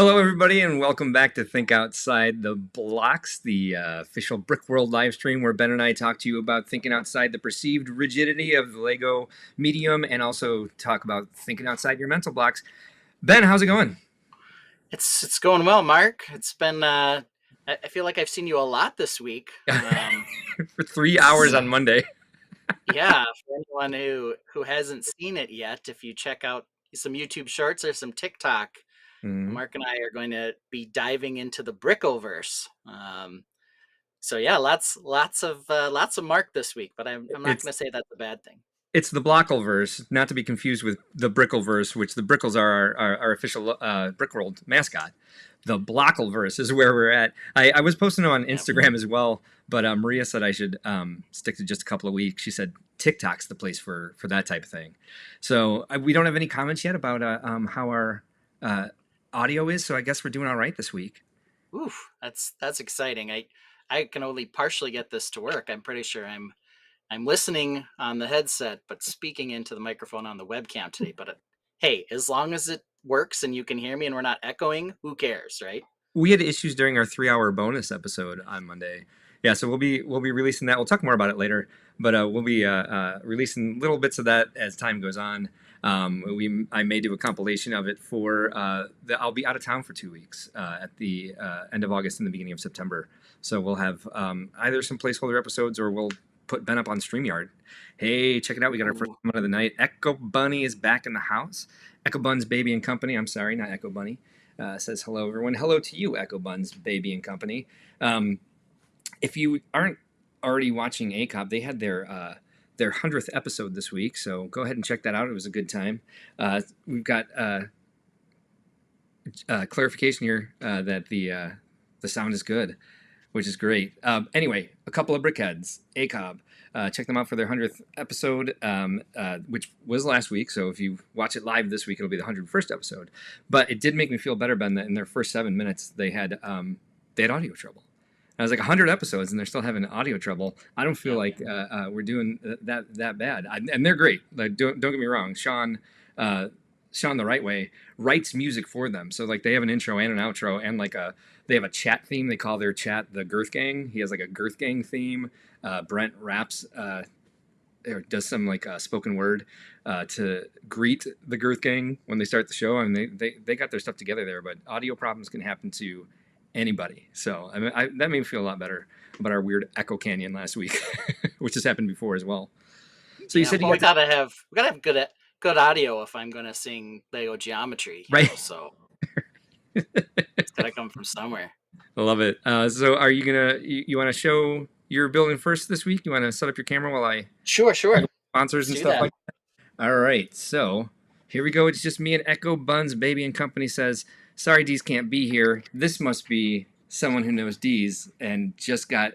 Hello, everybody, and welcome back to Think Outside the Blocks, the official Brick World live stream where Ben and I talk to you about thinking outside the perceived rigidity of the Lego medium and also talk about thinking outside your mental blocks. Ben, how's it going? It's going well, Mark. It's been I feel like I've seen you a lot this week. For 3 hours on Monday. Yeah, for anyone who hasn't seen it yet, if you check out some YouTube shorts or some TikTok, Mhm. Mark and I are going to be diving into the Brickoverse. So yeah, lots of Mark this week, but I'm not It's going to say that's a bad thing. it's the Blockleverse, not to be confused with the Brickleverse, which the Brickles are our official Brick World mascot. The Blockleverse is where we're at. I was posting on Yep. Instagram as well, but Maria said I should stick to just a couple of weeks. She said TikTok's the place for that type of thing. So we don't have any comments yet about how our uh, audio is. So I guess we're doing all right this week. Oof, that's exciting. I can only partially get this to work. I'm pretty sure I'm listening on the headset, but speaking into the microphone on the webcam today. But hey, as long as it works and you can hear me and we're not echoing, who cares, right? We had issues during our 3 hour bonus episode on Monday. Yeah, so we'll be releasing that. We'll talk more about it later, but we'll be releasing little bits of that as time goes on. I may do a compilation of it for I'll be out of town for 2 weeks at the end of August and the beginning of September. So we'll have either some placeholder episodes or we'll put Ben up on StreamYard. Hey, check it out! We got our first Ooh. one of the night. Echo Bunny is back in the house. Echo Bun's Baby and Company. I'm sorry, not Echo Bunny. Says hello, everyone. Hello to you, Echo Buns, Baby and Company. If you aren't already watching ACOB, they had their 100th episode this week, so go ahead and check that out. It was a good time. We've got clarification here that the sound is good, which is great. Anyway, a couple of brickheads, ACOB. Check them out for their 100th episode, which was last week. So if you watch it live this week, it'll be the 101st episode. But it did make me feel better, Ben, that in their first 7 minutes, they had audio trouble. I was like 100 episodes, and they're still having audio trouble. I don't feel Yep. like we're doing that bad. And they're great. Like, don't get me wrong. Sean the Right Way writes music for them. So like they have an intro and an outro and they have a chat theme. They call their chat the Girth Gang. He has like a Girth Gang theme. Brent raps or does some like spoken word to greet the Girth Gang when they start the show. I mean, they got their stuff together there, but audio problems can happen to anybody. So I mean, that made me feel a lot better about our weird Echo Canyon last week, which has happened before as well. So you Yeah. said you Well, we got gotta have good audio if I'm gonna sing Lego Geometry. right. So it's gotta come from somewhere. I love it. So are you gonna you want to show your building first this week? You want to set up your camera while I Sure, talk sure. about sponsors Let's and do stuff that. like that? All right. So here we go. It's just me and Echo Buns Baby and Company says, sorry, Dees can't be here. This must be someone who knows Dees and just got.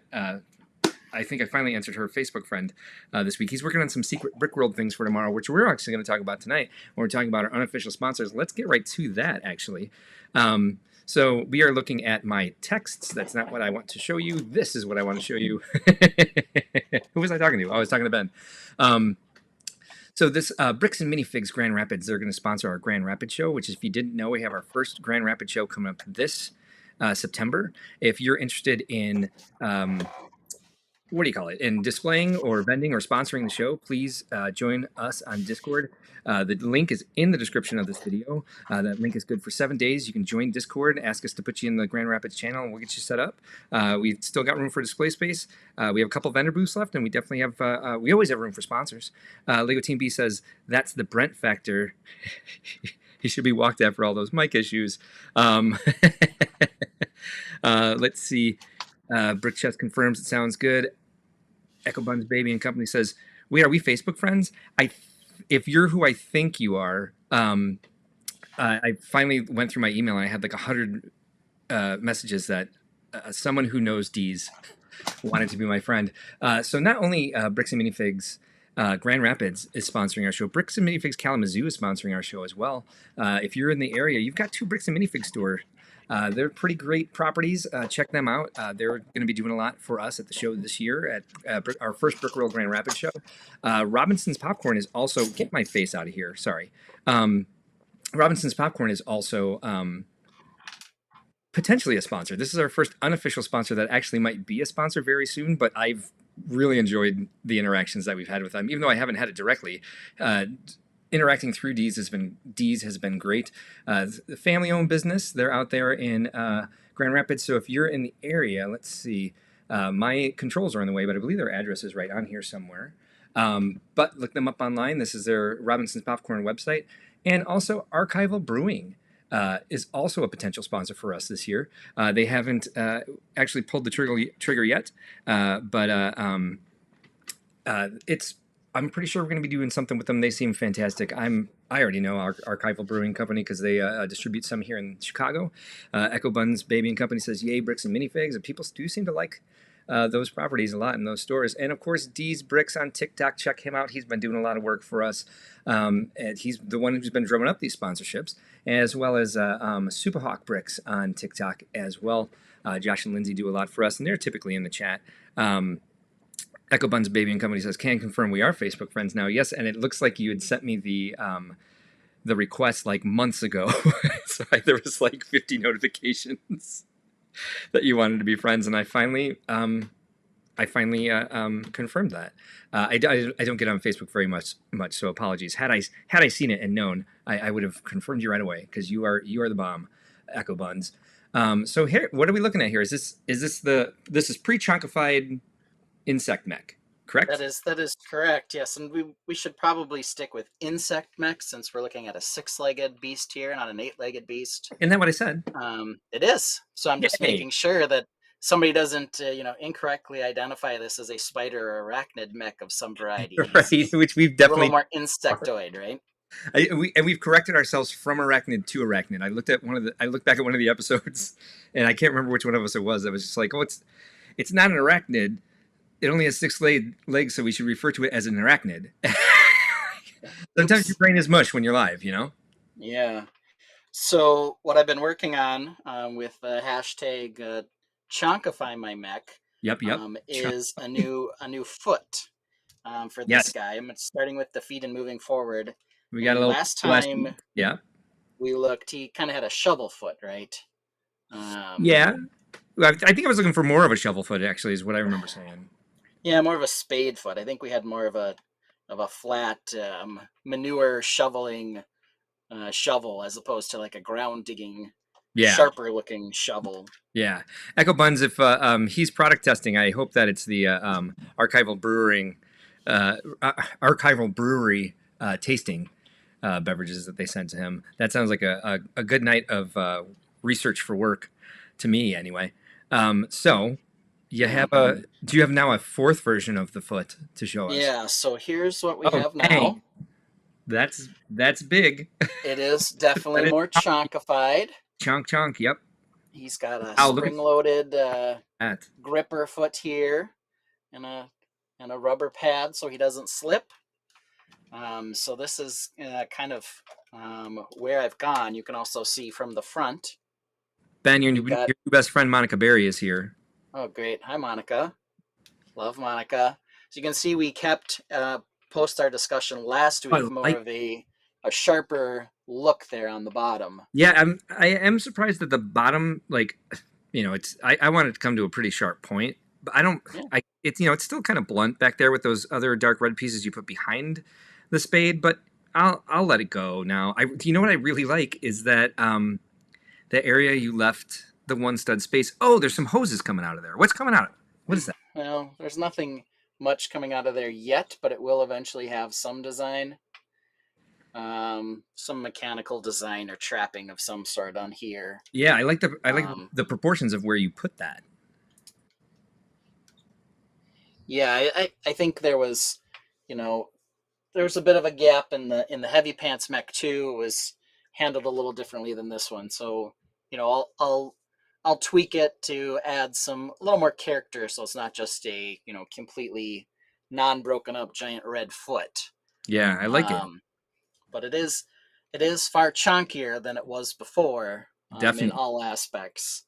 I think I finally answered her Facebook friend this week. He's working on some secret Brick World things for tomorrow, which we're actually going to talk about tonight when we're talking about our unofficial sponsors. Let's get right to that, actually. So we are looking at my texts. That's not what I want to show you. This is what I want to show you. Who was I talking to? I was talking to Ben. So this Bricks and Minifigs Grand Rapids, they're going to sponsor our Grand Rapids show, which is, if you didn't know, we have our first Grand Rapids show coming up this September. If you're interested in what do you call it, in displaying or vending or sponsoring the show, please join us on Discord. The link is in the description of this video. That link is good for 7 days. You can join Discord, ask us to put you in the Grand Rapids channel, and we'll get you set up. We've still got room for display space. We have a couple vendor booths left, and we definitely have, we always have room for sponsors. Lego Team B says, that's the Brent factor. He should be walked at for all those mic issues. Let's see. Brick Chest confirms it sounds good. Echo Buns Baby and Company says, "Wait, are we Facebook friends? If you're who I think you are, I finally went through my email and I had like 100 messages that someone who knows Dees wanted to be my friend. So not only Bricks and Minifigs Grand Rapids is sponsoring our show, Bricks and Minifigs Kalamazoo is sponsoring our show as well. If you're in the area, you've got 2 Bricks and Minifigs stores. They're pretty great properties. Check them out. They're going to be doing a lot for us at the show this year at our first Brick World Grand Rapids show. Robinson's Popcorn is also, get my face out of here, sorry. Robinson's Popcorn is also potentially a sponsor. This is our first unofficial sponsor that actually might be a sponsor very soon, but I've really enjoyed the interactions that we've had with them, even though I haven't had it directly. Interacting through D's has been great. The family-owned business. They're out there in Grand Rapids. So if you're in the area, let's see. My controls are in the way, but I believe their address is right on here somewhere. But look them up online. This is their Robinson's Popcorn website, and also Archival Brewing. Is also a potential sponsor for us this year. They haven't actually pulled the trigger yet, but it's. I'm pretty sure we're going to be doing something with them. They seem fantastic. I already know our Archival Brewing Company because they distribute some here in Chicago. Echo Buns Baby and Company says yay bricks and minifigs, and people do seem to like those properties a lot in those stores. And of course, D's Bricks on TikTok. Check him out. He's been doing a lot of work for us. And he's the one who's been drumming up these sponsorships, as well as Superhawk Bricks on TikTok as well. Josh and Lindsay do a lot for us, and they're typically in the chat. Echo Buns Baby and Company says, can confirm we are Facebook friends now. Yes, and it looks like you had sent me the request like months ago. So there was like 50 notifications that you wanted to be friends, and I finally confirmed that. I don't get on Facebook very much, so apologies. Had I seen it and known, I would have confirmed you right away because you are the bomb, Echo Buns. So here, what are we looking at here? This is pre-chunkified insect mech, correct? That is correct. Yes, and we should probably stick with insect mech since we're looking at a 6-legged beast here, not an 8-legged beast. Isn't that what I said? It is. So I'm just making sure that somebody doesn't incorrectly identify this as a spider or arachnid mech of some variety. Right, which we've definitely a little more insectoid, right? We've corrected ourselves from arachnid to arachnid. I looked back at one of the episodes, and I can't remember which one of us it was. I was just like, oh, it's not an arachnid. It only has 6 legs, so we should refer to it as an arachnid. Sometimes your brain is mush when you're live, you know? Yeah. So what I've been working on with the hashtag Chonkify my mech is a new foot for this guy. I'm starting with the feet and moving forward. We got a little last time. We looked. He kind of had a shovel foot, right? Yeah. I think I was looking for more of a shovel foot. Actually, is what I remember saying. Yeah, more of a spade foot. I think we had more of a flat manure shoveling shovel as opposed to like a ground digging, sharper looking shovel. Yeah, Echo Buns. If he's product testing, I hope that it's the archival brewery tasting beverages that they sent to him. That sounds like a good night of research for work to me, anyway. So. You have do you have now a 4th version of the foot to show us? Yeah, so here's what we have now. That's big. It is definitely more chonkified. Chonk, yep. He's got a spring-loaded gripper foot here and a rubber pad so he doesn't slip. So this is kind of where I've gone. You can also see from the front. Ben, your new best friend Monica Berry is here. Oh, great. Hi, Monica. Love Monica. So you can see we kept, post our discussion last week, more of a sharper look there on the bottom. Yeah, I am surprised that the bottom, like, I want it to come to a pretty sharp point. But I don't, it's still kind of blunt back there with those other dark red pieces you put behind the spade, but I'll let it go now. You know what I really like is that the area you left the 1 stud space. Oh, there's some hoses coming out of there. What's coming out? What is that? Well, there's nothing much coming out of there yet, but it will eventually have some design. Some mechanical design or trapping of some sort on here. Yeah, I like the proportions of where you put that. Yeah, I think there was, there was a bit of a gap in the heavy pants mech too. It was handled a little differently than this one. So, I'll tweak it to add a little more character, so it's not just a completely non-broken up giant red foot. Yeah, I like it. But it is far chunkier than it was before, in all aspects.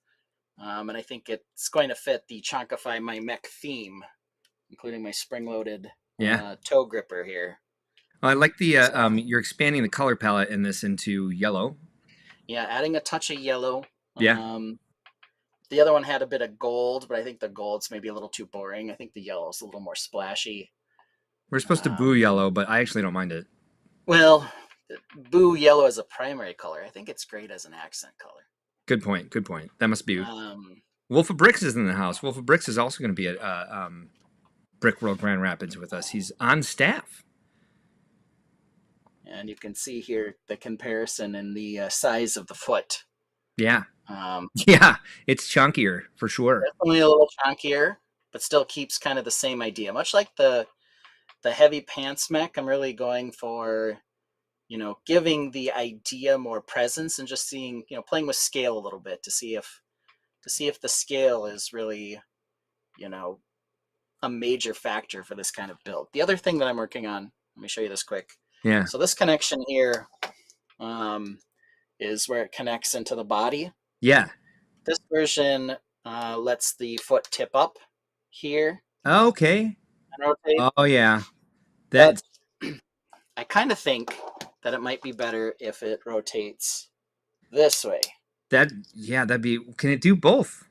And I think it's going to fit the Chonkify my mech theme, including my spring-loaded toe gripper here. I like the you're expanding the color palette in this into yellow. Yeah, adding a touch of yellow. Yeah. The other one had a bit of gold, but I think the gold's maybe a little too boring. I think the yellow's a little more splashy. We're supposed to boo Um, yellow, but I actually don't mind it. well, boo yellow as a primary color. I think it's great as an accent color. Good point. Good point. That must be Um, Wolf of Bricks is in the house. Wolf of Bricks is also going to be at Brick World Grand Rapids with us. He's on staff. and you can see here the comparison in the size of the foot. Yeah. Um, Yeah. It's chunkier for sure. Definitely a little chunkier, but still keeps kind of the same idea. Much like the heavy pants mech, I'm really going for, giving the idea more presence and just seeing, playing with scale a little bit to see if the scale is really, you know, a major factor for this kind of build. The other thing that I'm working on, let me show you this quick. Yeah. So this connection here um, is where it connects into the body. Yeah. This version lets the foot tip up here Okay. and rotate, Oh yeah. but That I kind of think that it might be better if it rotates this way. that'd be. Can it do both?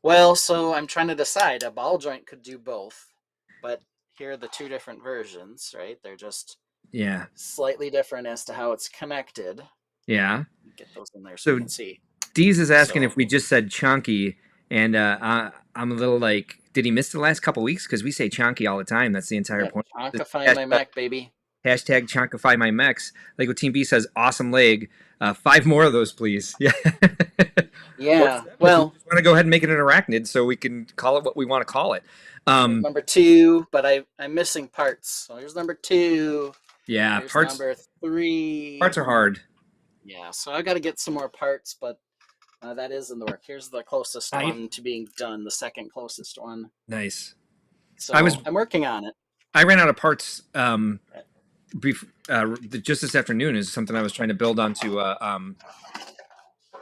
Well, so I'm trying to decide. A ball joint could do both, but here are the two different versions, right? They're just Yeah. slightly different as to how it's connected. Yeah. Get those in there so you So can see. Deez is asking So if we just said chunky, and I'm a little like, did he miss the last couple weeks? Because we say chunky all the time. That's the entire yeah, point. chonkify my mech, baby. Hashtag chunkify my mechs. Lego Team B says awesome leg. 5 more of those, please. Yeah. Or Yeah. 7 if you Well, just want to go ahead and make it an arachnid, so we can call it what we want to call it. there's number 2, but I'm missing parts. So here's number 2. Yeah, Here's parts number 3. are hard. Yeah, so I got to get some more parts, but that is in the work. Here's the closest one to being done, the second closest one. Nice. So I was I'm working on it. I ran out of parts just this afternoon. Is something I was trying to build onto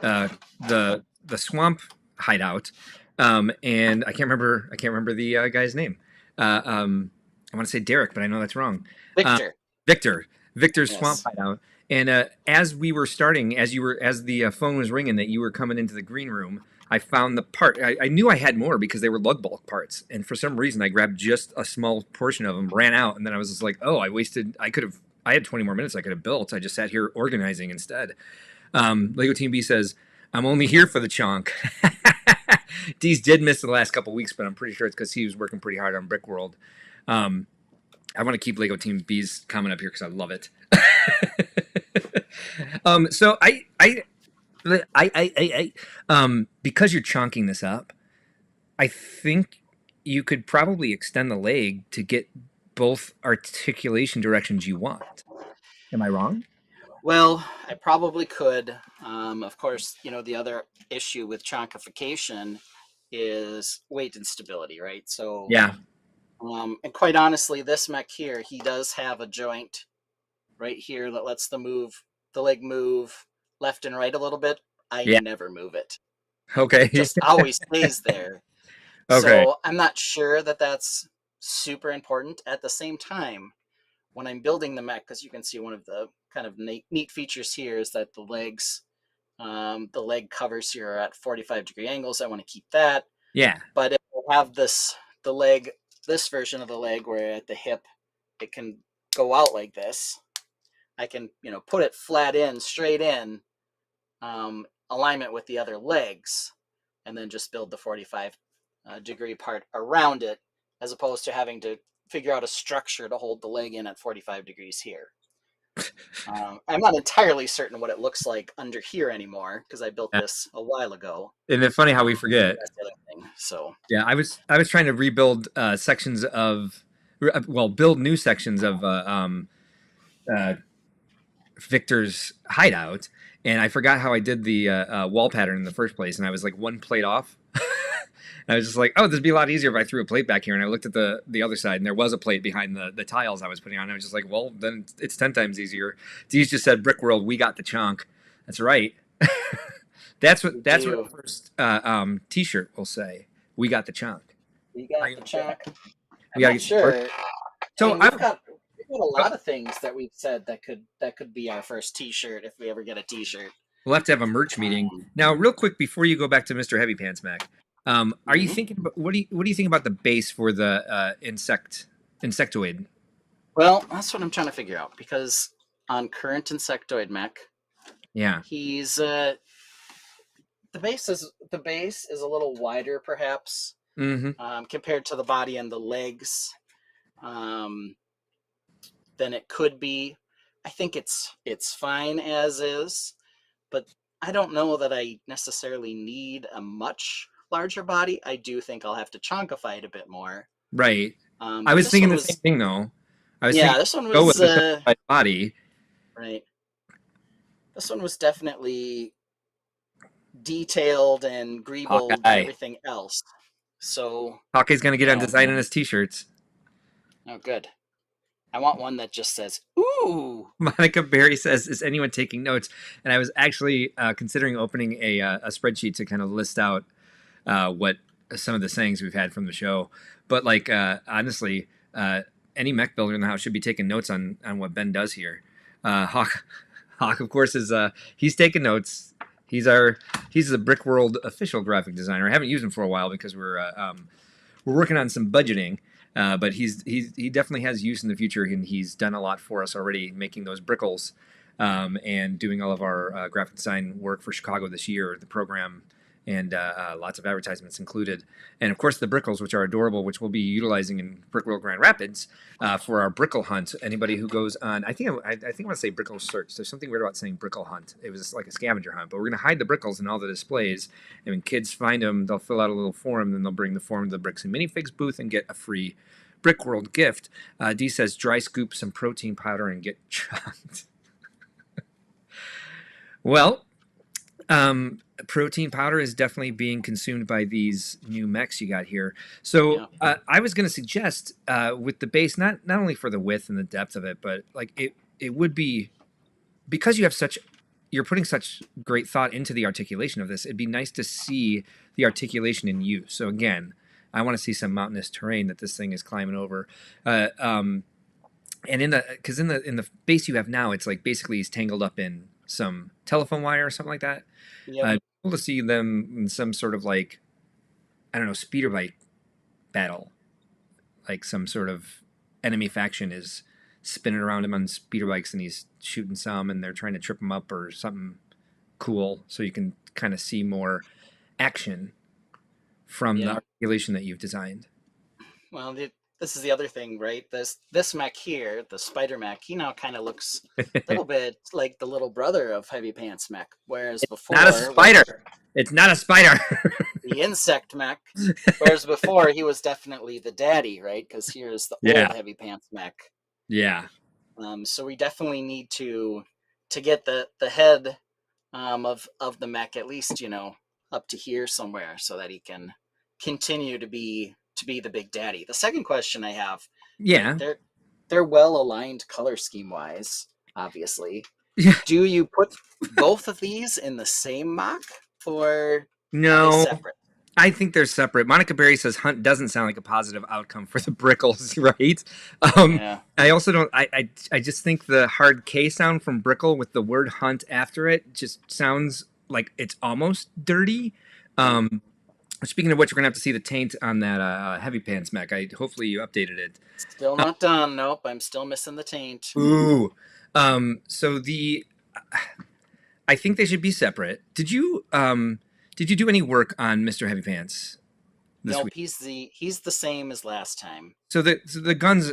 the swamp hideout, and I can't remember the guy's name. I want to say Derek, but I know that's wrong. Victor. Victor's swamp Yes. hideout. And as we were starting, as the phone was ringing that you were coming into the green room, I found the part. I knew I had more because they were lug bulk parts, and for some reason I grabbed just a small portion of them, ran out, and then I was just like, oh, I had 20 more minutes I could have built. I just sat here organizing instead. Lego Team B says, I'm only here for the chonk. Deez did miss the last couple weeks, but I'm pretty sure it's because he was working pretty hard on Brick World. I want to keep Lego Team B's comment up here because I love it. So because you're chonking this up, I think you could probably extend the leg to get both articulation directions you want. Am I wrong? Well, I probably could. Of course, the other issue with chonkification is weight instability, right? So, Yeah. and quite honestly, this mech here, he does have a joint right here that lets the leg move left and right a little bit. I Yeah. never move it. Okay. It just always stays there. Okay. So I'm not sure that that's super important. At the same time, when I'm building the mech, because you can see one of the kind of neat features here is that the leg covers here are at 45-degree angles. I want to keep that. Yeah. But if I have this version of the leg where at the hip it can go out like this, I can put it flat in, straight in, alignment with the other legs, and then just build the 45-degree part around it, as opposed to having to figure out a structure to hold the leg in at 45 degrees here. I'm not entirely certain what it looks like under here anymore because I built this a while ago. Isn't it funny how we forget? That's the other thing. So Yeah, I was trying to rebuild sections of, well, build new sections of uh, Victor's hideout, and I forgot how I did the wall pattern in the first place, and I was like one plate off. I was just like, oh, this would be a lot easier if I threw a plate back here. And I looked at the other side, and there was a plate behind the tiles I was putting on. I was just like, well, then it's 10 times easier. Deez just said, Brick World, we got the chonk. That's right. that's what the first T-shirt will say. We got the chonk. We got the chonk. I'm We got not sure. So we've got a lot of things that we've said that could be our first T-shirt if we ever get a T-shirt. We'll have to have a merch meeting Um, now. Real quick before you go back to Mr. Heavy Pants Mac, are you mhm. thinking? What do you think about the base for the insectoid? Well, that's what I'm trying to figure out because on current insectoid mech, Yeah. he's the base is a little wider perhaps Mm-hmm. compared to the body and the legs um, than it could be. I think it's fine as is, but I don't know that I necessarily need a much larger body. I do think I'll have to chunkify it a bit more. Right. I But was this thinking one the same was, thing though. I was yeah, thinking this one go was with the simplified body. right. This one was definitely detailed and greebled and Hawkeye. everything else. So, Hawkeye's gonna get you on know, designing his t-shirts. oh, good. I want one that just says, ooh. Monica Berry says, "Is anyone taking notes?" And I was actually considering opening a spreadsheet to kind of list out what some of the sayings we've had from the show. But like honestly, any mech builder in the house should be taking notes on what Ben does here. Hawk, Hawk, of course, is he's taking notes. He's the Brick World official graphic designer. I haven't used him for a while because we're working on some budgeting. But he definitely has use in the future, and he's done a lot for us already, making those brickles and doing all of our graphic design work for Chicago this year, the program, and lots of advertisements included. And of course, the brickles, which are adorable, which we'll be utilizing in Brickworld Grand Rapids for our brickle hunt. Anybody who goes on, I think I want to say brickle search. There's something weird about saying brickle hunt. It was like a scavenger hunt, but we're going to hide the brickles in all the displays. And when kids find them, they'll fill out a little form, then they'll bring the form to the Bricks and Minifigs booth and get a free Brickworld gift. D says dry scoop some protein powder and get chunked. Well, protein powder is definitely being consumed by these new mechs you got here. So Yeah. I was going to suggest with the base, not only for the width and the depth of it, but like it would be because you're putting such great thought into the articulation of this. It'd be nice to see the articulation in use. So again, I want to see some mountainous terrain that this thing is climbing over. And in the base you have now, it's like basically he's tangled up in some telephone wire or something like that. Yep. Cool to see them in some sort of like, I don't know, speeder bike battle, like some sort of enemy faction is spinning around him on speeder bikes and he's shooting some and they're trying to trip him up or something cool, so you can kind of see more action from the Yeah. articulation that you've designed. Well, this is the other thing, right? This mech here, the Spider Mech, he now kind of looks a little bit like the little brother of Heavy Pants Mech, whereas Not a before with spider. It's not a spider. the Insect Mech, whereas before he was definitely the daddy, right? Because here's the Yeah. old Heavy Pants Mech. Yeah. So we definitely need to get the head of the mech at least up to here somewhere so that he can continue to be the big daddy. The second question I have, right? Yeah. They're well aligned color scheme wise, obviously. Yeah. Do you put both of these in the same mock, or are they No. separate? I think they're separate. Monica Berry says hunt doesn't sound like a positive outcome for the Brickles, right? Yeah. I also don't. I just think the hard K sound from Brickle with the word hunt after it just sounds like it's almost dirty. Um, Speaking of which, we're gonna have to see the taint on that Heavy Pants mech. Hopefully you updated it. Still not done. Nope, I'm still missing the taint. Ooh. So I think they should be separate. Did you do any work on Mr. Heavy Pants this Nope, week? he's the same as last time. So the guns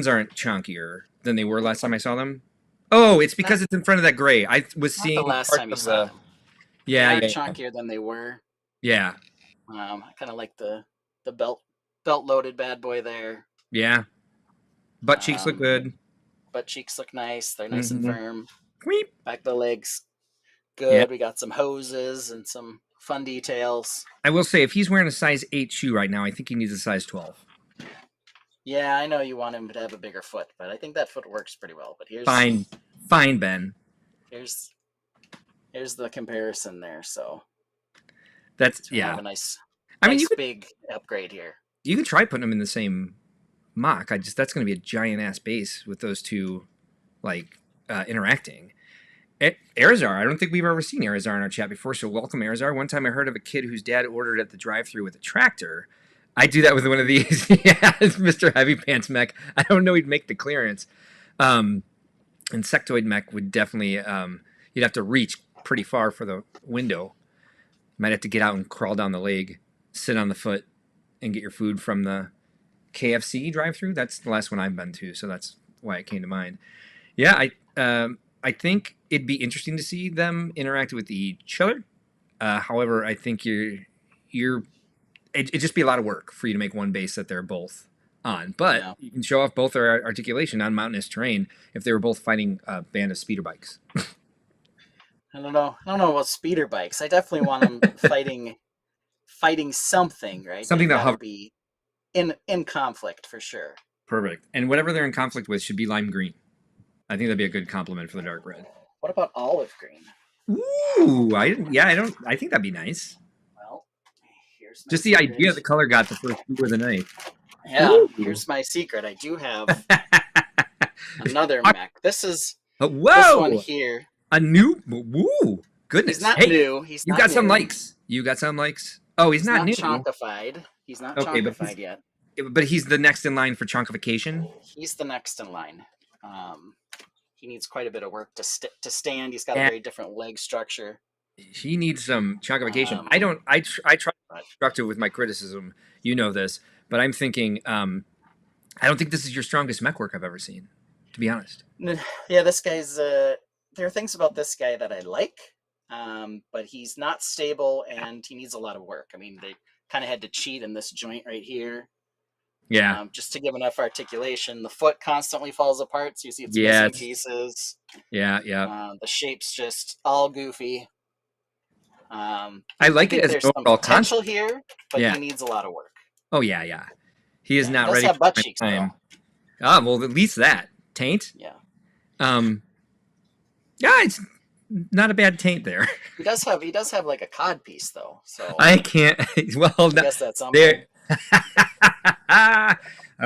aren't chunkier than they were last time I saw them. Oh, it's because it's in front of that gray. I was Not the seeing last parts time you of saw the them. yeah, They are yeah, chunkier than they were. yeah, I kind of like the belt loaded bad boy there. yeah. Butt cheeks look Um, good. butt cheeks look nice. They're nice and Mm-hmm. firm. Weep. Back of the legs, Yeah. good. We got some hoses and some fun details. I will say, if he's wearing a size 8 shoe right now, I think he needs a size 12. Yeah, I know you want him to have a bigger foot, but I think that foot works pretty well. But Fine, fine, Ben. here's the comparison there. So That's we have yeah. a nice I mean, you big upgrade here. can try putting them in the same mock. That's going to be a giant ass base with those two like interacting. Arizar. I don't think we've ever seen Arizar in our chat before, so welcome, Arizar. One time I heard of a kid whose dad ordered at the drive-thru with a tractor. I do that with one of these. Yeah, it's Mr. Heavy Pants Mech. I don't know he'd make the clearance. Insectoid Mech would definitely, you'd have to reach pretty far for the window. Might have to get out and crawl down the leg, sit on the foot, and get your food from the KFC drive-thru. That's the last one I've been to, so that's why it came to mind. Yeah, I think it'd be interesting to see them interact with each other. However, I think it'd just be a lot of work for you to make one base that they're both on. But Yeah. you can show off both their articulation on mountainous terrain if they were both fighting a band of speeder bikes. I don't know about speeder bikes. I definitely want them fighting something, right? Something They've that gotta hover. be in conflict for sure. Perfect. And whatever they're in conflict with should be lime green. I think that'd be a good compliment for the dark red. What about olive green? Ooh, I think that'd be nice. Well, here's my Just the secret. idea the color got the first two with a knife. Yeah, Ooh. here's my secret. I do have another mech. This is Whoa! this one here. A new woo! Goodness. He's not hey, new. He's you not got new. some likes. You got some likes. Oh, he's not new. chonkified. He's not Okay, chonkified yet. But he's the next in line for chunkification. He's the next in line. He needs quite a bit of work to stand. He's got a very different leg structure. He needs some chunkification. I try to be constructive with my criticism. You know this, but I'm thinking I don't think this is your strongest mech work I've ever seen, to be honest. Yeah, this guy's there are things about this guy that I like, but he's not stable and he needs a lot of work. I mean, they kind of had to cheat in this joint right here. Yeah. Just to give enough articulation. The foot constantly falls apart, so you see it's missing pieces. Yeah. The shape's just all goofy. I like it as there's an some overall potential concept here, but he needs a lot of work. Oh yeah. He is not he does ready have for butt prime cheeks, time. though. Ah, well, at least that taint. Yeah. Yeah, it's not a bad taint there. He does have like a cod piece though. So I can't. Well, I guess that's something. there. All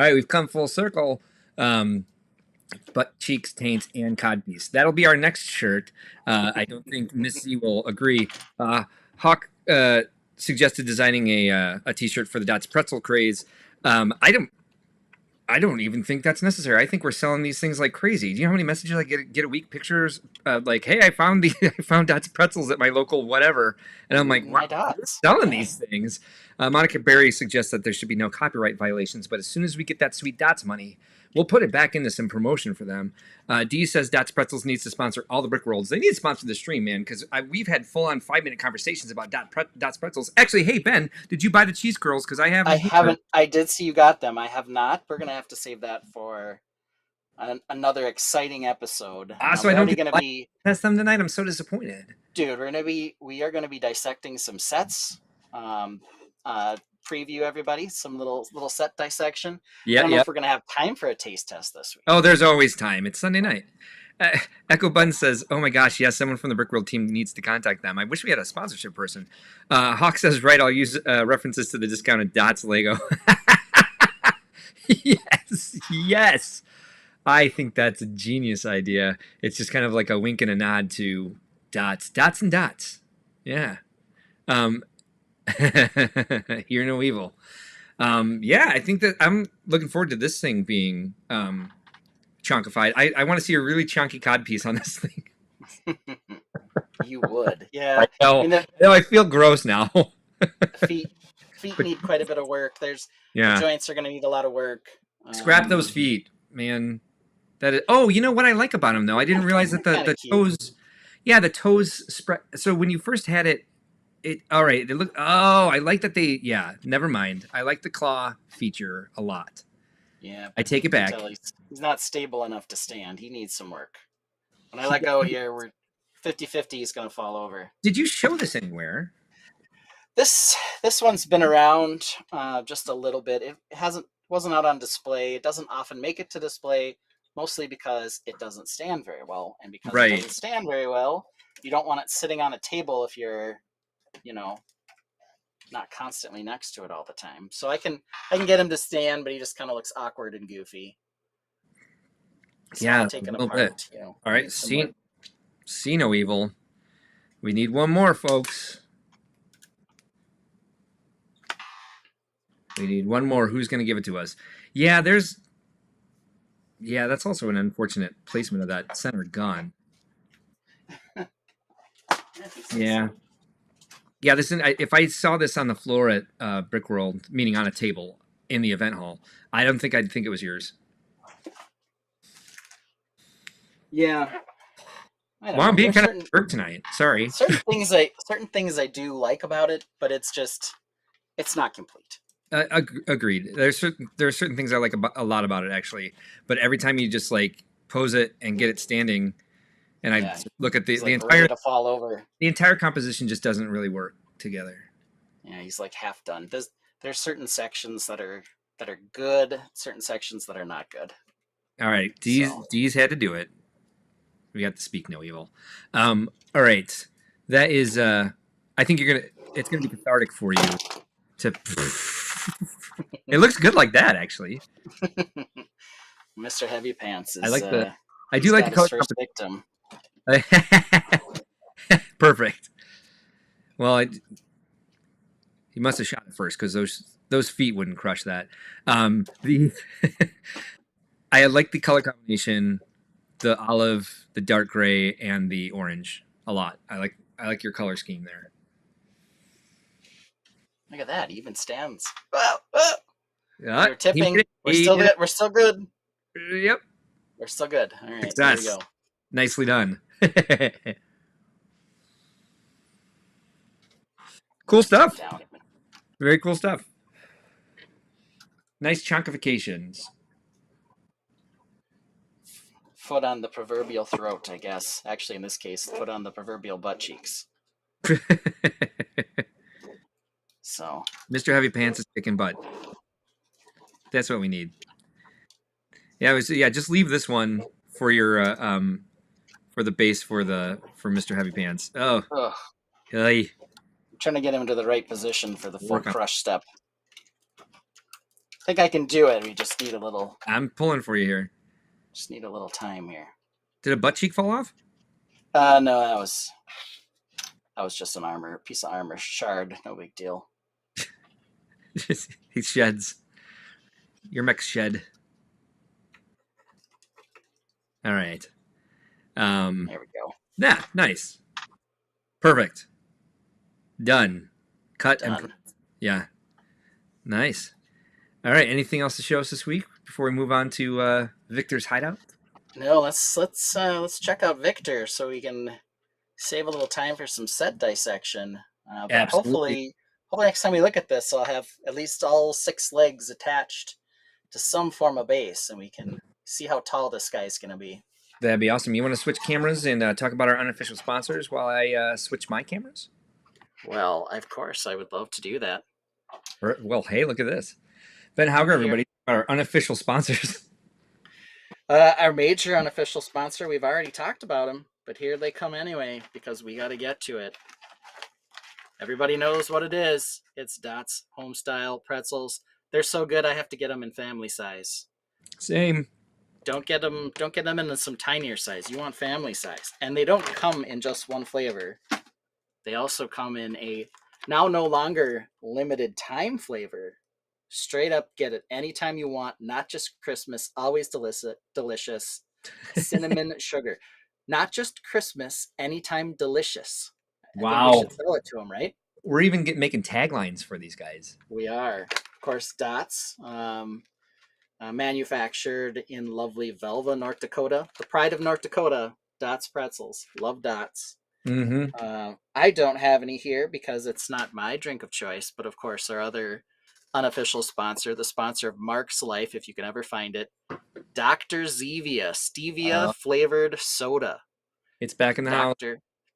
right, we've come full circle. Butt cheeks, taints, and codpiece. That'll be our next shirt. I don't think Missy will agree. Hawk suggested designing a T-shirt for the Dots Pretzel craze. I don't even think that's necessary. I think we're selling these things like crazy. Do you know how many messages I get a week? Pictures like, "Hey, I found Dots Pretzels at my local whatever," and I'm like, "Wow, we're selling these things." Monica Berry suggests that there should be no copyright violations, but as soon as we get that sweet Dots money, we'll put it back into some promotion for them. Dee says Dots Pretzels needs to sponsor all the Brick Worlds. They need to sponsor the stream, man, because we've had full-on 5-minute conversations about Dots Pretzels. Actually, hey, Ben, did you buy the cheese curls? Because I haven't. I haven't. I did see you got them. I have not. We're going to have to save that for another exciting episode. So I don't going to be test them tonight. I'm so disappointed. Dude, we are going to be dissecting some sets. Preview everybody some little set dissection. I don't know if we're gonna have time for a taste test this week. Oh, there's always time. It's Sunday night. Echo Bun says, "Oh my gosh, yes, someone from the Brick World team needs to contact them. I wish we had a sponsorship person." Hawk says, "Right, I'll use references to the discounted Dots Lego." yes. I think that's a genius idea. It's just kind of like a wink and a nod to dots and dots. Yeah. Hear no evil. Yeah, I think that I'm looking forward to this thing being chunkified. I want to see a really chunky cod piece on this thing. You would, yeah. I know. I feel gross now. feet need quite a bit of work. The joints are going to need a lot of work. Scrap those feet, man. That is. Oh, you know what I like about them though? I didn't realize that the toes. Yeah, the toes spread. So when you first had it. All right. They look. Oh, I like that they. Yeah. Never mind. I like the claw feature a lot. Yeah. I take it back. He's not stable enough to stand. He needs some work. When I let go here, we're 50-50. He's going to fall over. Did you show this anywhere? This one's been around just a little bit. It wasn't out on display. It doesn't often make it to display, mostly because it doesn't stand very well, and because it doesn't stand very well, you don't want it sitting on a table if you're not constantly next to it all the time. So I can get him to stand, but he just kind of looks awkward and goofy. So yeah, taken apart. All right, See no evil. We need one more, folks. We need one more. Who's going to give it to us? Yeah, there's. Yeah, that's also an unfortunate placement of that center gun. Yeah. Yeah, if I saw this on the floor at Brick World, meaning on a table in the event hall, I don't think I'd think it was yours. Yeah, I don't Well, I'm know. being There's kind of jerk tonight. Sorry. certain things I do like about it, but it's not complete. Agreed. There are certain things I like a lot about it actually, but every time you just like pose it and get it standing, and I Yeah, look at he's the like ready entire to fall over. composition just doesn't really work together. Yeah, he's like half done. There's certain sections that are good, certain sections that are not good. All right, So D's had to do it. We got to speak no evil. All right, that is. I think it's gonna be cathartic for you to. It looks good like that, actually. Mr. Heavy Pants I is like the. I do he's like got the his color first victim. Perfect. Well, he must have shot it first because those feet wouldn't crush that. The I like the color combination, the olive, the dark gray, and the orange a lot. I like your color scheme there. Look at that, he even stands. Whoa, whoa. Yeah, We're tipping. We're still good. We're still good. Yep. We're still good. All right, Success. here we go. Nicely done. Cool stuff. Very cool stuff. Nice chunkifications. Foot on the proverbial throat, I guess. Actually, in this case, foot on the proverbial butt cheeks. So, Mr. Heavy Pants is kicking butt. That's what we need. Yeah, just leave this one for your for the base for Mr. Heavy Pants. Oh, hey. I'm trying to get him to the right position for the full Work on. crush step. I think I can do it. We just need a little. I'm pulling for you here. Just need a little time here. Did a butt cheek fall off? No, that was just an piece of armor shard. No big deal. He sheds. Your mech shed. All right. There we go. Yeah, nice. Perfect. Done. Cut Done. and yeah. Nice. All right. Anything else to show us this week before we move on to Victor's hideout? No, let's check out Victor so we can save a little time for some set dissection. But hopefully next time we look at this, I'll have at least all 6 legs attached to some form of base, and we can see how tall this guy's going to be. That'd be awesome. You want to switch cameras and talk about our unofficial sponsors while I switch my cameras? Well, of course, I would love to do that. Well, hey, look at this. Ben Hauger, everybody, our unofficial sponsors. Our major unofficial sponsor, we've already talked about him, but here they come anyway because we got to get to it. Everybody knows what it is. It's Dot's Homestyle Pretzels. They're so good, I have to get them in family size. Same. Don't get them in some tinier size. You want family size. And they don't come in just one flavor. They also come in a now no longer limited time flavor. Straight up get it anytime you want, not just Christmas, always delicious. Cinnamon sugar. Not just Christmas, anytime delicious. Wow. I think we should sell it to them, right? We're even making taglines for these guys. We are. Of course, Dots. Manufactured in lovely Velva, North Dakota. The pride of North Dakota, Dots Pretzels. Love Dots. Mm-hmm. I don't have any here because it's not my drink of choice, but of course our other unofficial sponsor, the sponsor of Mark's Life, if you can ever find it, Dr. Zevia, stevia flavored soda. It's back in the house.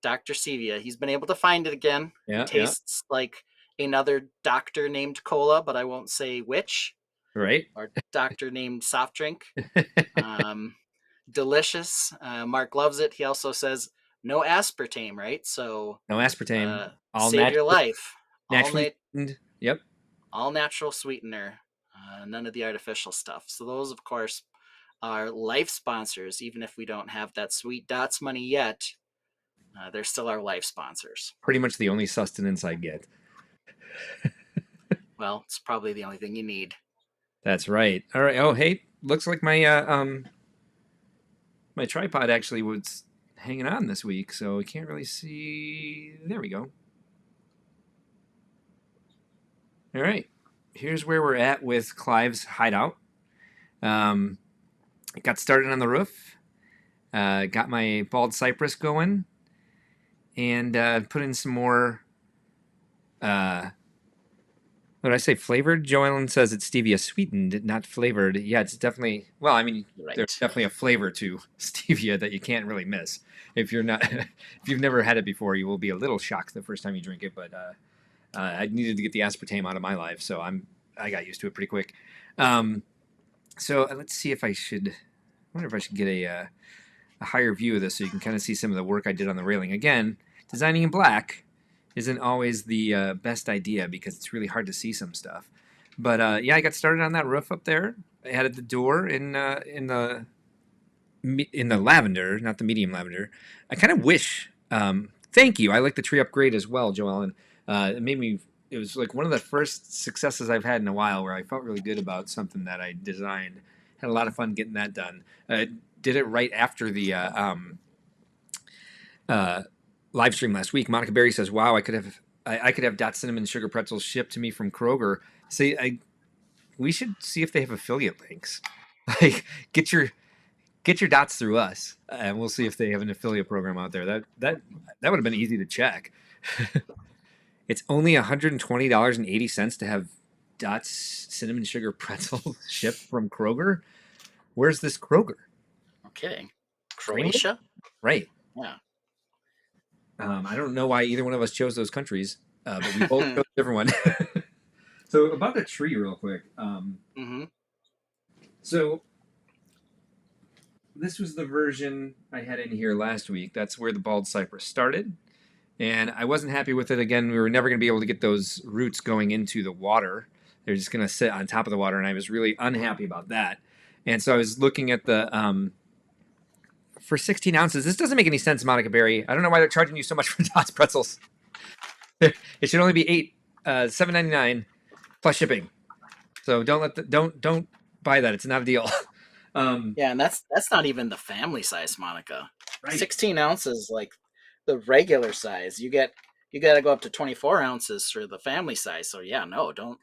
Dr. Zevia. He's been able to find it again. Yeah, it tastes like another doctor named cola, but I won't say which. Right. Or doctor named soft drink. Delicious. Mark loves it. He also says no aspartame, right? So no aspartame. Save your life. Naturally. Yep. All natural sweetener. None of the artificial stuff. So those, of course, are life sponsors. Even if we don't have that sweet Dots money yet, They're still our life sponsors. Pretty much the only sustenance I get. Well, it's probably the only thing you need. That's right. All right. Oh, hey, looks like my tripod actually was hanging on this week, so I can't really see. There we go. All right. Here's where we're at with Clive's hideout. Got started on the roof. Got my bald cypress going, and put in some more. What did I say? Flavored? Joellen says it's stevia sweetened, not flavored. Yeah, it's definitely. Well, I mean, Right. there's definitely a flavor to stevia that you can't really miss. If you're not, if you've never had it before, you will be a little shocked the first time you drink it. But I needed to get the aspartame out of my life, so I got used to it pretty quick. So let's see if I should. I wonder if I should get a higher view of this so you can kind of see some of the work I did on the railing. Again, designing in black isn't always the best idea because it's really hard to see some stuff. But yeah, I got started on that roof up there. I added the door in the lavender, not the medium lavender. I kind of wish. Thank you. I like the tree upgrade as well, Joellen. It made me. It was like one of the first successes I've had in a while where I felt really good about something that I designed. Had a lot of fun getting that done. Did it right after the live stream last week. Monica Berry says, "Wow, I could have Dot Cinnamon Sugar Pretzels shipped to me from Kroger." We should see if they have affiliate links. Like, get your dots through us, and we'll see if they have an affiliate program out there. That would have been easy to check. It's only $120.80 to have Dot's Cinnamon Sugar Pretzels shipped from Kroger. Where's this Kroger? Okay. Croatia? Right. Yeah. I don't know why either one of us chose those countries, but we both chose a different one. So about the tree real quick. So this was the version I had in here last week. That's where the bald cypress started. And I wasn't happy with it. Again, we were never going to be able to get those roots going into the water. They're just going to sit on top of the water, and I was really unhappy about that. And so I was looking at the for 16 ounces. This doesn't make any sense, Monica Berry. I don't know why they're charging you so much for Dot's pretzels. It should only be $7.99 plus shipping. So don't buy that. It's not a deal. Yeah, and that's not even the family size, Monica. Right. 16 ounces, like the regular size. You got to go up to 24 ounces for the family size. So yeah, no, don't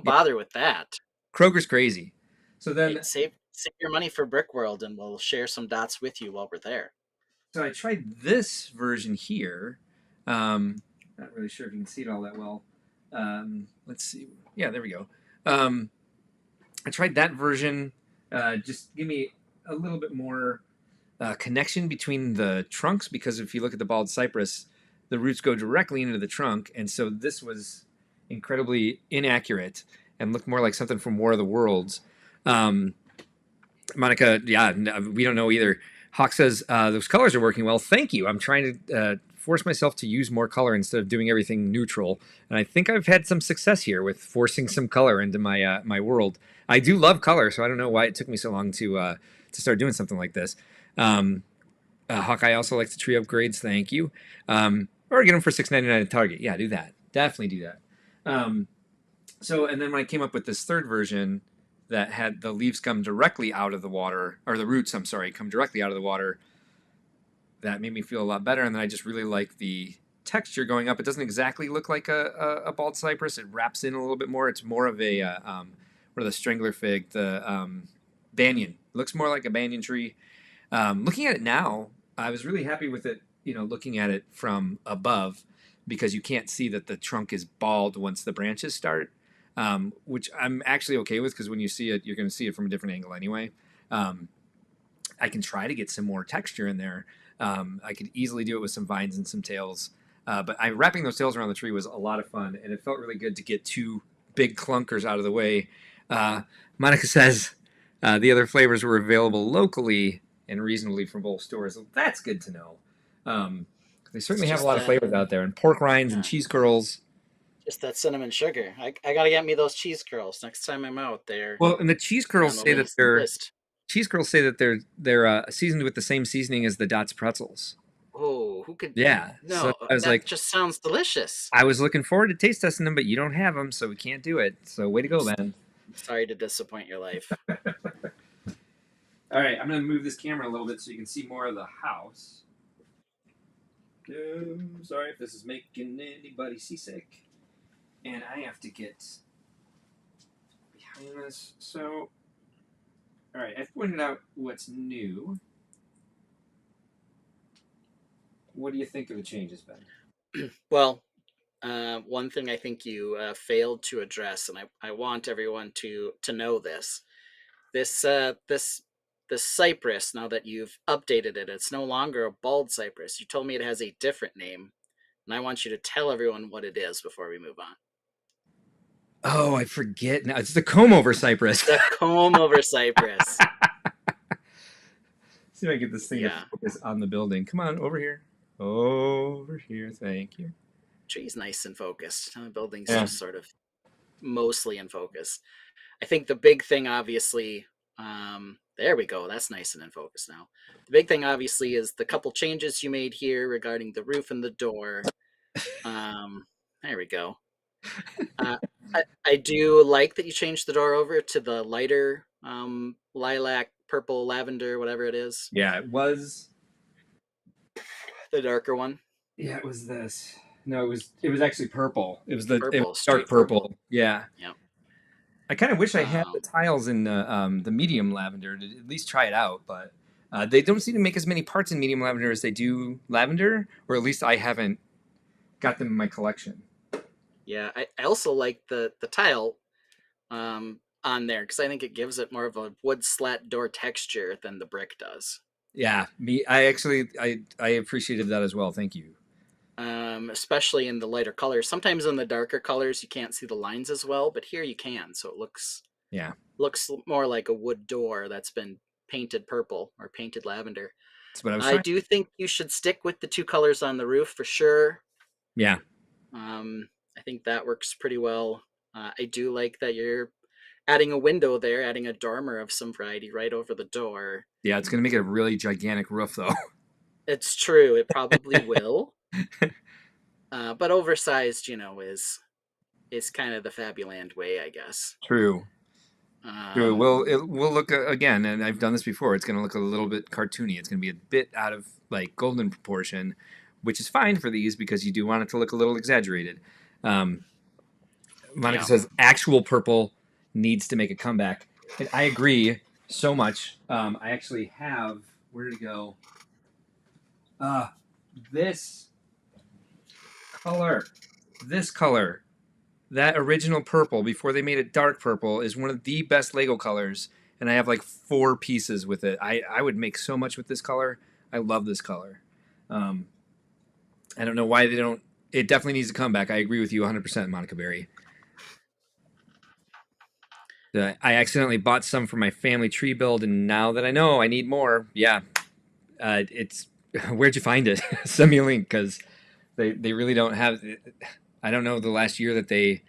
bother with that. Kroger's crazy. So then Hey, save your money for Brick World, and we'll share some dots with you while we're there. So I tried this version here. Not really sure if you can see it all that well. Let's see. Yeah, there we go. I tried that version. Just give me a little bit more connection between the trunks, because if you look at the bald cypress, the roots go directly into the trunk, and so this was incredibly inaccurate and looked more like something from War of the Worlds. Monica, yeah, we don't know either. Hawk says, those colors are working well. Thank you. I'm trying to force myself to use more color instead of doing everything neutral. And I think I've had some success here with forcing some color into my my world. I do love color, so I don't know why it took me so long to start doing something like this. Hawkeye also likes the tree upgrades. Thank you. Or get them for $6.99 at Target. Yeah, do that. Definitely do that. And then when I came up with this third version that had the leaves come directly out of the water, or the roots, I'm sorry, come directly out of the water, that made me feel a lot better. And then I just really like the texture going up. It doesn't exactly look like a bald cypress. It wraps in a little bit more. It's more of a, what are the strangler fig, the banyan. It looks more like a banyan tree. Looking at it now, I was really happy with it, looking at it from above, because you can't see that the trunk is bald once the branches start. Which I'm actually okay with, because when you see it, you're going to see it from a different angle anyway. I can try to get some more texture in there. I could easily do it with some vines and some tails. But wrapping those tails around the tree was a lot of fun, and it felt really good to get two big clunkers out of the way. Monica says the other flavors were available locally and reasonably from both stores. So that's good to know. They certainly have a lot of flavors out there, and pork rinds and cheese curls. Just that cinnamon sugar. I gotta get me those cheese curls next time I'm out there. Well, and the cheese curls say that they're seasoned with the same seasoning as the Dots pretzels. Oh, no, who could? Yeah. So No, I was that like, just sounds delicious. I was looking forward to taste testing them, but you don't have them, so we can't do it. So way to I'm go, Ben. sorry to disappoint your life. All right, I'm gonna move this camera a little bit so you can see more of the house. Sorry if this is making anybody seasick. And I have to get behind this. So, all right, I've pointed out what's new. What do you think of the changes, Ben? Well, one thing I think you failed to address, and I want everyone to know this. This cypress, now that you've updated it, it's no longer a bald cypress. You told me it has a different name, and I want you to tell everyone what it is before we move on. Oh, I forget now. It's the comb over cypress. The comb over cypress. See if I can get this thing to Yeah, focus on the building. Come on, over here. Over here. Thank you. tree's nice and focused. The building's Yeah. just sort of mostly in focus. I think the big thing, obviously, there we go. That's nice and in focus now. The big thing, obviously, is the couple changes you made here regarding the roof and the door. There we go. Uh, I do like that you changed the door over to the lighter lilac, purple, lavender, whatever it is, Yeah, it was. the darker one. Yeah, it was this. No, it was actually purple. It was Purple, dark straight purple. purple. Yeah. Yep. I kind of wish I had the Um, tiles in the medium lavender to at least try it out, but they don't seem to make as many parts in medium lavender as they do lavender, or at least I haven't got them in my collection. yeah, I also like the tile on there because I think it gives it more of a wood slat door texture than the brick does. Yeah, I appreciated that as well. Thank you. Especially in the lighter colors. Sometimes in the darker colors you can't see the lines as well, but here you can, so it Yeah, looks more like a wood door that's been painted purple or painted lavender. that's what I was I trying. do think you should stick with the two colors on the roof for sure. Yeah, I think that works pretty well. I do like that you're adding a window there, adding a dormer of some variety right over the door. yeah, it's gonna make it a really gigantic roof though. It's true, it probably will. But oversized, is kind of the Fabuland way, I guess. True. True. Um, Well, it will look again, and I've done this before. It's going to look a little bit cartoony. It's going to be a bit out of like golden proportion, which is fine for these because you do want it to look a little exaggerated. Um, Monica yeah, says actual purple needs to make a comeback, and I agree so much. I actually have where did it go? Uh, this color, this color. That original purple before they made it dark purple is one of the best Lego colors, and I have like 4 pieces with it. I would make so much with this color. I love this color. Um, I don't know why they don't. It definitely needs to come back. I agree with you 100%, Monica Berry. I accidentally bought some for my family tree build, and now that I know I need more, yeah, it's where'd you find it? Send me a link because they really don't have. I don't know the last year that they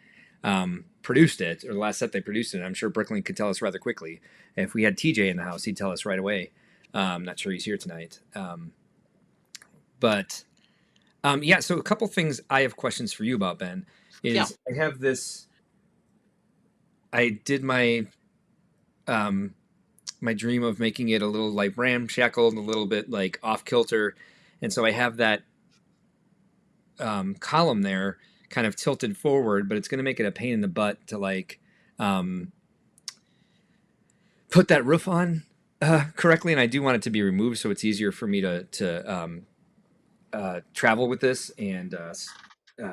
produced it or the last set they produced it. I'm sure Brooklyn could tell us rather quickly. If we had TJ in the house, he'd tell us right away. I'm not sure he's here tonight. But yeah, so a couple things I have questions for you about, Ben, yeah, is I have this. I did my dream of making it a little like ramshackled, a little bit like off kilter, and so I have that column there kind of tilted forward, but it's going to make it a pain in the butt to like put that roof on correctly, and I do want it to be removed so it's easier for me to travel with this and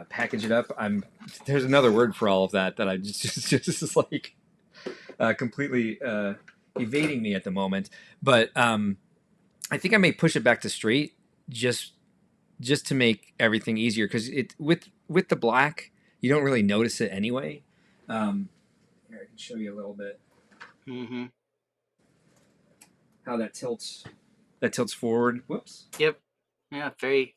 package it up. There's another word for all of that I just like completely evading me at the moment, but I think I may push it back to straight just to make everything easier because it with the black you don't really notice it anyway. Here I can show you a little bit mm-hmm. how that tilts forward. Whoops. Yep, yeah, very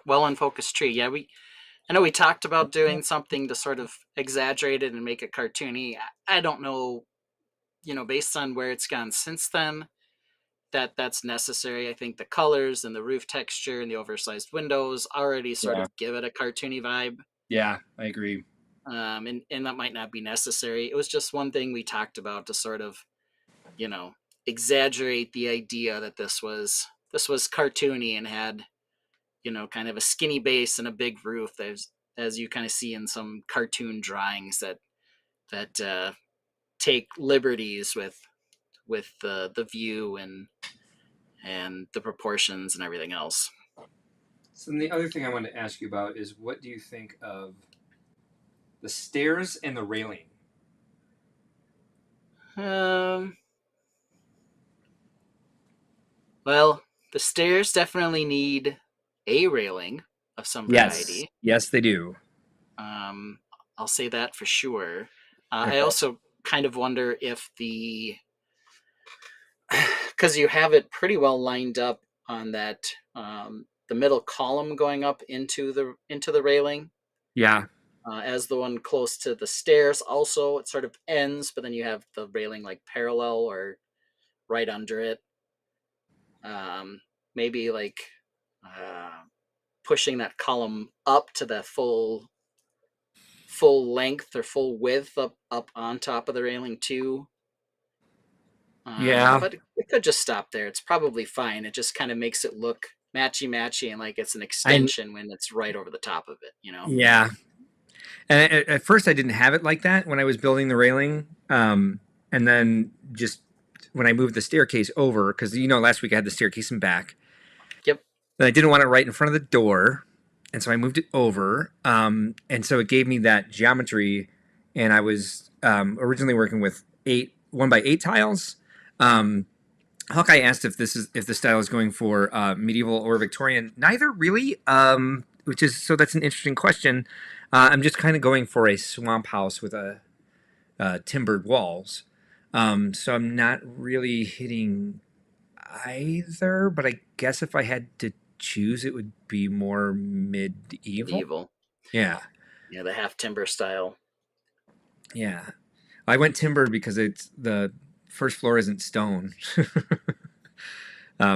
well in focus tree. Yeah, I know we talked about doing something to sort of exaggerate it and make it cartoony. I don't know, based on where it's gone since then, that's necessary. I think the colors and the roof texture and the oversized windows already sort Yeah. of give it a cartoony vibe. Yeah, I agree. And that might not be necessary. It was just one thing we talked about to sort of, you know, exaggerate the idea that this was cartoony and had, kind of a skinny base and a big roof, as you kind of see in some cartoon drawings that take liberties with the view and the proportions and everything else. So then the other thing I wanted to ask you about is what do you think of the stairs and the railing? Um, well, the stairs definitely need a railing of some Yes. variety. Yes, they do. Um, I'll say that for sure. I Okay. also kind of wonder if because you have it pretty well lined up on that the middle column going up into the railing, Yeah. as the one close to the stairs. Also, it sort of ends, but then you have the railing like parallel or right under it. Um, Maybe like uh, pushing that column up to the full length or full width up on top of the railing too. Yeah. But it could just stop there. It's probably fine. It just kind of makes it look matchy and like it's an I extension when it's right over the top of it. yeah. And at first I didn't have it like that when I was building the railing. And then just when I moved the staircase over, because last week I had the staircase in back, Yep. and I didn't want it right in front of the door, and so I moved it over. And so it gave me that geometry, and I was originally working with 1x8 tiles. Um, Hawkeye asked if the style is going for medieval or Victorian. Neither really. Which is so that's an interesting question. I'm just kind of going for a swamp house with a timbered walls. So I'm not really hitting either. But I guess if I had to choose, it would be more medieval. Medieval. Yeah, Yeah, the half timber style. yeah. I went timbered because it's the first floor isn't stone.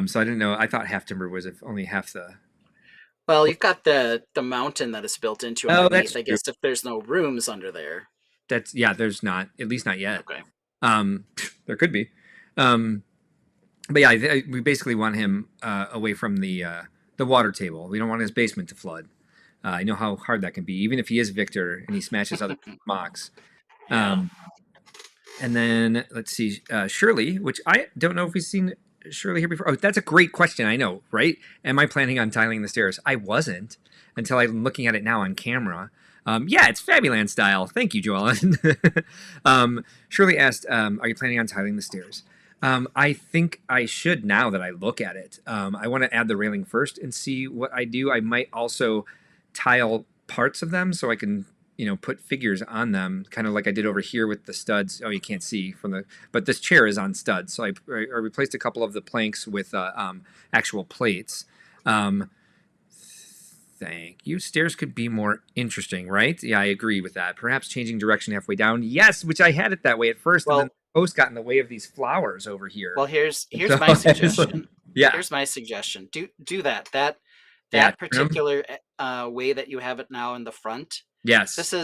So I didn't know. I thought half timber was if only half the. Well, you've got the mountain that is built into Oh, that's underneath. I true. guess if there's no rooms under there. That's yeah. There's not, at least not yet. Okay. Um, there could be, um, but yeah, we basically want him away from the water table. We don't want his basement to flood. I know how hard that can be, even if he is Victor and he smashes other mocks. Yeah. And then let's see, Shirley, which I don't know if we've seen Shirley here before. Oh, that's a great question. I know, right? Am I planning on tiling the stairs? I wasn't until I'm looking at it now on camera. Yeah, it's Fabuland style. Thank you, Joellen. Shirley asked, are you planning on tiling the stairs? I think I should now that I look at it. I want to add the railing first and see what I do. I might also tile parts of them so I can put figures on them, kind of like I did over here with the studs. Oh, you can't see but this chair is on studs. So I replaced a couple of the planks with actual plates. Thank you. Stairs could be more interesting, right? Yeah, I agree with that. Perhaps changing direction halfway down. Yes, which I had it that way at first, and then Well, the post got in the way of these flowers over here. well, here's So my it's like, suggestion. yeah, Here's my suggestion. Do that. yeah, That particular way that you have it now in the front. yes, This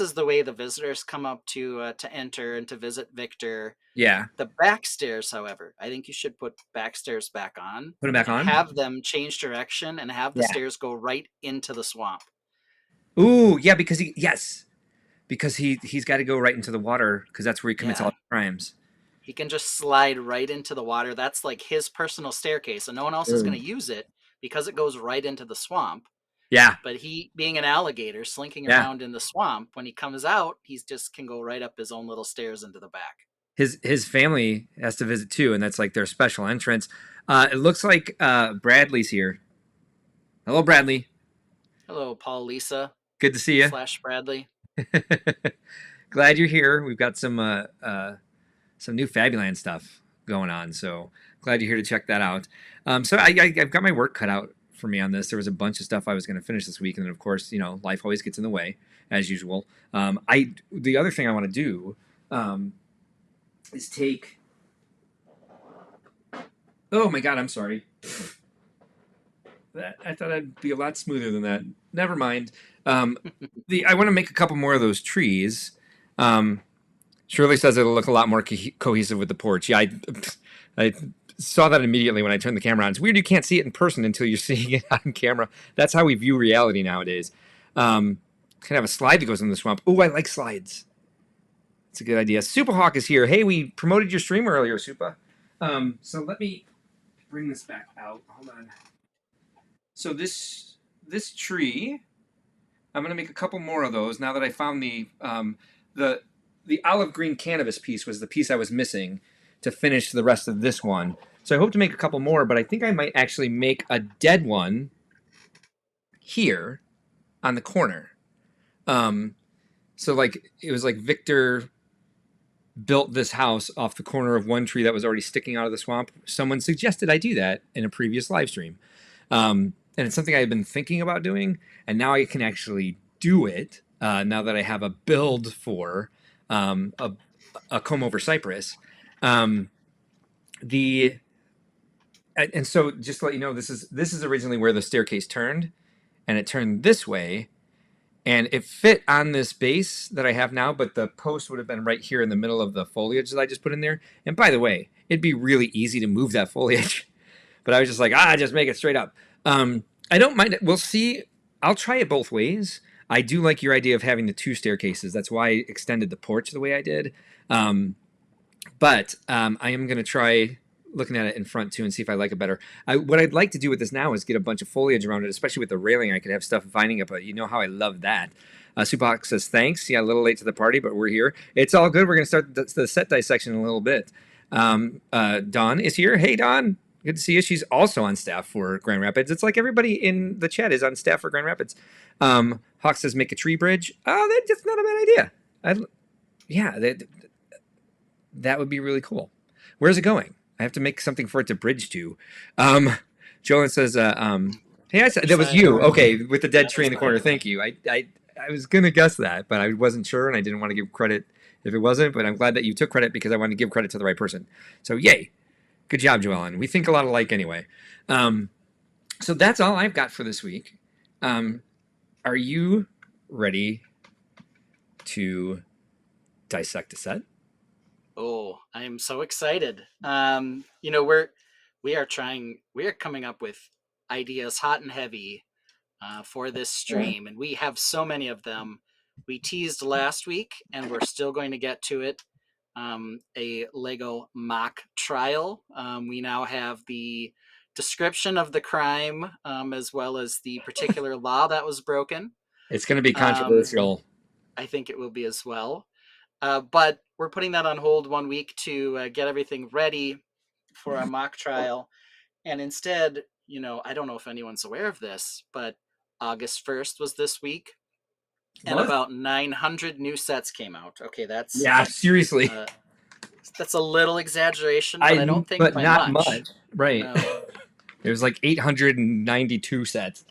is the way the visitors come up to enter and to visit Victor. yeah. The back stairs, however, I think you should put back stairs back on Put them back and on. have them change direction and have the Yeah. stairs go right into the swamp. Ooh, yeah, because he's got to go right into the water because that's where he commits all Yeah. his crimes. He can just slide right into the water. That's like his personal staircase, and no one else is going to use it because it goes right into the swamp. Yeah, But he, being an alligator slinking yeah. around in the swamp, when he comes out, he's just can go right up his own little stairs into the back. His family has to visit too, and that's like their special entrance. It looks like Bradley's here. Hello, Bradley. Hello, Paul, Lisa Good to see you. / Bradley. Glad you're here. We've got some new Fabuland stuff going on, so glad you're here to check that out. So I've got my work cut out for me on this. There was a bunch of stuff I was going to finish this week, and then of course, life always gets in the way as usual. The other thing I want to do is take Oh my god, I'm sorry. I thought I'd be a lot smoother than that. Never mind. Um, I want to make a couple more of those trees. Um, Shirley says it'll look a lot more cohesive with the porch. Yeah, I saw that immediately when I turned the camera on. It's weird you can't see it in person until you're seeing it on camera. That's how we view reality nowadays. Can have a slide that goes in the swamp. Oh, I like slides. It's a good idea. Superhawk is here. Hey, we promoted your stream earlier, Supa. So let me bring this back out. Hold on. So this tree, I'm gonna make a couple more of those now that I found the the olive green cannabis piece was the piece I was missing to finish the rest of this one. So I hope to make a couple more, but I think I might actually make a dead one here on the corner. Um, so like it was like Victor built this house off the corner of one tree that was already sticking out of the swamp. Someone suggested I do that in a previous live stream. And it's something I've been thinking about doing, and now I can actually do it now that I have a build for a comb over cypress. Um, the and so just to let you know, this is originally where the staircase turned, and it turned this way, and it fit on this base that I have now, but the post would have been right here in the middle of the foliage that I just put in there. And by the way, it'd be really easy to move that foliage, but I was just like, just make it straight up. I don't mind it. We'll see. I'll try it both ways. I do like your idea of having the two staircases. That's why I extended the porch the way I did. But I am going to try looking at it in front too and see if I like it better. What I'd like to do with this now is get a bunch of foliage around it, especially with the railing. I could have stuff vining up. You know how I love that. Supac says, thanks. Yeah, a little late to the party, but we're here. It's all good. We're going to start the set dissection in a little bit. Dawn is here. Hey, Dawn. Good to see you. She's also on staff for Grand Rapids. It's like everybody in the chat is on staff for Grand Rapids. Hawk says, make a tree bridge. Oh, that's not a bad idea. Yeah, that would be really cool. Where's it going? I have to make something for it to bridge to. Jolyn says, hey, I said that was you. Okay, with the dead tree in the corner. Thank you. I was gonna guess that, but I wasn't sure, and I didn't want to give credit if it wasn't. But I'm glad that you took credit because I wanted to give credit to the right person. So yay, good job, Joellen. We think a lot alike anyway. So that's all I've got for this week. Are you ready to dissect a set? Oh, I am so excited. We are coming up with ideas hot and heavy for this stream, and we have so many of them. We teased last week, and we're still going to get to it. A Lego mock trial. We now have the description of the crime, as well as the particular law that was broken. It's going to be controversial. I think it will be as well. But we're putting that on hold 1 week to get everything ready for a mock trial. And instead, I don't know if anyone's aware of this, but August 1st was this week. And about 900 new sets came out. Okay, that's... Yeah, seriously. That's a little exaggeration, but I don't think but by not much. Right. No. It was like 892 sets.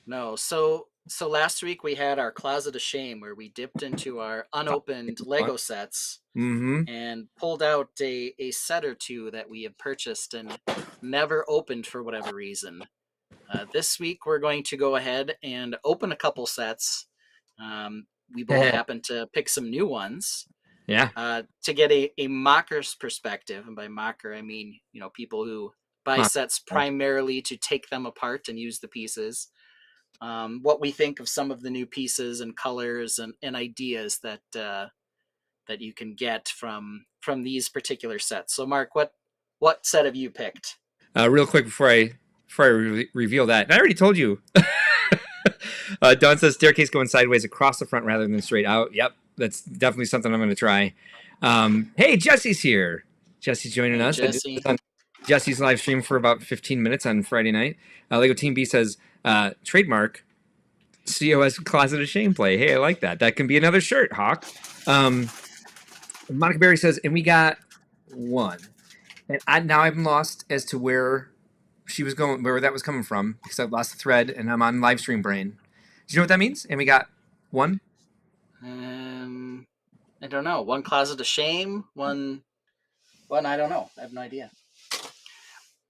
No, so last week we had our Closet of Shame where we dipped into our unopened Lego sets and pulled out a set or two that we have purchased and never opened for whatever reason. This week we're going to go ahead and open a couple sets. We both happen to pick some new ones. Yeah. To get a mocker's perspective, and by mocker I mean people who buy sets primarily to take them apart and use the pieces. What we think of some of the new pieces and colors and ideas that you can get from these particular sets. So, Mark, what set have you picked? Real quick before I reveal that, and I already told you. Don says staircase going sideways across the front rather than straight out. Yep, that's definitely something I'm going to try. Hey, Jesse's here. Jesse's joining us. Jesse. Jesse's live stream for about 15 minutes on Friday night. Lego Team B says, trademark COS Closet of Shame play. Hey, I like that. That can be another shirt, Hawk. Monica Berry says, and we got one. And now I'm lost as to where she was going, where that was coming from, because I've lost the thread and I'm on live stream brain. Do you know what that means? And we got one? I don't know. One Closet of Shame, one I don't know. I have no idea.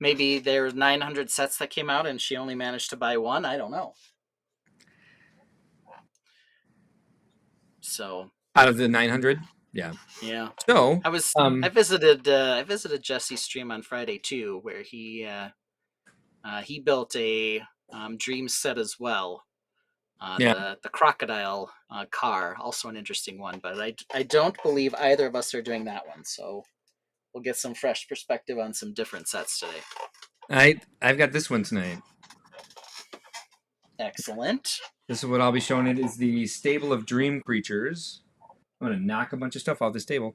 Maybe there were 900 sets that came out and she only managed to buy one. I don't know. So Out of the 900, yeah. yeah, So, I visited Jesse's stream on Friday too, where he built a dream set as well. yeah, The crocodile car, also an interesting one, but I don't believe either of us are doing that one. So we'll get some fresh perspective on some different sets today. I've got this one tonight. Excellent. This is what I'll be showing. It is the stable of dream creatures. I'm gonna knock a bunch of stuff off this table.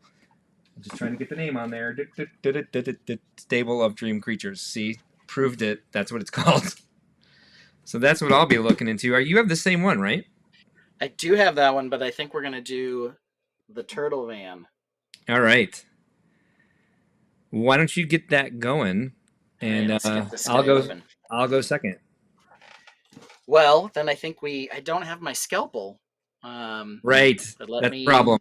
I'm just trying to get the name on there. Stable of dream creatures. See, proved it. That's what it's called. So that's what I'll be looking into. You have the same one, right? I do have that one, but I think we're gonna do the turtle van. All right. Why don't you get that going, and let's get this I'll guy go. moving. I'll go second. Well, then I think I don't have my scalpel. Right. But That's the problem.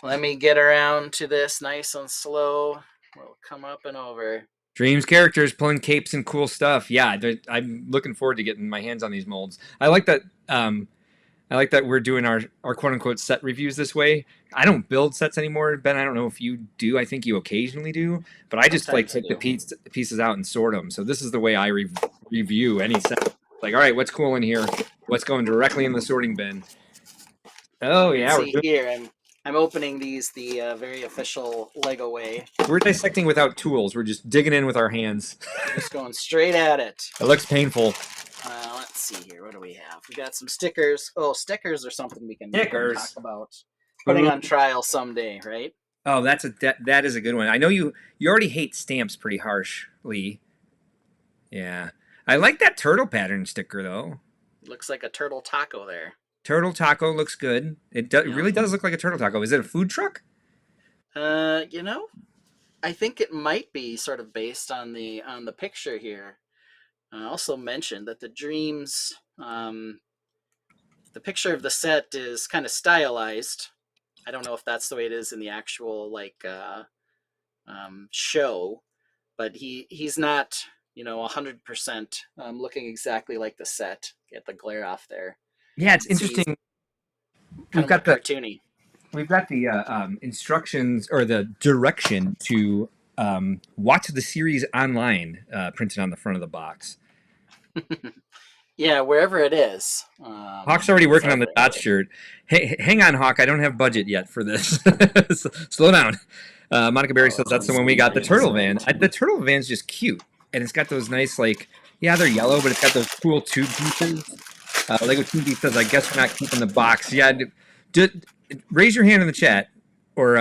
Let me get around to this nice and slow. We'll come up and over. Dreams characters pulling capes and cool stuff. Yeah, I'm looking forward to getting my hands on these molds. I like that. I like that we're doing our quote unquote set reviews this way. I don't build sets anymore, Ben. I don't know if you do. I think you occasionally do, but I just like take the pieces out and sort them. So this is the way I review any set. Like, all right, what's cool in here? What's going directly in the sorting bin? Oh yeah, here I'm opening these the very official Lego way. We're dissecting without tools. We're just digging in with our hands. We're just going straight at it. It looks painful. Let's see here. What do we have? We got some stickers. Oh, stickers are something we can talk about putting on trial someday, right? Oh, that is a good one. I know you already hate stamps pretty harshly. Yeah, I like that turtle pattern sticker though. Looks like a turtle taco there. Turtle taco looks good. It really does look like a turtle taco. Is it a food truck? I think it might be sort of based on the picture here. I also mentioned that the dreams, the picture of the set is kind of stylized. I don't know if that's the way it is in the actual show, but he's not 100% looking exactly like the set. Get the glare off there. Yeah, it's interesting. We've got cartoony. We've got the instructions or the direction to watch the series online printed on the front of the box. Yeah, wherever it is. Hawk's already working on the Dots shirt. Hey, hang on, Hawk. I don't have budget yet for this. Slow down. Monica Berry says that's the one we got. The turtle van. The turtle van's just cute, and it's got those nice they're yellow, but it's got those cool tube pieces. Lego TV says, I guess we're not keeping the box. Yeah, raise your hand in the chat, or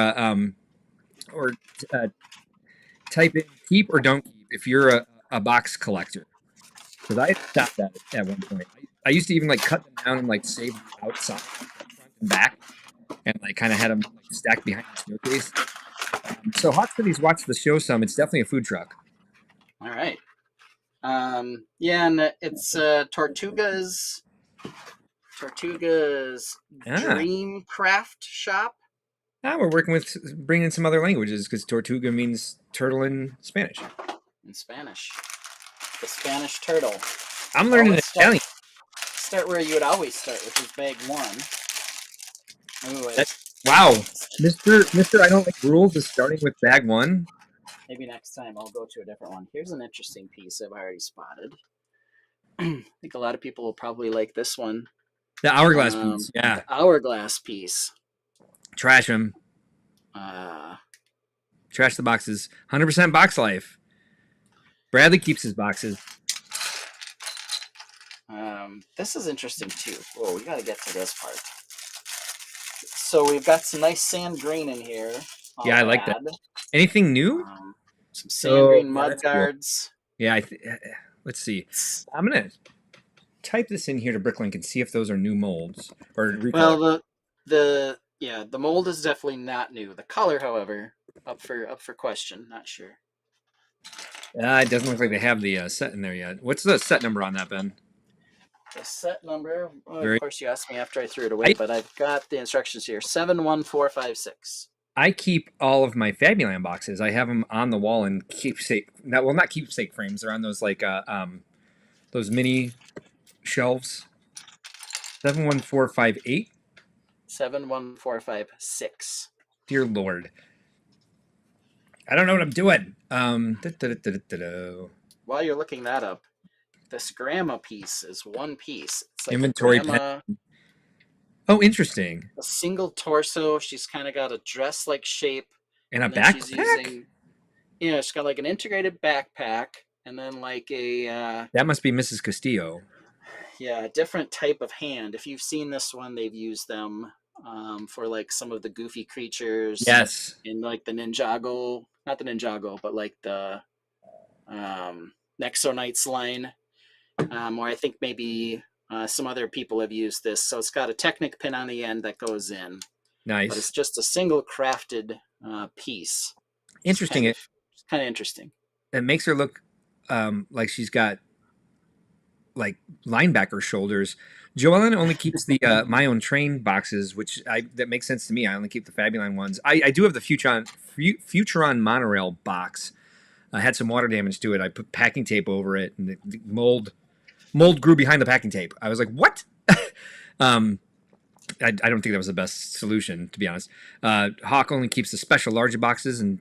type in keep or don't keep if you're a box collector. Because I stopped that at one point. I used to even cut them down and save them outside, front and back, and kind of had them stacked behind the staircase. So Hot Cities watched the show some. It's definitely a food truck. All right. Yeah, and it's Tortuga's Dream Craft Shop. We're working with bringing in some other languages because Tortuga means turtle in Spanish. In Spanish. The Spanish turtle. I'm learning Italian. Start where you would always start, which is bag one. Wow. Mr. I don't like rules is starting with bag one. Maybe next time I'll go to a different one. Here's an interesting piece I've already spotted. I think a lot of people will probably like this one. The hourglass piece, yeah. The hourglass piece. Trash them. Trash the boxes. 100% box life. Bradley keeps his boxes. This is interesting too. Whoa, we got to get to this part. So we've got some nice sand green in here. Yeah, I like that. Anything new? Some sand green mud guards. Cool. Yeah, let's see. I'm gonna type this in here to Bricklink and see if those are new molds or. Well, the mold is definitely not new. The color, however, up for question. Not sure. It doesn't look like they have the set in there yet. What's the set number on that, Ben? The set number. Well, of course, you asked me after I threw it away, but I've got the instructions here. 71456. I keep all of my Fabuland boxes. I have them on the wall in keepsake. Not keepsake frames. They're on those those mini shelves. 71458. 71456. Dear Lord, I don't know what I'm doing. While you're looking that up, this grandma piece is one piece. It's like a Inventory pen. grandma, Oh, interesting. a single torso. She's kind of got a dress-like shape, And a and then she's backpack. using, she's got like an integrated backpack, and then like a That must be Mrs. Castillo. a different type of hand. If you've seen this one, they've used them for like some of the goofy creatures Yes. in like the Ninjago, not the Ninjago, but like the Nexo Knights line, or I think maybe some other people have used this. So it's got a Technic pin on the end that goes in, but it's Nice. just a single crafted piece. Interesting. It's kind of interesting. It makes her look like she's got like linebacker shoulders. Joellen only keeps the my own train boxes, which that makes sense to me. I only keep the Fabuline ones. I do have the Futuron monorail box. I had some water damage to it. I put packing tape over it, and the mold grew behind the packing tape. I was like, what? I don't think that was the best solution, to be honest. Hawk only keeps the special large boxes and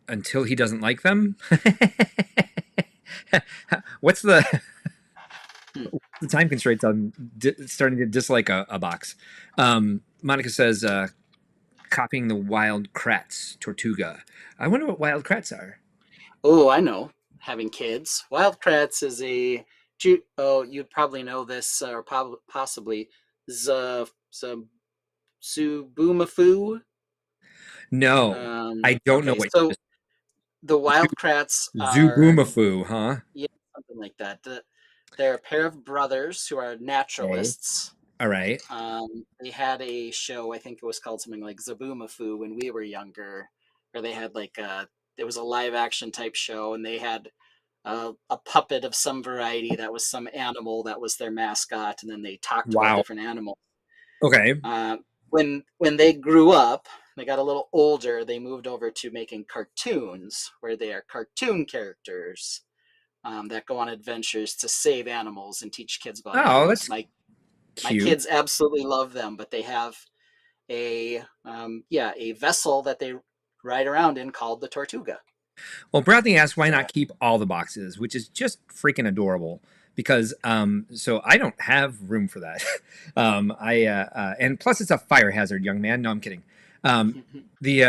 until he doesn't like them. What's the time constraints on starting to dislike a box? Monica says, copying the wild Kratz Tortuga. I wonder what wild Kratz are. Oh, I know. Having kids, Wild Kratz is a. Oh, you'd probably know this, or possibly Subumafu. No, I don't know Okay, what so the Wild Kratz are, Zubumafu, huh? yeah, something like that. They're a pair of brothers who are Okay. naturalists. All right. They had a show, I think it was called something like Zabumafu when we were younger, where they had like it was a live action type show, and they had a puppet of some variety that was some animal that was their mascot, and then they talked about Wow. different animals. Okay. When they grew up, they got a little older, they moved over to making cartoons where they are cartoon characters that go on adventures to save animals and teach kids about Oh, animals. that's My cute. kids absolutely love them, but they have a vessel that they ride around in called the Tortuga. Well, Bradley asked why So not keep all the boxes, which is just freaking adorable. Because so I don't have room for that. And plus it's a fire hazard, young man. No, I'm kidding. The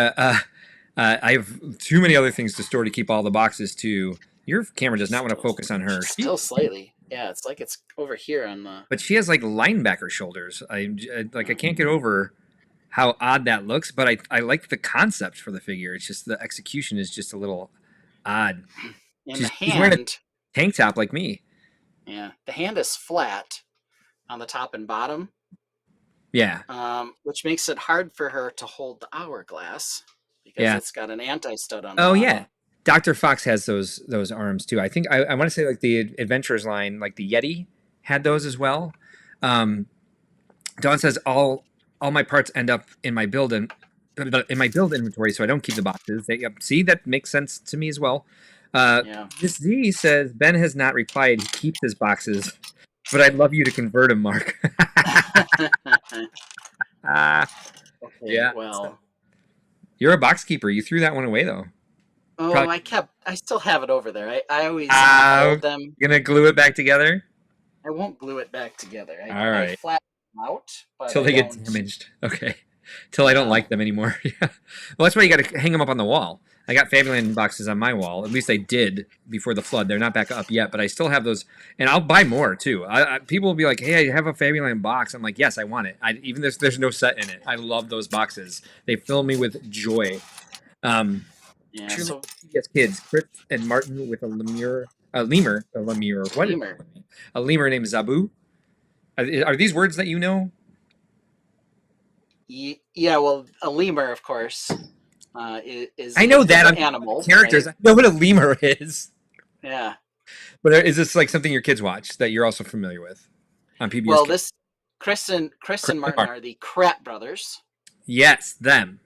I have too many other things to store to keep all the boxes too. Your camera does not want to focus on her. still slightly, yeah. It's like it's over here on the. But she has like linebacker shoulders. I can't get over how odd that looks. But I like the concept for the figure. It's just the execution is just a little odd. In the She's wearing a hand, tank top like me. yeah, the hand is flat on the top and bottom, Yeah, which makes it hard for her to hold the hourglass because yeah. it's got an anti-stud on the Oh yeah. bottom. Dr. Fox has those arms too. I think I want to say like the Adventurers line, like the Yeti had those as well. Um, Dawn says all my parts end up in my build inventory, so I don't keep the boxes. Yep, see, that makes sense to me as well. Yeah. This Z says Ben has not replied. He keeps his boxes, but I'd love you to convert him, Mark. Ah, Okay, yeah. well. You're a box keeper. You threw that one away though. Oh, Probably I still have it over there. I always hold them. gonna glue it back together. I won't glue it back together. All I right. flatten them out, but Till I they get don't. damaged. Okay. Till I don't like them anymore. Yeah. Well, that's why you got to hang them up on the wall. I got Fabuland boxes on my wall. At least I did before the flood. They're not back up yet, but I still have those, and I'll buy more too. People will be like, "Hey, I have a Fabuland box." I'm like, "Yes, I want it." Even if there's no set in it, I love those boxes. They fill me with joy. Yeah, Truly, so yes, kids, Chris and Martin with a lemur. What? lemur. A lemur named Zabu. Are these words that you know? Yeah, well, a lemur, of course, I is know that. an I'm animal, characters. right? I know what a lemur is. Yeah. But is this like something your kids watch that you're also familiar with on PBS Well, Kids? Chris and Chris and Martin Mark. are the Krat brothers. Yes, them.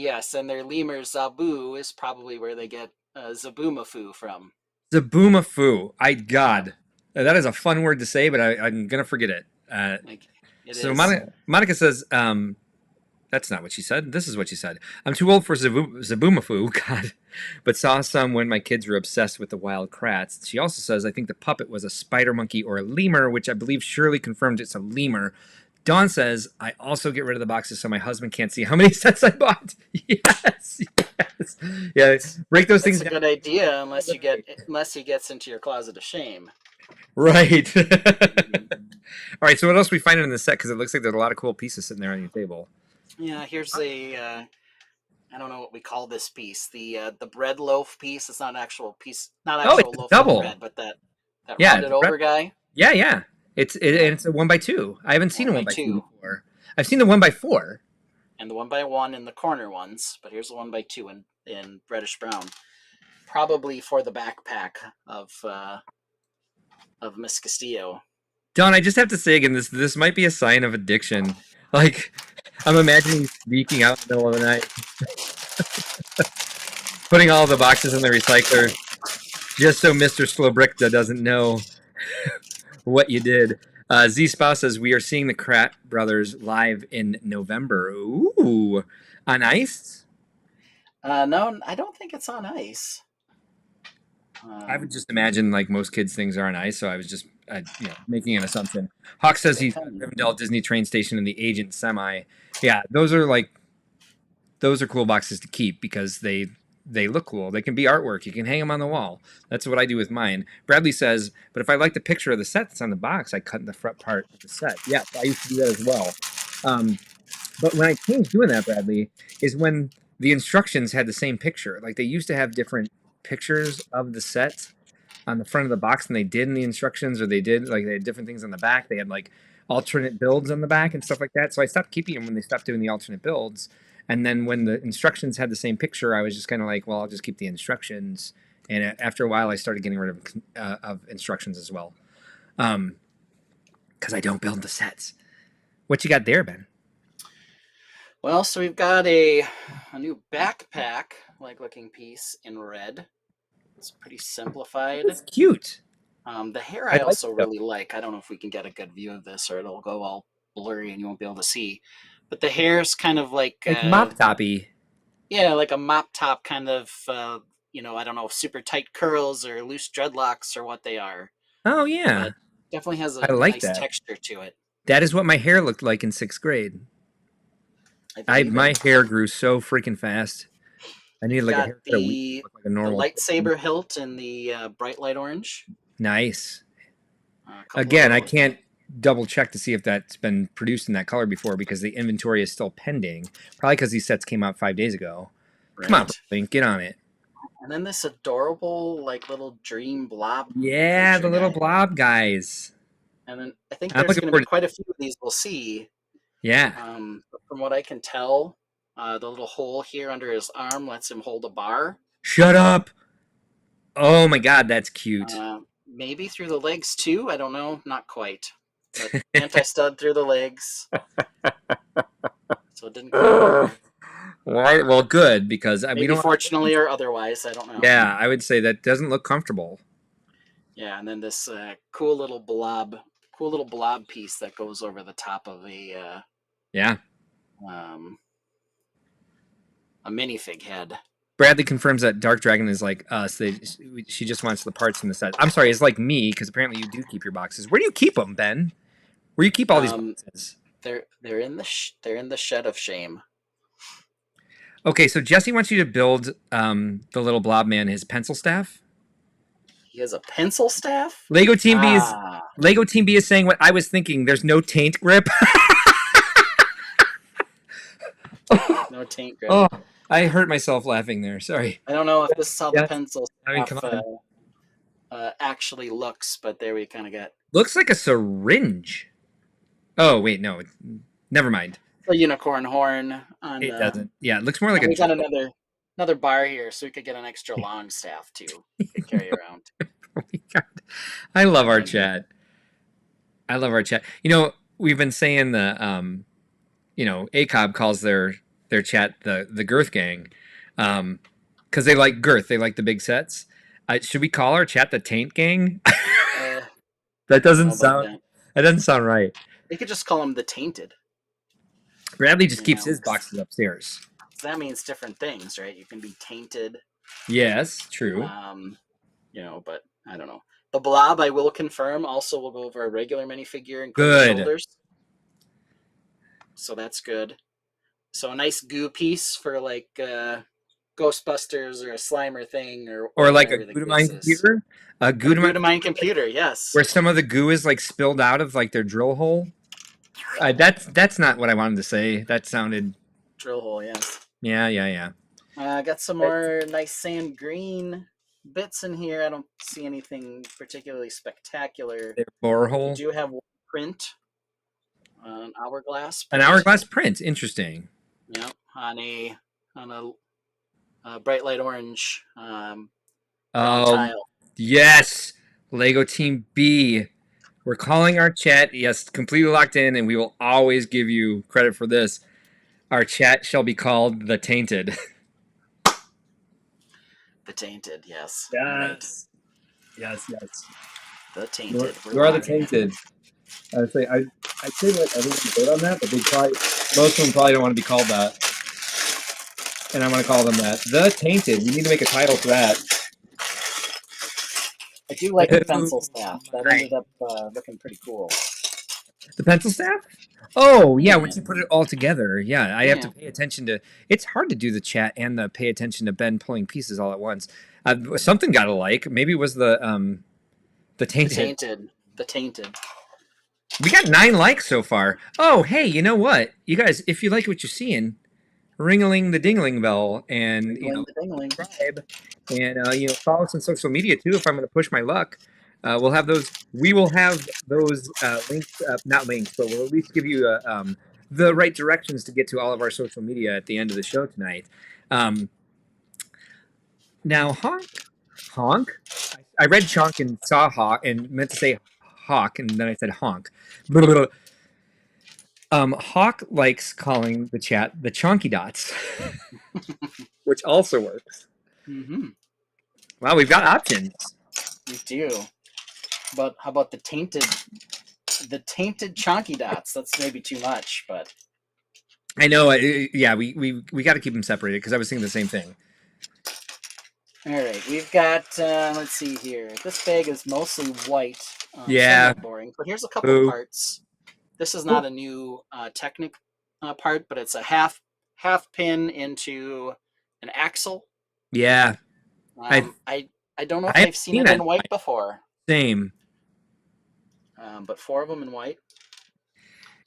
Yes, and their lemur Zabu is probably where they get Zaboomafoo from. Zaboomafoo. Yeah, God. That is a fun word to say, but I'm going to forget it. like it So is. Monica says, that's not what she said. This is what she said. I'm too old for Zaboomafoo, God, but saw some when my kids were obsessed with the wild krats. She also says, I think the puppet was a spider monkey or a lemur, which I believe Shirley confirmed it's a lemur. Dawn says, I also get rid of the boxes so my husband can't see how many sets I bought. Yes, yes. Yeah, break those That's things a down. good idea unless he gets into your closet of shame. Right. All right, so what else we find in the set? Because it looks like there's a lot of cool pieces sitting there on your table. Yeah, here's a I don't know what we call this piece. The bread loaf piece. It's not an actual piece, not Oh, actual it's a loaf of double. bread, but that Yeah, rounded over guy. yeah, yeah. Yeah, And it's a 1x2. I haven't seen one a by 1x2 two, before. I've seen the 1x4. and the 1x1 in the corner ones. But here's the 1x2 in reddish brown, probably for the backpack of Miss Castillo. Don, I just have to say again, this might be a sign of addiction. Like, I'm imagining sneaking out in the middle of the night, putting all the boxes in the recycler, just so Mr. Slobricta doesn't know what you did. Z Spouse says we are seeing the Krat brothers live in November. Ooh, on ice. No, I don't think it's on ice. I would just imagine like most kids' things are on ice, so I was just making an assumption. Hawk says he's at Rivendell Disney train station in the Agent Semi. Yeah, those are cool boxes to keep because they look cool. They can be artwork. You can hang them on the wall. That's what I do with mine. Bradley says, but if I like the picture of the set that's on the box, I cut in the front part of the set. Yeah, I used to do that as well. But when I changed doing that, Bradley, is when the instructions had the same picture. Like they used to have different pictures of the set on the front of the box than they did in the instructions, or they had different things on the back. They had like alternate builds on the back and stuff like that. So I stopped keeping them when they stopped doing the alternate builds. And then when the instructions had the same picture, I was just kind of like, well, I'll just keep the instructions. And after a while, I started getting rid of instructions as well, because I don't build the sets. What you got there, Ben? Well, so we've got a new backpack like looking piece in red. It's pretty simplified. It's cute. The hair I I like also it. really like. I don't know if we can get a good view of this or it'll go all blurry and you won't be able to see. But the hair's kind of like It's mop toppy. yeah, like a mop top kind of I don't know, super tight curls or loose dreadlocks or what they are. Oh yeah, But definitely has I a like nice that. texture to it. That is what my hair looked like in 6th grade. I believe My it. hair grew so freaking fast. I needed We've like a got haircut a week to look like a the normal person. lightsaber hilt in the bright light orange. Nice. A couple Again, of I those. can't double check to see if that's been produced in that color before because the inventory is still pending. Probably because these sets came out 5 days ago. Come on, Right. Link, get on it. And then this adorable, like, little dream blob Yeah, creature the little guy. blob guys. And then I think I'm there's looking going to be forward to. quite a few of these we'll see. Yeah. But from what I can tell, the little hole here under his arm lets him hold a bar. Shut up. Oh my God, that's cute. Maybe through the legs too. I don't know. Not quite. But anti-stud through the legs. So it didn't quite work. Why? Well, good because we Maybe don't. fortunately or otherwise. I don't know. Yeah, I would say that doesn't look comfortable. Yeah, and then this cool little blob piece that goes over the top of Yeah. A minifig head. Bradley confirms that Dark Dragon is like us. She just wants the parts in the set. I'm sorry, it's like me because apparently you do keep your boxes. Where do you keep them, Ben? Where do you keep all these boxes? They're in the shed of shame. Okay, so Jesse wants you to build the little blob man his pencil staff. He has a pencil staff. Lego Team B is saying what I was thinking. There's no taint grip. No taint grip. Oh, I hurt myself laughing there. Sorry. I don't know if this is how the pencil staff actually looks, but there we kind of get. Looks like a syringe. Oh wait, no, never mind. A unicorn horn on. It doesn't. Yeah, it looks more like we got another bar here, so we could get an extra long staff too to carry around. Oh my God. I love our chat. We've been saying the ACOB calls their their chat the Girth Gang, because they like girth. They like the big sets. Should we call our chat the Taint Gang? That I don't know doesn't about sound. that. That doesn't sound right. They could just call them the Tainted. Bradley just You keeps know, his boxes upstairs. so that means different things, right? You can be tainted. Yes, true. But I don't know. The Blob, I will confirm. Also, we'll go over a regular minifigure, including Good. shoulders. So that's good. So a nice goo piece for like Ghostbusters or a Slimer thing Or like a whatever the Gudamine case is. computer. A Gudamine computer, yes. where some of the goo is like spilled out of like their drill hole. That's not what I wanted to say. That sounded. Drill hole, yes. Yeah. Got some more nice sand green bits in here. I don't see anything particularly spectacular. Their borehole. We do have one print, an hourglass An print. hourglass print. Interesting. Yeah, on a bright light orange tile. Yes, Lego Team B. We're calling our chat. Yes, completely locked in, and we will always give you credit for this. Our chat shall be called the Tainted. The Tainted, yes. Yes. Right. Yes. The Tainted. You are the Tainted. I'd say like everyone vote on that, but most of them probably don't want to be called that. And I'm going to call them that. The Tainted. We need to make a title for that. I do like the pencil staff. That ended up looking pretty cool. The pencil staff? Oh, yeah, once you put it all together. Yeah, I have to pay attention to... It's hard to do the chat and pay attention to Ben pulling pieces all at once. Something got a like. Maybe it was the Tainted. The Tainted. We got 9 likes so far. Oh, hey, you know what? You guys, if you like what you're seeing, ring-a-ling the dingling bell and subscribe and follow us on social media too if I'm going to push my luck. We will have those links, not links, but we'll at least give you the right directions to get to all of our social media at the end of the show tonight. Now, honk. I read chonk and saw hawk and meant to say hawk, and then I said honk. Hawk likes calling the chat the chonky dots, which also works. Mm-hmm. Wow, we've got options. We do. But how about the tainted chonky dots? That's maybe too much, but I know. Yeah, we got to keep them separated because I was thinking the same thing. All right, we've got. Let's see here. This bag is mostly white. Yeah. Boring. But here's a couple of parts. This is not a new Technic part, but it's a half pin into an axle. Yeah. I don't know if I've seen it in white before. Same. But 4 of them in white.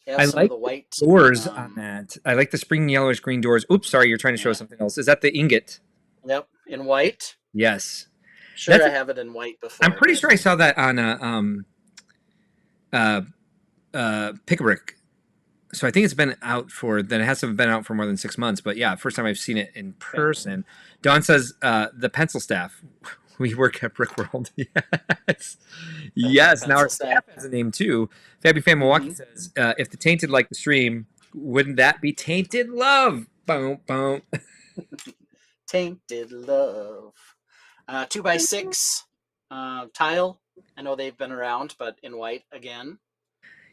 I like the white doors on that. I like the spring yellowish green doors. Oops, sorry, you're trying to show something else. Is that the ingot? Yep, in white. Yes. Sure, I have it in white before. I'm pretty sure I saw that on Pick-a-Brick. So I think it's been out then it hasn't been out for more than 6 months. But yeah, first time I've seen it in person. Dawn says the pencil staff. We work at Brick World. Yes. Yes. Now our staff has a name too. Fabby Fan Milwaukee says, if the Tainted like the stream, wouldn't that be Tainted Love? Boom, boom. Tainted Love. 2x6 tile. I know they've been around, but in white again.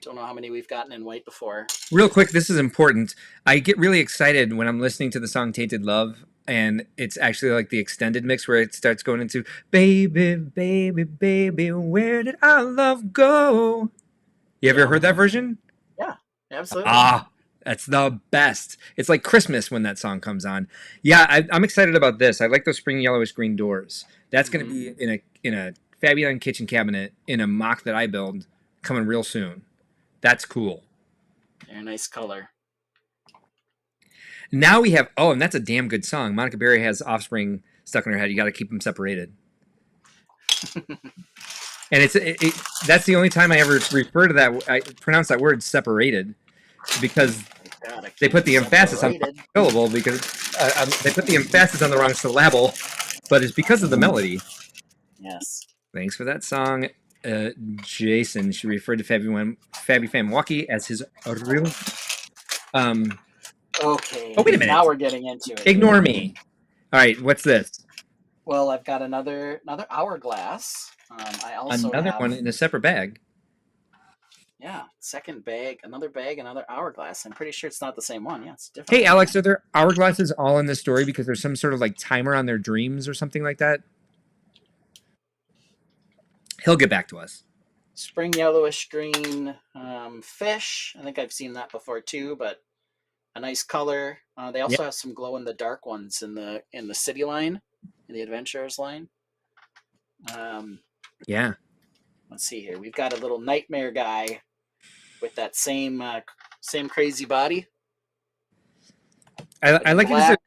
Don't know how many we've gotten in white before. Real quick, this is important. I get really excited when I'm listening to the song Tainted Love, and it's actually like the extended mix where it starts going into baby, baby, baby, where did our love go? You ever heard that version? Yeah, absolutely. That's the best. It's like Christmas when that song comes on. Yeah, I'm excited about this. I like those spring yellowish green doors. That's going to be in a Fabian kitchen cabinet in a mock that I build coming real soon. That's cool. Very nice color. Now we have, and that's a damn good song. Monica Berry has Offspring stuck in her head. You got to keep them separated. And that's the only time I ever refer to that. I pronounce that word separated because they put the emphasis on the syllable because they put the emphasis on the wrong syllable, but it's because of the melody. Yes. Thanks for that song. Jason, she referred to Fabby Fan Milwaukee as his real. Oh, Okay, wait a now minute. we're getting into it here. Ignore me. All right, what's this? Well, I've got another hourglass. I also Another have, one in a separate bag. yeah, second bag, another hourglass. I'm pretty sure it's not the same one. Yeah, it's a different Hey, one. Alex, are there hourglasses all in this story because there's some sort of like timer on their dreams or something like that? He'll get back to us. Spring yellowish green fish. I think I've seen that before too, but a nice color. They Yeah. also have some glow in the dark ones in the city line, in the adventurers line. Um, Yeah. let's see here. We've got a little nightmare guy with that same crazy body, but I in like it because black.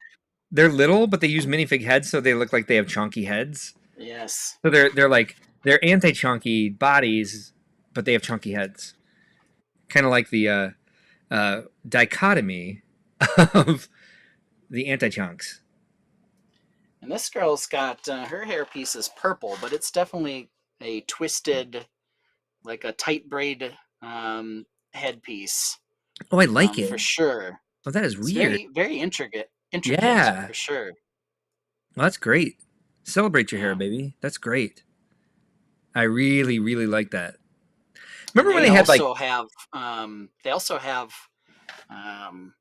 they're little, but they use minifig heads, so they look like they have chunky heads. Yes. So they're anti-chunky bodies, but they have chunky heads. Kind of like the dichotomy of the anti-chunks. And this girl's got her hairpiece is purple, but it's definitely a twisted, like a tight braid headpiece Oh, I like for it. sure. Oh, that is It's weird. very intricate Yeah. for sure. Well, that's great. Celebrate your hair, Yeah. baby. That's great. I really, really like that. And Remember when they had like they also have um,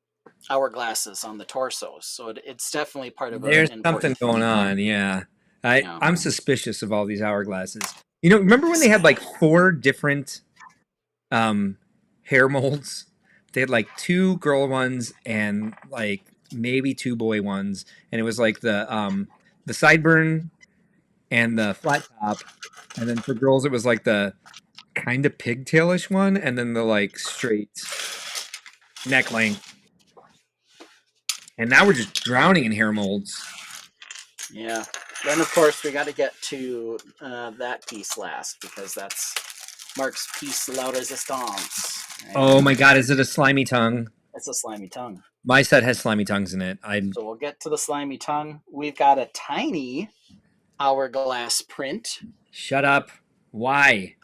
hourglasses on the torsos, so it's definitely part of an there's something important going theme. on? Yeah. Yeah. I'm suspicious of all these hourglasses. You know, remember when they had like 4 different um hair molds? They had like 2 girl ones and like maybe 2 boy ones, and it was like the sideburn and the flat top, and then for girls it was like the kind of pigtailish one, and then the like straight neck length. And now we're just drowning in hair molds. Yeah. Then of course we got to get to that piece last because that's Mark's piece de la resistance. Right? Oh my god, is it a slimy tongue? It's a slimy tongue. My set has slimy tongues in it. So we'll get to the slimy tongue. We've got a tiny hourglass print. Shut up. Why?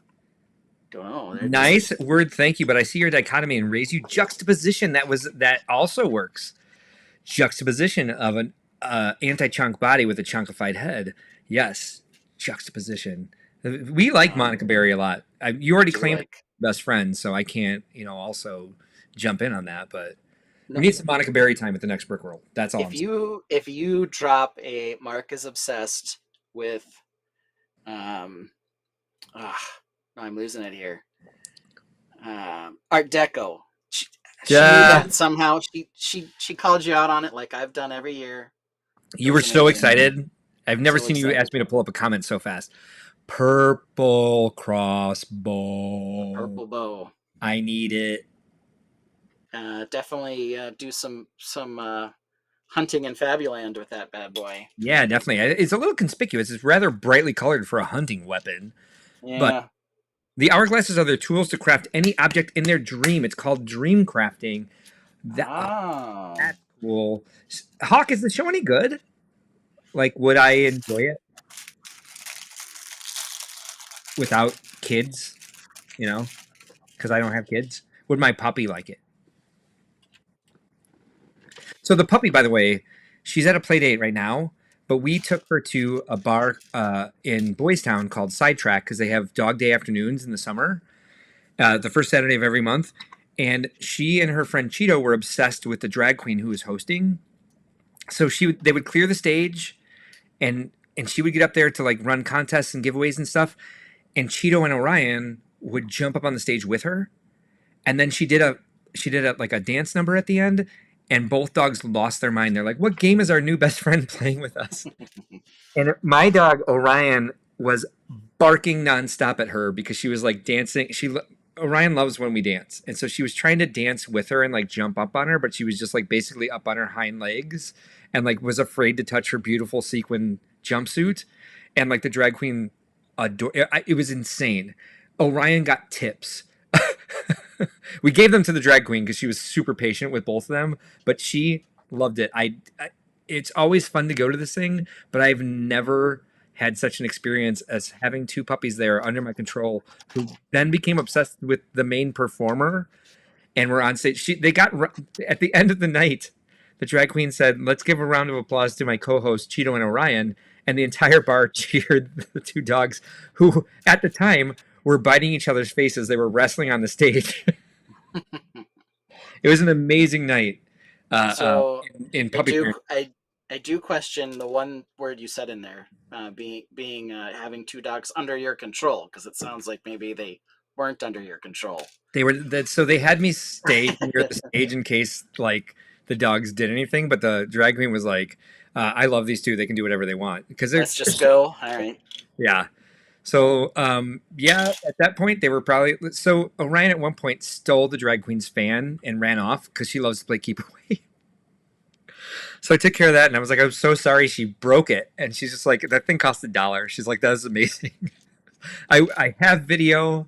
Don't know. Nice word, thank you. But I see your dichotomy and raise you juxtaposition. That also works. Juxtaposition of an anti-chunk body with a chunkified head. Yes, juxtaposition. We like Monica Berry a lot. You already claimed best friend, so I can't, also jump in on that. But we need some Monica Berry time at the next Brick World. That's all. If you drop a Mark is obsessed with, no, I'm losing it here. Art Deco. She knew that somehow. She called you out on it like I've done every year. You were so excited. I've never seen you ask me to pull up a comment so fast. Purple crossbow. Purple bow. I need it. Definitely do some hunting in Fabuland with that bad boy. Yeah, definitely. It's a little conspicuous. It's rather brightly colored for a hunting weapon. Yeah. But the hourglasses are their tools to craft any object in their dream. It's called dream crafting. That's cool. Hawk, is the show any good? Like, would I enjoy it without kids? Because I don't have kids. Would my puppy like it? So the puppy, by the way, she's at a play date right now, but we took her to a bar in Boys Town called Sidetrack because they have dog day afternoons in the summer, the first Saturday of every month. And she and her friend Cheeto were obsessed with the drag queen who was hosting. So they would clear the stage, and she would get up there to like run contests and giveaways and stuff. And Cheeto and Orion would jump up on the stage with her, and then she did a like a dance number at the end. And both dogs lost their mind. They're like, "What game is our new best friend playing with us?" And my dog Orion was barking nonstop at her because she was like dancing. Orion loves when we dance, and so she was trying to dance with her and like jump up on her, but she was just like basically up on her hind legs and like was afraid to touch her beautiful sequin jumpsuit. And like the drag queen, it was insane. Orion got tips. We gave them to the drag queen because she was super patient with both of them, but she loved it. It's always fun to go to this thing, but I've never had such an experience as having 2 puppies there under my control who then became obsessed with the main performer and were on stage. They got at the end of the night. the drag queen said, "Let's give a round of applause to my co-host Cheeto and Orion," and the entire bar cheered the two dogs, who at the time were biting each other's faces. They were wrestling on the stage. It was an amazing night So in I puppy do parent. I do question the one word you said in there, being having two dogs under your control, because it sounds like maybe they weren't under your control. They were that so they had me stay near the stage in case like the dogs did anything, but the drag queen was like, "I love these two. They can do whatever they want because they're Let's just go. All right. yeah." So yeah, at that point they were probably so Orion at one point stole the drag queen's fan and ran off because she loves to play keep away. So I took care of that and I was like, I'm so sorry she broke it. And she's just like, that thing cost $1. She's like, that is amazing. I have video.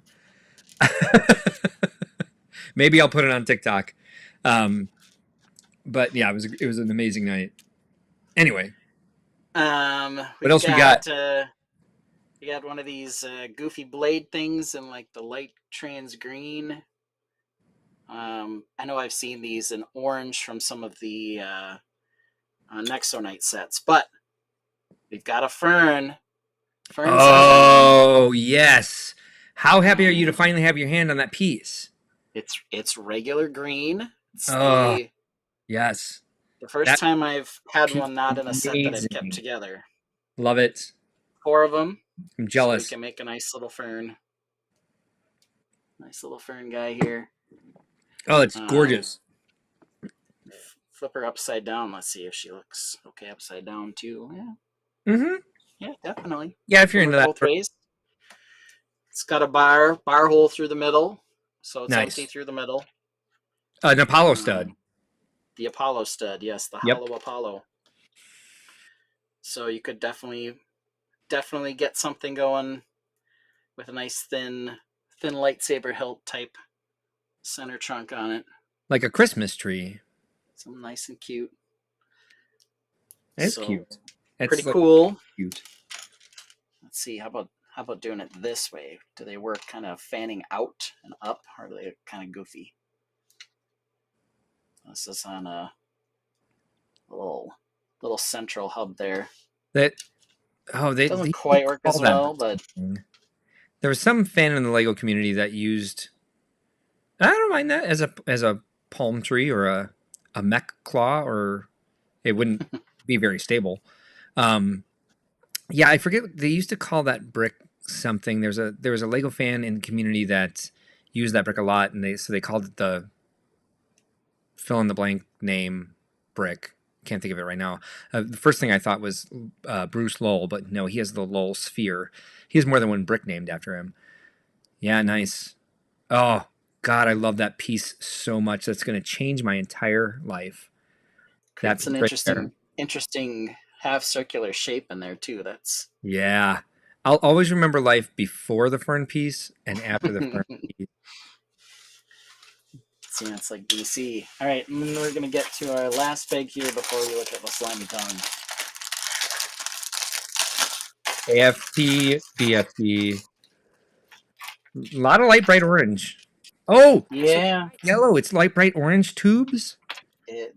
Maybe I'll put it on TikTok. But yeah, it was an amazing night. Anyway, what We've else we got? got we got one of these goofy blade things in like the light trans green. I know I've seen these in orange from some of the Nexonite sets, but we've got a fern. Fern's Oh yes. How happy are you to finally have your hand on that piece? It's regular green. It's Oh the yes. first That time I've had piece one not is in a set that I've kept amazing. together. Love it. 4 of them, I'm so we jealous. can make a nice little fern. Nice little fern guy here. Oh, it's Um, gorgeous. Flip her upside down. Let's see if she looks okay upside down too. Yeah, Mm-hmm. yeah, definitely. Yeah, if Will you're into work that. both ways. It's got a bar hole through the middle, so it's empty Nice. through the middle. An Apollo stud. Um, the Apollo stud, yes, the Yep. hollow Apollo. So you could definitely get something going with a nice thin lightsaber hilt type center trunk on it. Like a Christmas tree. Something nice and cute. It's So cute. pretty It's like cool. cute. Let's see, how about doing it this way? Do they work kind of fanning out and up, or are they kind of goofy? This is on a little central hub there. That they Doesn't quite work call as that well, but thing. There was some fan in the Lego community that used. I don't mind that as a palm tree or a mech claw, or it wouldn't be very stable. Um, yeah, I forget. They used to call that brick something. There was a Lego fan in the community that used that brick a lot, and they called it the fill in the blank name brick. Can't think of it right now. The first thing I thought was Bruce Lowell, but no, he has the Lowell sphere. He has more than one brick named after him. Yeah, nice. Oh God, I love that piece so much. That's going to change my entire life. That creates piece an right there. interesting half circular shape in there too. That's Yeah, I'll always remember life before the fern piece and after the fern piece. see, it's like DC. All right, and then we're gonna get to our last bag here before we look at the slimy tongue. AFT, BFT. A lot of light bright orange. Oh, so Yeah, yellow. It's light bright orange tubes.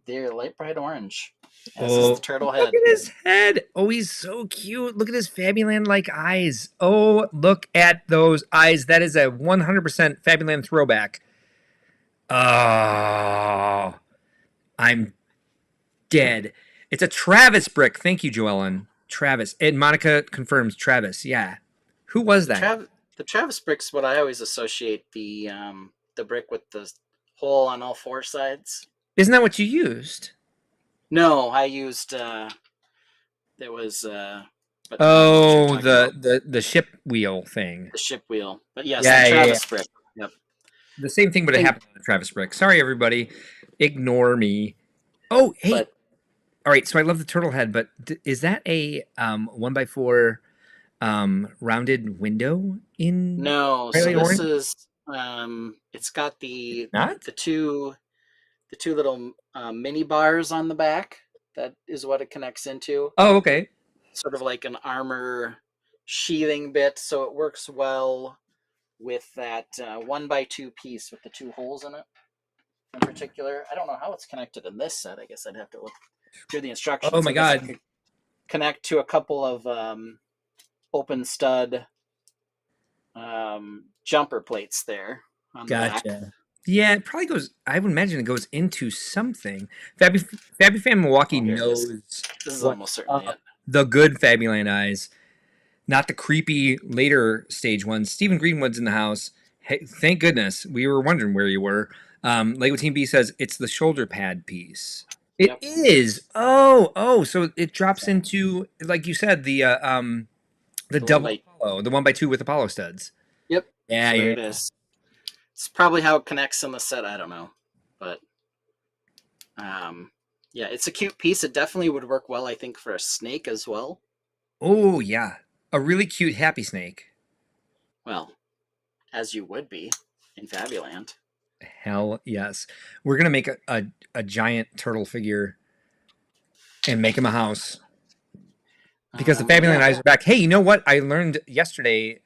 they're light bright orange, as is the Oh, turtle look head. at his head. Oh, he's so cute. Look at his Fabuland like eyes. Oh, look at those eyes. That is a 100% Fabuland throwback. Oh, I'm dead. It's a Travis brick. Thank you, Joellen. Travis. And Monica confirms Travis. Yeah. Who was that? The Travis brick's what I always associate the brick with the hole on all 4 sides. Isn't that what you used? No, I used there was but I don't know what you're Oh, talking about. the ship wheel thing. The ship wheel. But yes, Yeah, the yeah, yeah. Travis brick. Yep. The same thing would have And happened on the Travis brick. Sorry, everybody. Ignore me. Oh, hey. but All right. So I love the turtle head, but is that a 1x4 rounded window in no, so Riley this Orange? is it's got Not? the two little mini bars on the back. That is what it connects into. Oh, okay. Sort of like an armor sheathing bit, so it works well with that 1x2 piece with the 2 holes in it. in particular. I don't know how it's connected in this set. I guess I'd have to look through the Oh instructions. my I guess I God. could connect to a couple of open stud jumper plates there on the back. Gotcha. Yeah, it probably goes. I would imagine it goes into something. Fabby Fan Milwaukee Oh, here it is. knows This is what's almost certainly up. it. The good Fabuland eyes, not the creepy later stage ones. Stephen Greenwood's in the house. Hey, thank goodness. We were wondering where you were. Lego Team B says it's the shoulder pad piece. It Yep. is. Oh. So it drops into, like you said, the The one double by Apollo, the 1x2 with Apollo studs. Yep. Yeah, So there yeah. it is. It's probably how it connects in the set. I don't know, but yeah, it's a cute piece. It definitely would work well, I think, for a snake as well. Oh yeah, a really cute happy snake. Well, as you would be in Fabuland. Hell yes. We're gonna make a giant turtle figure and make him a house because the Fabuland Yeah. eyes are back. Hey, you know what? I learned yesterday.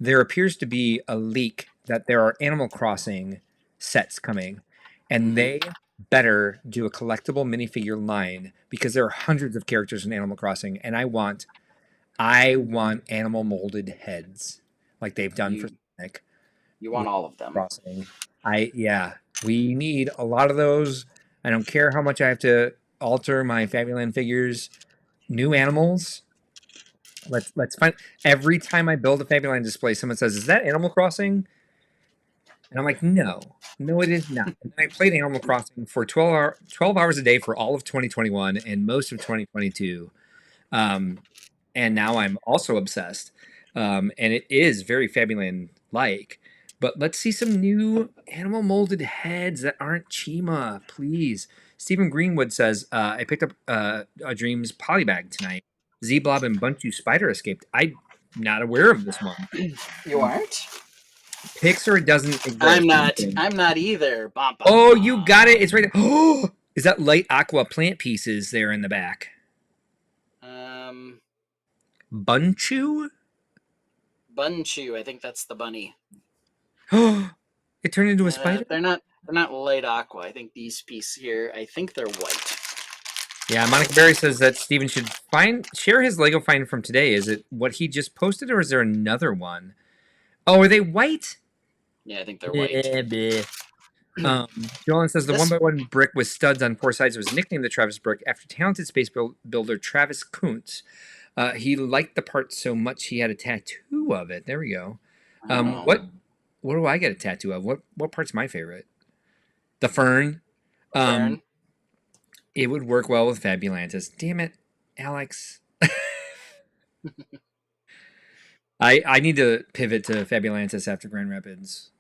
There appears to be a leak that there are Animal Crossing sets coming, and Mhm. they better do a collectible minifigure line because there are hundreds of characters in Animal Crossing, and I want animal molded heads like they've done for You Sonic you want with all of them. Crossing. Yeah, we need a lot of those. I don't care how much I have to alter my Fabuland figures. New animals. Let's find. Every time I build a Fabuland display, someone says, "Is that Animal Crossing?" And I'm like, no, it is not. And then I played Animal Crossing for 12 hours a day for all of 2021 and most of 2022. Um, and now I'm also obsessed. And it is very Fabuland like. But let's see some new animal molded heads that aren't Chima, please. Stephen Greenwood says, I picked up a Dreams polybag tonight. Z Blob and Bunchu Spider escaped. I'm not aware of this one. You aren't? Pixar doesn't I'm exist. not. I'm not either. Bum, bum, Oh, you got it. bum. It's right there. Oh, is that light aqua plant pieces there in the back? Um, Bunchu? Bunchu. I think that's the bunny. Oh, it turned into a spider? They're not. They're not light aqua. I think these pieces here. I think they're white. Yeah, Monica Berry says that Steven should share his Lego find from today. Is it what he just posted, or is there another one? Oh, are they white? Yeah, I think they're white. Bleh. Jolan says the This 1x1 brick with studs on four sides was nicknamed the Travis brick after talented space builder Travis Kuntz. He liked the part so much he had a tattoo of it. There we go. Oh, What do I get a tattoo of? What part's my favorite? The fern. Um, fern. it would work well with Fabulantis. Damn it, Alex. I need to pivot to Fabulantis after Grand Rapids.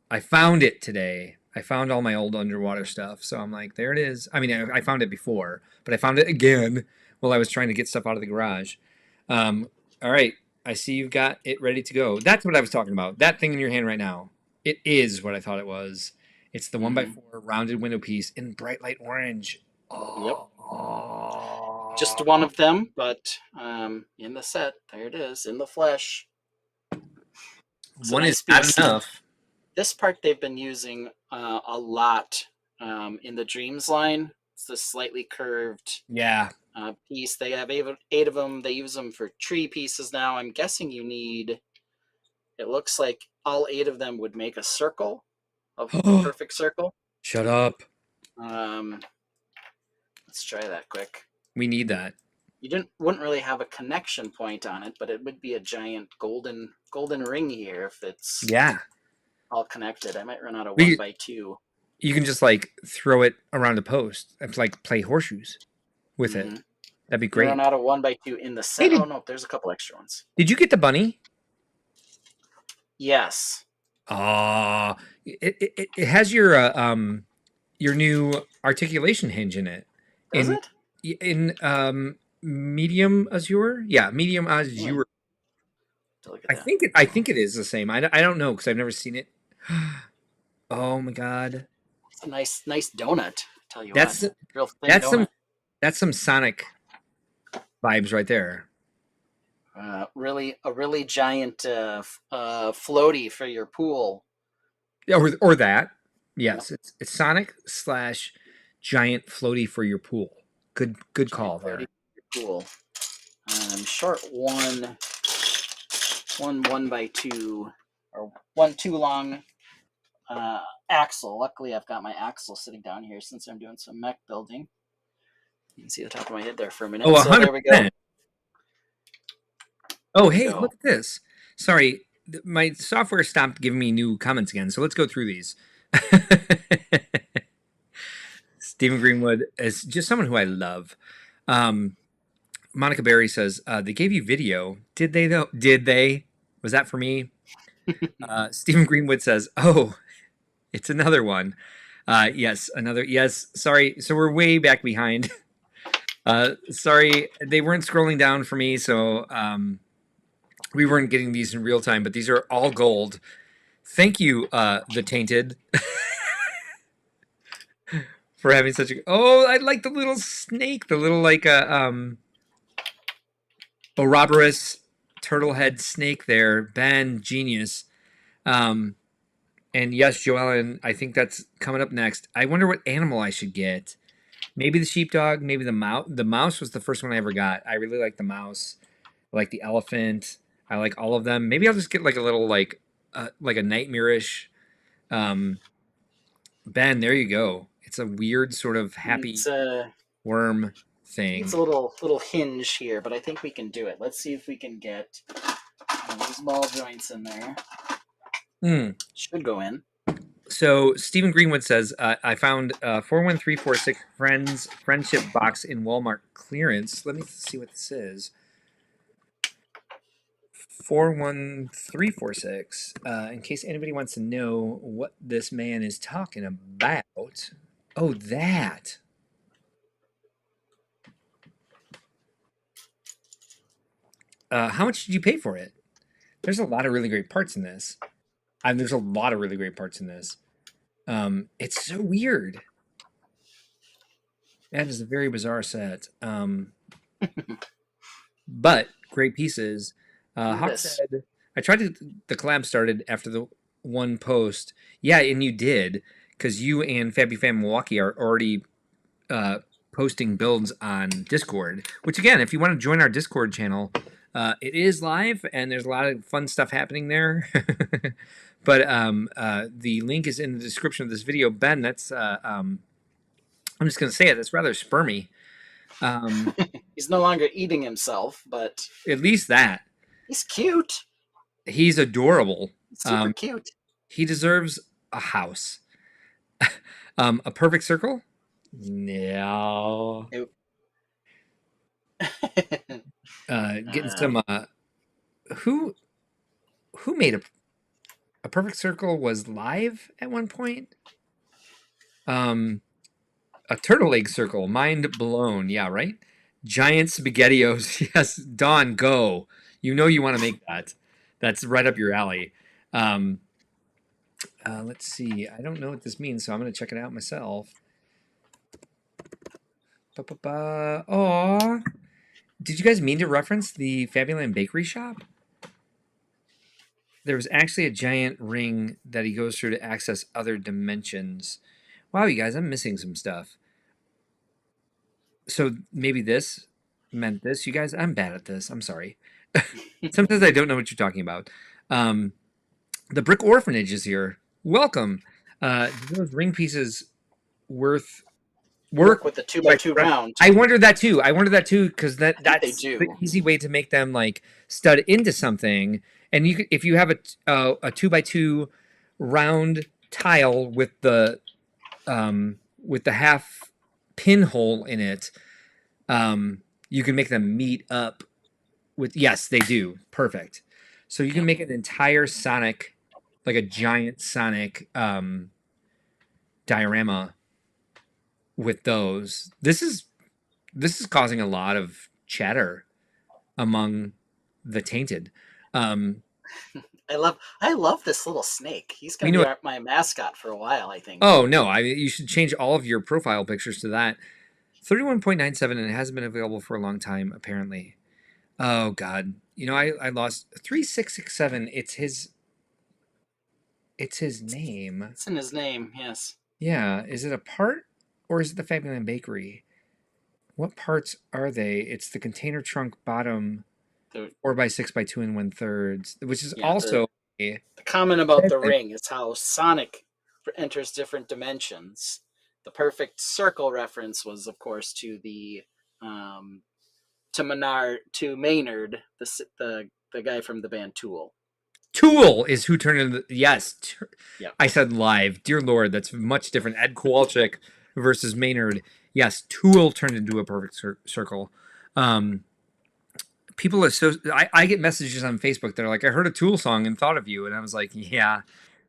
I found it today. I found all my old underwater stuff, so I'm like, there it is. I mean, I found it before, but I found it again while I was trying to get stuff out of the garage. All right, I see you've got it ready to go. That's what I was talking about. That thing in your hand right now. It is what I thought it was. It's the 1x4 rounded window piece in bright light orange. Yep. Oh. Just one of them, but in the set, there it is in the flesh. It's a One is nice not piece. enough. This part they've been using a lot in the Dreams line. It's this slightly curved Yeah. piece. They have eight of them. They use them for tree pieces now. I'm guessing you need. It looks like all eight of them would make a circle, a perfect circle. Shut up. Let's try that quick. We need that. You wouldn't really have a connection point on it, but it would be a giant golden ring here if it's Yeah. all connected. I might run out of We- 1x2. You can just like throw it around a post and like play horseshoes with it. That'd be You great. run out of 1x2 in the set. Hey, Oh no, there's a couple extra ones. Did you get the bunny? Yes. It has your new articulation hinge in it. Does it? In medium azure? Yeah, medium azure. To look at that. I think it is the same. I don't know because I've never seen it. Oh my god. It's a nice donut. Tell you That's what. Real thin that's donut. that's some Sonic vibes right there. Really a really giant floaty for your pool. Or that. Yes, it's Sonic slash giant floaty for your pool. Good Giant call floaty there. pool. Short one by two, or one too long axle. Luckily, I've got my axle sitting down here since I'm doing some mech building. You can see the top of my head there for a minute. Oh, So there we go. 100%. Oh, There we hey, go. look at this. Sorry, my software stopped giving me new comments again, so let's go through these. Stephen Greenwood is just someone who I love. Monica Berry says, they gave you video. Did they, though? Did they? Was that for me? Stephen Greenwood says, oh, it's another one. Yes, another. Yes, sorry. So we're way back behind. Sorry, they weren't scrolling down for me, so we weren't getting these in real time, but these are all gold. Thank you, The Tainted, for having such a. Oh, I like the little snake, the little like Ouroboros turtle head snake there. Ben, genius. Um, and yes, Joellen, I think that's coming up next. I wonder what animal I should get. Maybe the sheepdog, maybe the mouse. The mouse was the first one I ever got. I really like the mouse. I like the elephant. I like all of them. Maybe I'll just get like a little like a nightmarish. Um, Ben, there you go. It's a weird sort of happy worm It's thing. a little hinge here, but I think we can do it. Let's see if we can get these ball joints in there. Should go in. So Stephen Greenwood says, I found 41346 friendship box in Walmart clearance. Let me see what this is. 41346. In case anybody wants to know what this man is talking about. Oh, that. How much did you pay for it? There's a lot of really great parts in this. There's a lot of really great parts in this. It's so weird. That is a very bizarre set. But great pieces. Hawk said, I tried to, the collab started after the one post. Yeah, and you did, because you and Fabby Fam Milwaukee are already posting builds on Discord, which again, if you want to join our Discord channel, it is live and there's a lot of fun stuff happening there. But the link is in the description of this video. Ben, that's I'm just gonna say it. That's rather spermy. He's no longer eating himself, but at least that he's cute. He's adorable. He's super cute. He deserves a house. A perfect circle? No. Nope. Getting some. Who made a perfect circle was live at one point. A turtle egg circle. Mind blown. Yeah, right. Giant spaghettios. Yes, Dawn, go. You know you want to make that. That's right up your alley. Let's see. I don't know what this means, so I'm going to check it out myself. Aw. Did you guys mean to reference the Fabuland Bakery Shop? There was actually a giant ring that he goes through to access other dimensions. Wow, you guys, I'm missing some stuff. So maybe this meant this. You guys, I'm bad at this. I'm sorry. Sometimes I don't know what you're talking about. The Brick Orphanage is here. Welcome. Those ring pieces work with the 2x2 round? I wondered that too. Because that's the easy way to make them like stud into something. And you could, if you have a 2x2 round tile with the half pinhole in it, you can make them meet up with. Yes, they do. Perfect. So you can make an entire Sonic, like a giant Sonic diorama with those. This is causing a lot of chatter among the tainted. I love this little snake. He's gonna be my mascot for a while, I think. Oh no, you should change all of your profile pictures to that. 31.97, and it hasn't been available for a long time, apparently. Oh god. I lost 3667. It's It's his name. It's in his name, yes. Yeah. Is it a part or is it the Fabulous Bakery? What parts are they? It's the container trunk bottom The 4x6 by 2 1/3, which is yeah, also a the comment about the ring is how Sonic enters different dimensions. The perfect circle reference was, of course, to the to Maynard, the guy from the band Tool. Tool is who turned into yes. Yeah. I said live. Dear Lord, that's much different. Ed Kowalczyk versus Maynard. Yes, Tool turned into a perfect circle. People are so. I get messages on Facebook that are like, I heard a Tool song and thought of you. And I was like, yeah,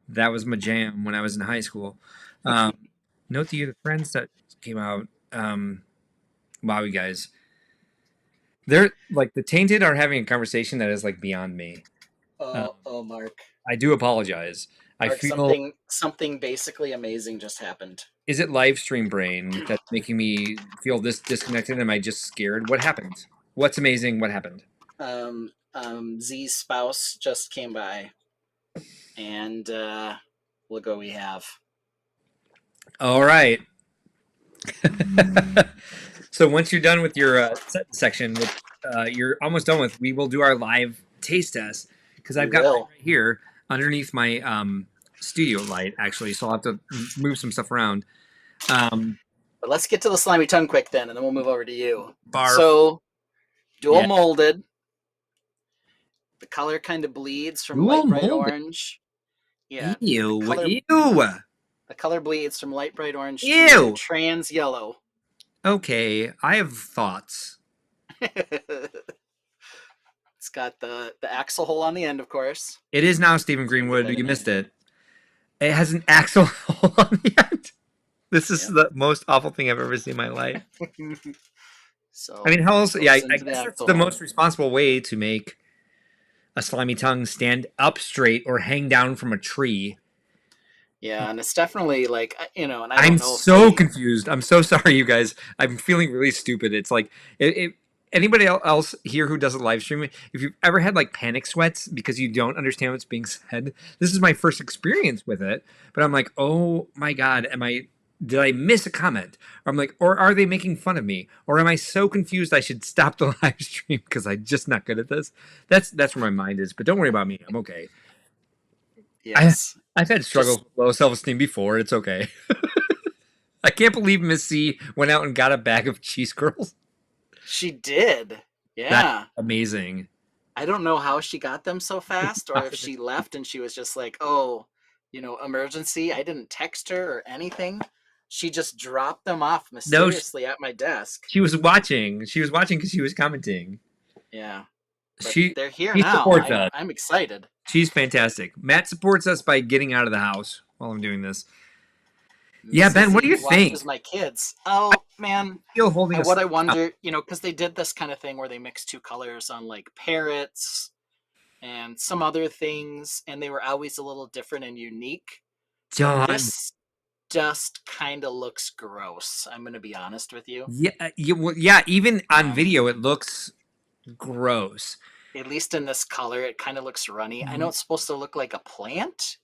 that was my jam when I was in high school. Note to you, the friends that came out. Wow, you guys. They're like the Tainted are having a conversation that is like beyond me. Mark. I do apologize. I Mark, feel something basically amazing just happened. is it live stream brain that's making me feel this disconnected? Am I just scared? What happened? What's amazing? What happened? Z's spouse just came by, and look what we have. All right. So once you're done with your set section, which you're almost done with, we will do our live taste test because I've got right here underneath my studio light actually, so I'll have to move some stuff around. But let's get to the slimy tongue quick then, and then we'll move over to you. Barf. So, dual molded. The color kind of bleeds from light bright orange. Yeah. Ew. The color bleeds from light bright orange to trans yellow. Okay, I have thoughts. It's got the axle hole on the end, of course. It is now Stephen Greenwood. You missed it. It has an axle hole on the end. This is the most awful thing I've ever seen in my life. So I mean, how else? Yeah, I guess that's the most responsible way to make a slimy tongue stand up straight or hang down from a tree. Yeah, and it's definitely like, and I don't know. I'm so confused. I'm so sorry, you guys. I'm feeling really stupid. It's like, anybody else here who does a live stream, if you've ever had like panic sweats because you don't understand what's being said, this is my first experience with it. But I'm like, oh my God, did I miss a comment? Or I'm like, or are they making fun of me? Or am I so confused I should stop the live stream because I'm just not good at this? That's where my mind is. But don't worry about me. I'm okay. Yes. I've had struggles with low self-esteem before. It's okay. I can't believe Miss C went out and got a bag of cheese curls. She did. Yeah. That's amazing. I don't know how she got them so fast, or if she left and she was just like, oh, emergency. I didn't text her or anything. She just dropped them off mysteriously at my desk. She was watching. She was watching because she was commenting. Yeah. They're here now. I'm excited. She's fantastic. Matt supports us by getting out of the house while I'm doing this. Yeah, Ben, what do you think? My kids. Oh, man. What I wonder, because they did this kind of thing where they mixed two colors on like parrots and some other things, and they were always a little different and unique. This just kind of looks gross. I'm going to be honest with you. Yeah. Even on video, it looks gross. At least in this color, it kind of looks runny. I know it's supposed to look like a plant,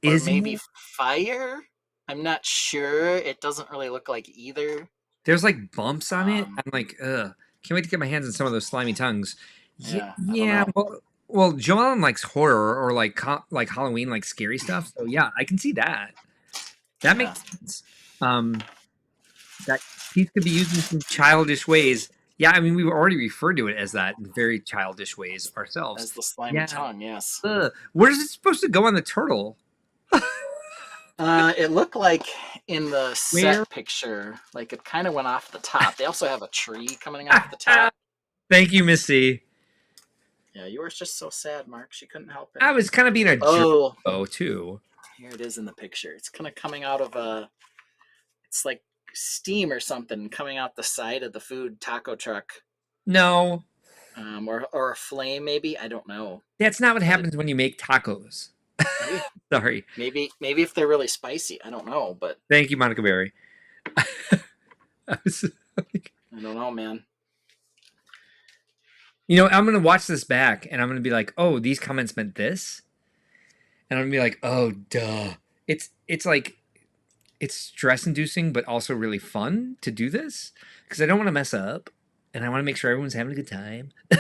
or maybe fire. I'm not sure. It doesn't really look like either. There's like bumps on it. I'm like, ugh. Can't wait to get my hands on some of those slimy tongues. Yeah. Well, Joellen likes horror or like Halloween, like scary stuff. So yeah, I can see that. That makes sense. That teeth could be used in some childish ways. Yeah, I mean, we've already referred to it as that in very childish ways ourselves. As the slimy tongue, yes. Where is it supposed to go on the turtle? It looked like in the set picture, like it kind of went off the top. They also have a tree coming off the top. Thank you, Missy. Yeah, you were just so sad, Mark. She couldn't help it. I was kind of being a jerk, too. Here it is in the picture. It's kind of coming out of it's like steam or something coming out the side of the food taco truck. No. Or a flame, maybe. I don't know. That's not what happens when you make tacos. Sorry. Maybe if they're really spicy. I don't know, but thank you, Monica Berry. I don't know, man. I'm gonna watch this back and I'm gonna be like, oh, these comments meant this. and I'm gonna be like, oh, duh. It's like it's stress inducing, but also really fun to do this because I don't want to mess up, and I want to make sure everyone's having a good time. I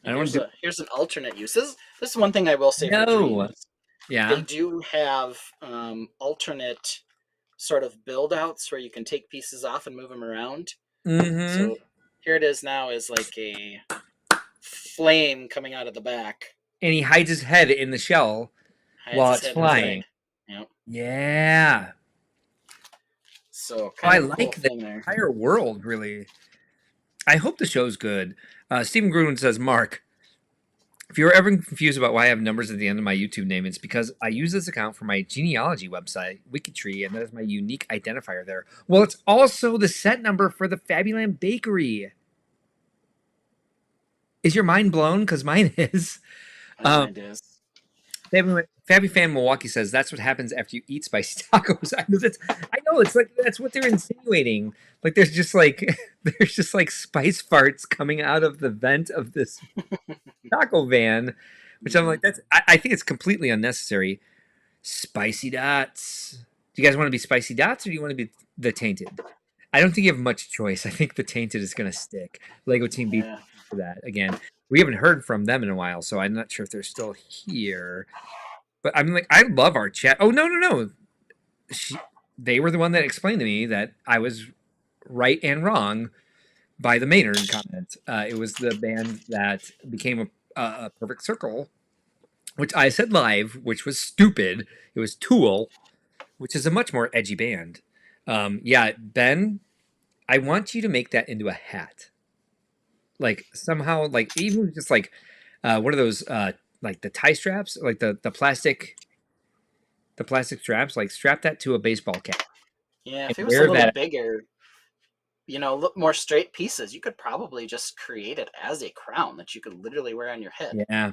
And don't want to do here's an alternate use. This is one thing I will say for no. dreams. They Yeah. do have alternate sort of build outs where you can take pieces off and move them around. Mm-hmm. So here it is now is like a flame coming out of the back, And he hides his head in the shell hides while his it's head flying. inside. Yep. Yeah. So Oh, kind I of a cool like the thing there. entire world, really. I hope the show's good. Stephen Gruen says, Mark, if you're ever confused about why I have numbers at the end of my YouTube name, it's because I use this account for my genealogy website, Wikitree, and that is my unique identifier there. Well, it's also the set number for the Fabuland Bakery. Is your mind blown? Because mine is. My Um, mind is. Fabby Fan Milwaukee says that's what happens after you eat spicy tacos. I know it's like that's what they're insinuating. Like there's just like spice farts coming out of the vent of this taco van, which I'm Mhm. like, I think it's completely unnecessary. Spicy dots. Do you guys want to be spicy dots or do you want to be the tainted? I don't think you have much choice. I think the tainted is gonna stick. Lego Team Beef Yeah. for that. Again, we haven't heard from them in a while, so I'm not sure if they're still here. But I'm like, I love our chat. Oh no. They were the one that explained to me that I was right and wrong by the Maynard comment. It was the band that became a perfect circle, which I said live, which was stupid. It was Tool, which is a much more edgy band. Yeah, Ben, I want you to make that into a hat. Like somehow, like even just like what are those like the tie straps, like the plastic straps, like strap that to a baseball cap Yeah, and if it was a wear little that. bigger, look more straight pieces, you could probably just create it as a crown that you could literally wear on your head. Yeah,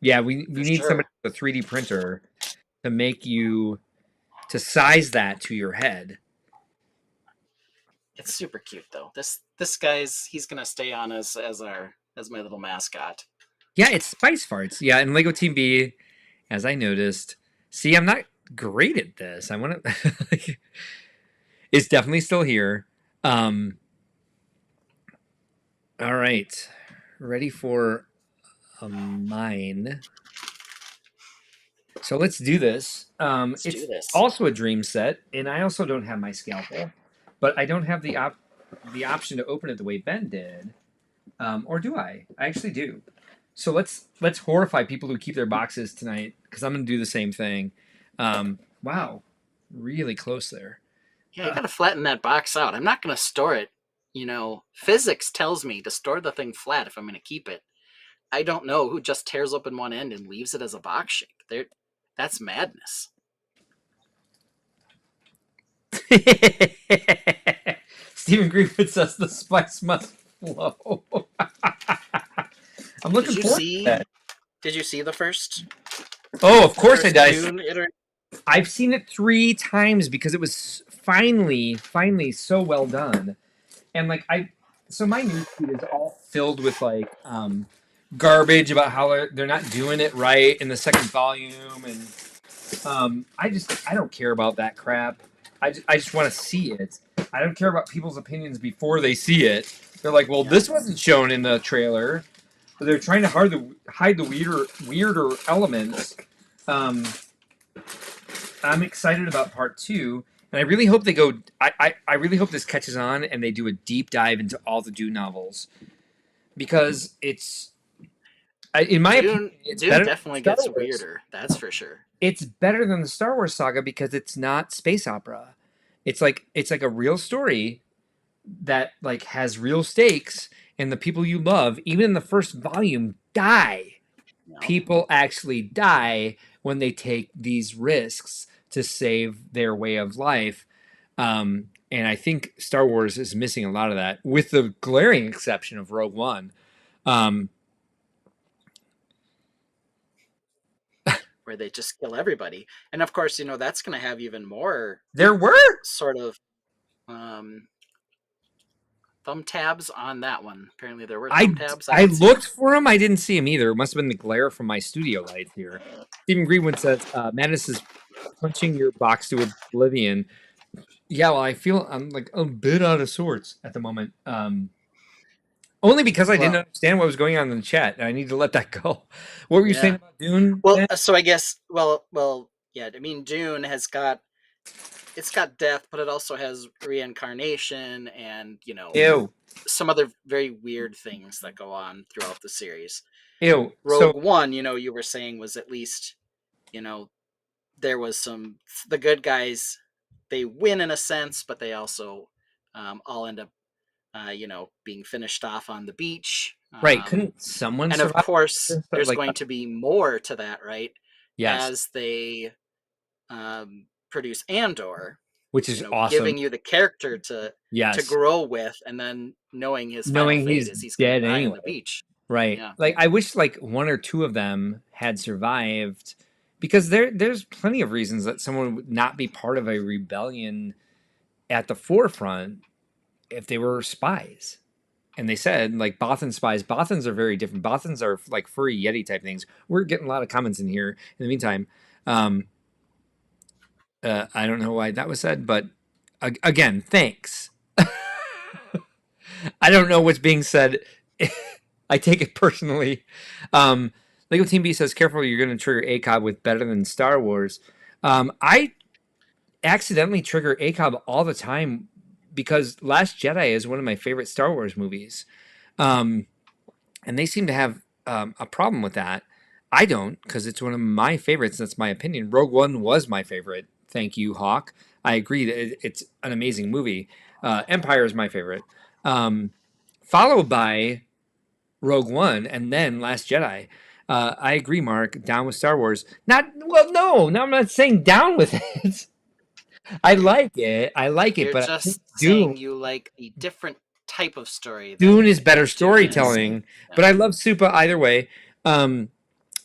yeah. We For need somebody sure. with a 3D printer to make you to size that to your head. It's super cute though. This guy's he's gonna stay on as my little mascot. Yeah, it's Spice Farts. Yeah, and Lego Team B, as I noticed. See, I'm not great at this. I want to. Like, it's definitely still here. Um, all right, ready for a mine. So let's do this. Let's do It's this. also a dream set, and I also don't have my scalpel, but I don't have the option to open it the way Ben did. Or do I? I actually do. So let's horrify people who keep their boxes tonight because I'm gonna do the same thing. Wow, really close there. Yeah, you gotta flatten that box out. I'm not gonna store it. Physics tells me to store the thing flat if I'm gonna keep it. I don't know who just tears open one end and leaves it as a box shape. That's madness. Stephen Griffith says the spice must flow. I'm Did looking you forward to see? that. Did you see Oh, of the course I first did. Dune iteration? I've seen it 3 times because it was finally so well done. And like so my newsfeed is all filled with like garbage about how they're not doing it right in the second volume, and I don't care about that crap. I just want to see it. I don't care about people's opinions before they see it. They're like, well, Yeah. this wasn't shown in the trailer. But they're trying to hide the weirder elements. Um, I'm excited about part two, and I really hope they go. I really hope this catches on and they do a deep dive into all the Dune novels because in my opinion, it's Dune better than definitely Star gets Wars. weirder. That's for sure. It's better than the Star Wars saga because it's not space opera. It's like a real story that like has real stakes, and the people you love, even in the first volume, die. Yeah. People actually die when they take these risks to save their way of life. And I think Star Wars is missing a lot of that, with the glaring exception of Rogue One. Um, Where they just kill everybody, and of course, that's going to have even more there were sort of um, thumb tabs on that one. Apparently there were thumb I tabs. I I didn't see them. looked for him. I didn't see him either. It must have been the glare from my studio lights here. Stephen Greenwood says, Madness is punching your box to oblivion. Yeah, well, I feel I'm like a bit out of sorts at the moment. Only because I didn't Well, understand what was going on in the chat. And I need to let that go. What were you saying yeah. about Dune, Well, Ben? so I guess yeah. I mean, Dune has got it's got death, but it also has reincarnation and Ew. some other very weird things that go on throughout the series. Ew. So, Rogue One, you were saying was at least you know there was the good guys, they win in a sense, but they also all end up being finished off on the beach. right. Couldn't someone And of survive course, this? there's Like, going to be more to that, right? yes, As they produce Andor, which is awesome. giving you the character to Yes. grow with, and then knowing his final Knowing fate he's is he's going to dead die on anyway. the beach. Right. Yeah. Like I wish like one or two of them had survived because there's plenty of reasons that someone would not be part of a rebellion at the forefront if they were spies. And they said like Bothan spies. Bothans are very different. Bothans are like furry yeti type things. We're getting a lot of comments in here. In the meantime, um, I don't know why that was said, but again, thanks. I don't know what's being said. I take it personally. Lego Team B says, "Careful, you're going to trigger ACOB with better than Star Wars." I accidentally trigger ACOB all the time because Last Jedi is one of my favorite Star Wars movies, and they seem to have a problem with that. I don't because it's one of my favorites. That's my opinion. Rogue One was my favorite. Thank you, Hawk. I agree that it's an amazing movie. Empire is my favorite, followed by Rogue One and then Last Jedi. I agree, Mark. Down with Star Wars. Not well. No, I'm not saying down with it. I like it. I like it, You're but I think just Dune saying you like a different type of story Dune than is better Dune is. storytelling. Yeah. But I love Supa either way.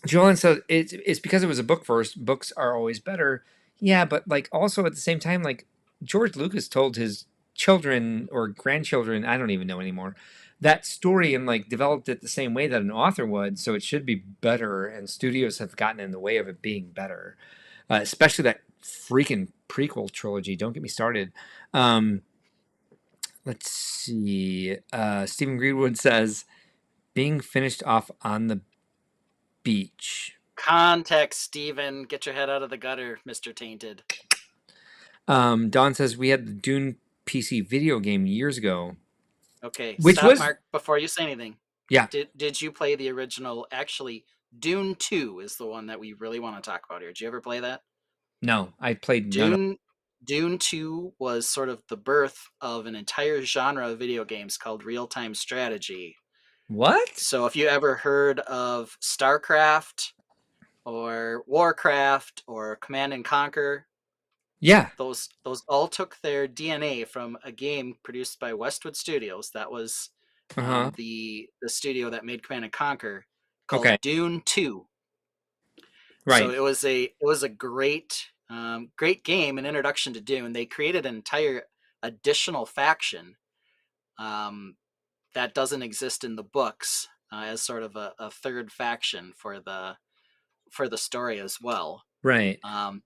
Joanne says it's because it was a book first. Books are always better. Yeah, but like also at the same time, like George Lucas told his children or grandchildren, I don't even know anymore, that story and like developed it the same way that an author would. So it should be better. And studios have gotten in the way of it being better, especially that freaking prequel trilogy. Don't get me started. Let's see. Stephen Greenwood says being finished off on the beach. Context, Steven. Get your head out of the gutter, Mr. Tainted. Don says we had the Dune PC video game years ago, Okay, which stop, was Mark, before you say anything. yeah. Did you play the original? Actually, Dune 2 is the one that we really want to talk about here. Did you ever play that? No, I played none of. Dune 2 was sort of the birth of an entire genre of video games called real-time strategy. What? So if you ever heard of StarCraft or Warcraft or Command and Conquer, Yeah. those all took their DNA from a game produced by Westwood Studios. That was the studio that made Command and Conquer, called Okay. Dune 2. Right. So it was a great great game, an introduction to Dune. They created an entire additional faction that doesn't exist in the books as sort of a third faction for the story as well. Right.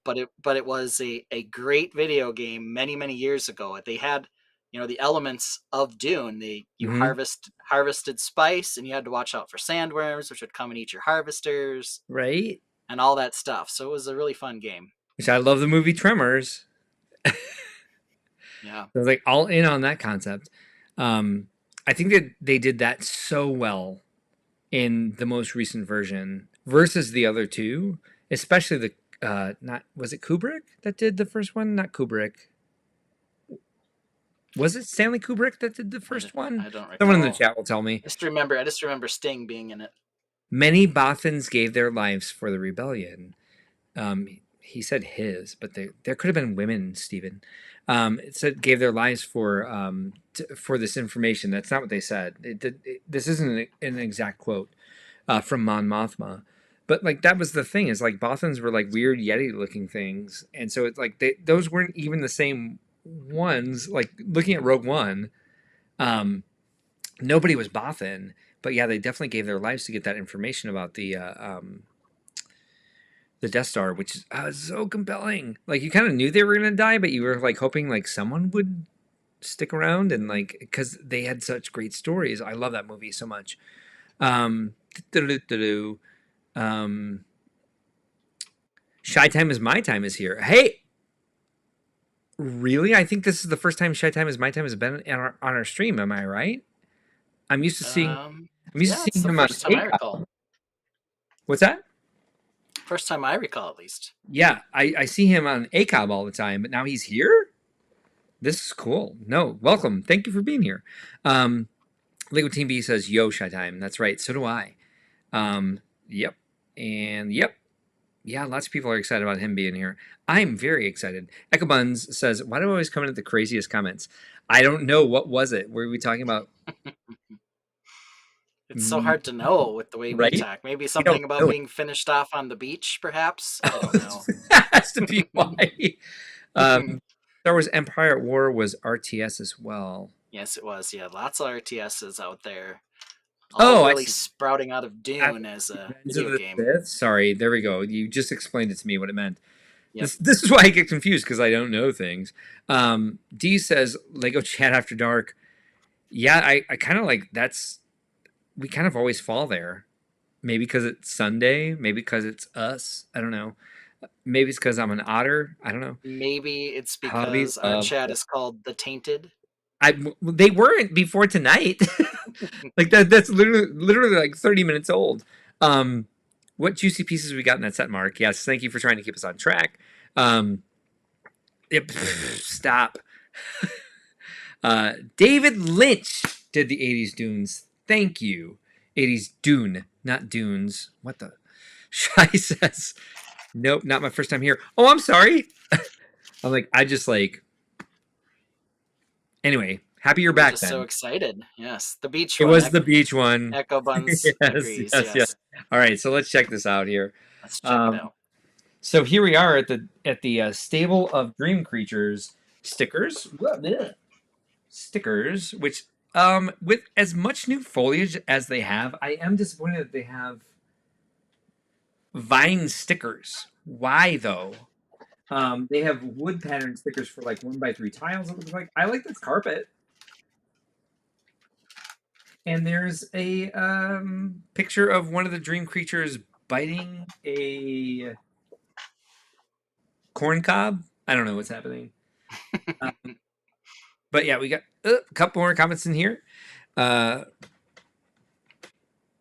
But it was a great video game many years ago. They had the elements of Dune. You harvested spice, and you had to watch out for sandworms, which would come and eat your harvesters, Right. and all that stuff. So it was a really fun game. Which I love the movie Tremors. Yeah. I was like all in on that concept. I think that they did that so well in the most recent version versus the other two, especially the not was it Kubrick that did the first one? Not Kubrick. Was it Stanley Kubrick that did the first one? I don't recall. Someone in the chat will tell me. I just remember Sting being in it. Many Bothans gave their lives for the rebellion. He said his, but there could have been women, Stephen. It said gave their lives for this information. That's not what they said. This isn't an exact quote from Mon Mothma. But like that was the thing is like Bothans were like weird Yeti looking things, and so it's like those weren't even the same ones. Like looking at Rogue One, Nobody was Bothan, but yeah, they definitely gave their lives to get that information about the Death Star, which is so compelling. Like you kind of knew they were gonna die, but you were like hoping like someone would stick around and like because they had such great stories. I love that movie so much. Um, um, Shy Time is My Time is here. Hey, really? I think this is the first time Shy Time is My Time has been on our stream. Am I right? I'm used to seeing. I'm used to Yeah, it's seeing the him on first time I recall. ACOB. What's that? First time I recall, at least. Yeah, I see him on ACOB all the time, but now he's here. This is cool. No, welcome. Thank you for being here. Lego Team B says, "Yo, Shy Time." That's right. So do I. Yep, and yep. Yeah, lots of people are excited about him being here. I'm very excited. Echo Buns says, "Why do I always come in at the craziest comments?" I don't know. What was it? Were we talking about? It's so hard to know with the way we Right? talk. Maybe We don't something about know it. being finished off on the beach, perhaps. I don't know. That has to be why. Star Wars Empire at War was RTS as well. Yes, it was. Yeah, lots of RTSs out there, all Oh, I really see. sprouting out of At Dune as a Revenge of video the game. Sith. Sorry, there we go. You just explained it to me what it meant. Yep. This is why I get confused because I don't know things. D says Lego Chat After Dark. Yeah, I kind of like that's we kind of always fall there. Maybe because it's Sunday. Maybe because it's us. I don't know. Maybe it's because I'm an otter. I don't know. Maybe it's Hobby because our love. chat is called The Tainted. They weren't before tonight. Like that's literally like 30 minutes old. What juicy pieces we got in that set, Mark? Yes, thank you for trying to keep us on track. Yep, stop. David Lynch did the 80s Dunes. Thank you. 80s Dune, not Dunes. What the? Shy says, nope, not my first time here. Oh, I'm sorry. I'm like, I just like. Anyway, happy you're We're back just so then. excited. Yes, the beach It one. was the beach one. Echo Buns Yes, agrees. yes, yes. Yes, All right, so let's check this out here. let's check it Um, out. so here we are at the stable of dream creatures stickers. Stickers, which with as much new foliage as they have, I am disappointed that they have vine stickers. Why though? They have wood pattern stickers for like 1x3 tiles. It looks like I like this carpet. And there's a picture of one of the dream creatures biting a corn cob. I don't know what's happening. But yeah, we got a couple more comments in here.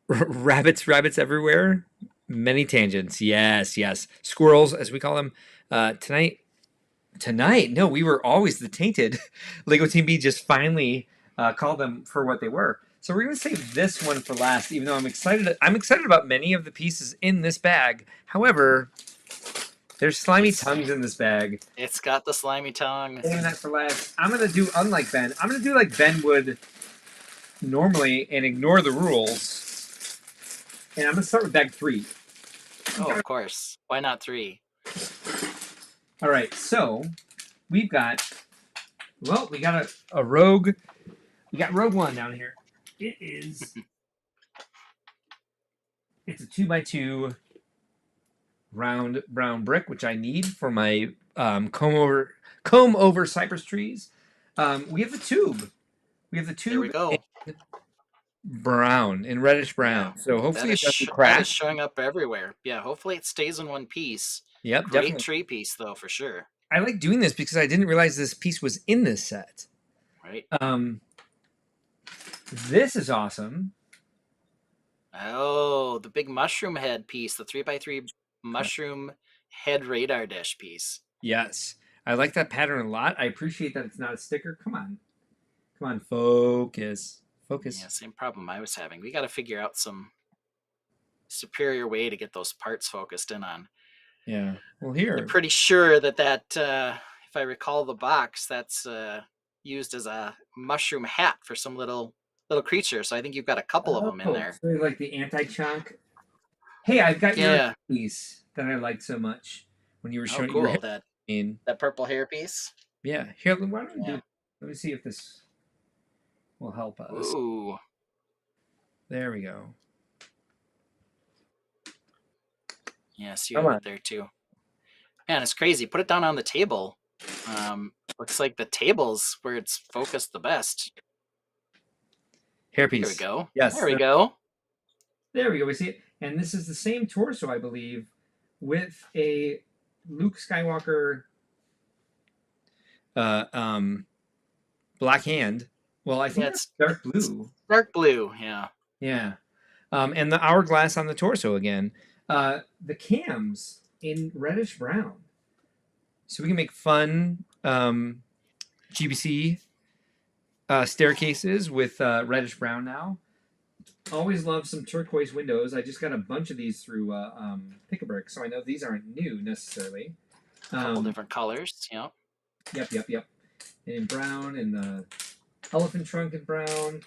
Rabbits everywhere. Many tangents. Yes, yes. Squirrels, as we call them. Tonight. No, we were always the tainted. Lego Team B just finally called them for what they were. So we're gonna save this one for last, even though I'm excited. I'm excited about many of the pieces in this bag. However, there's slimy tongues in this bag. It's got the slimy tongue. Saving that for last. I'm gonna do unlike Ben. I'm gonna do like Ben would normally and ignore the rules. And I'm gonna start with bag 3. Oh, of course. Why not 3? All right, so we've got. Well, we got a rogue. We got Rogue One down here. It is. It's a 2x2 round brown brick, which I need for my comb over cypress trees. We have the tube. We have the tube. There we go. Brown and reddish brown. Yeah, So hopefully it doesn't that crack. is showing up everywhere. Yeah, hopefully it stays in one piece. Yep, Great definitely. tree piece though, for sure. I like doing this because I didn't realize this piece was in this set. Right. This is awesome. Oh, the big mushroom head piece, the 3x3 mushroom head radar dish piece. Yes. I like that pattern a lot. I appreciate that it's not a sticker. Come on, focus. Yeah, same problem I was having. We got to figure out some superior way to get those parts focused in on. Yeah. Well, here. I'm pretty sure that if I recall the box, that's used as a mushroom hat for some little creature. So I think you've got a couple of them in there. So like the anti-chunk. Hey, I've got your piece that I liked so much when you were showing cool. your hair. That purple hair piece. Yeah. Here, why don't we do? Let me see if this. will help us. Ooh. There we go. Yeah, so you Come have on. it there too. Man, it's crazy. Put it down on the table. Looks like the table's where it's focused the best. There we Hairpiece. go. Yes. There we go. There we go. We see it. And this is the same torso, I believe, with a Luke Skywalker uh, um, black hand. Well, I think Yeah, that's it's dark blue. dark blue. Yeah. Yeah. And the hourglass on the torso again. The cams in reddish brown. So we can make fun GBC staircases with reddish brown now. Always love some turquoise windows. I just got a bunch of these through Pick-a-Brick, so I know these aren't new necessarily. A couple different colors. Yeah. Yep. In brown and the elephant trunk in brown.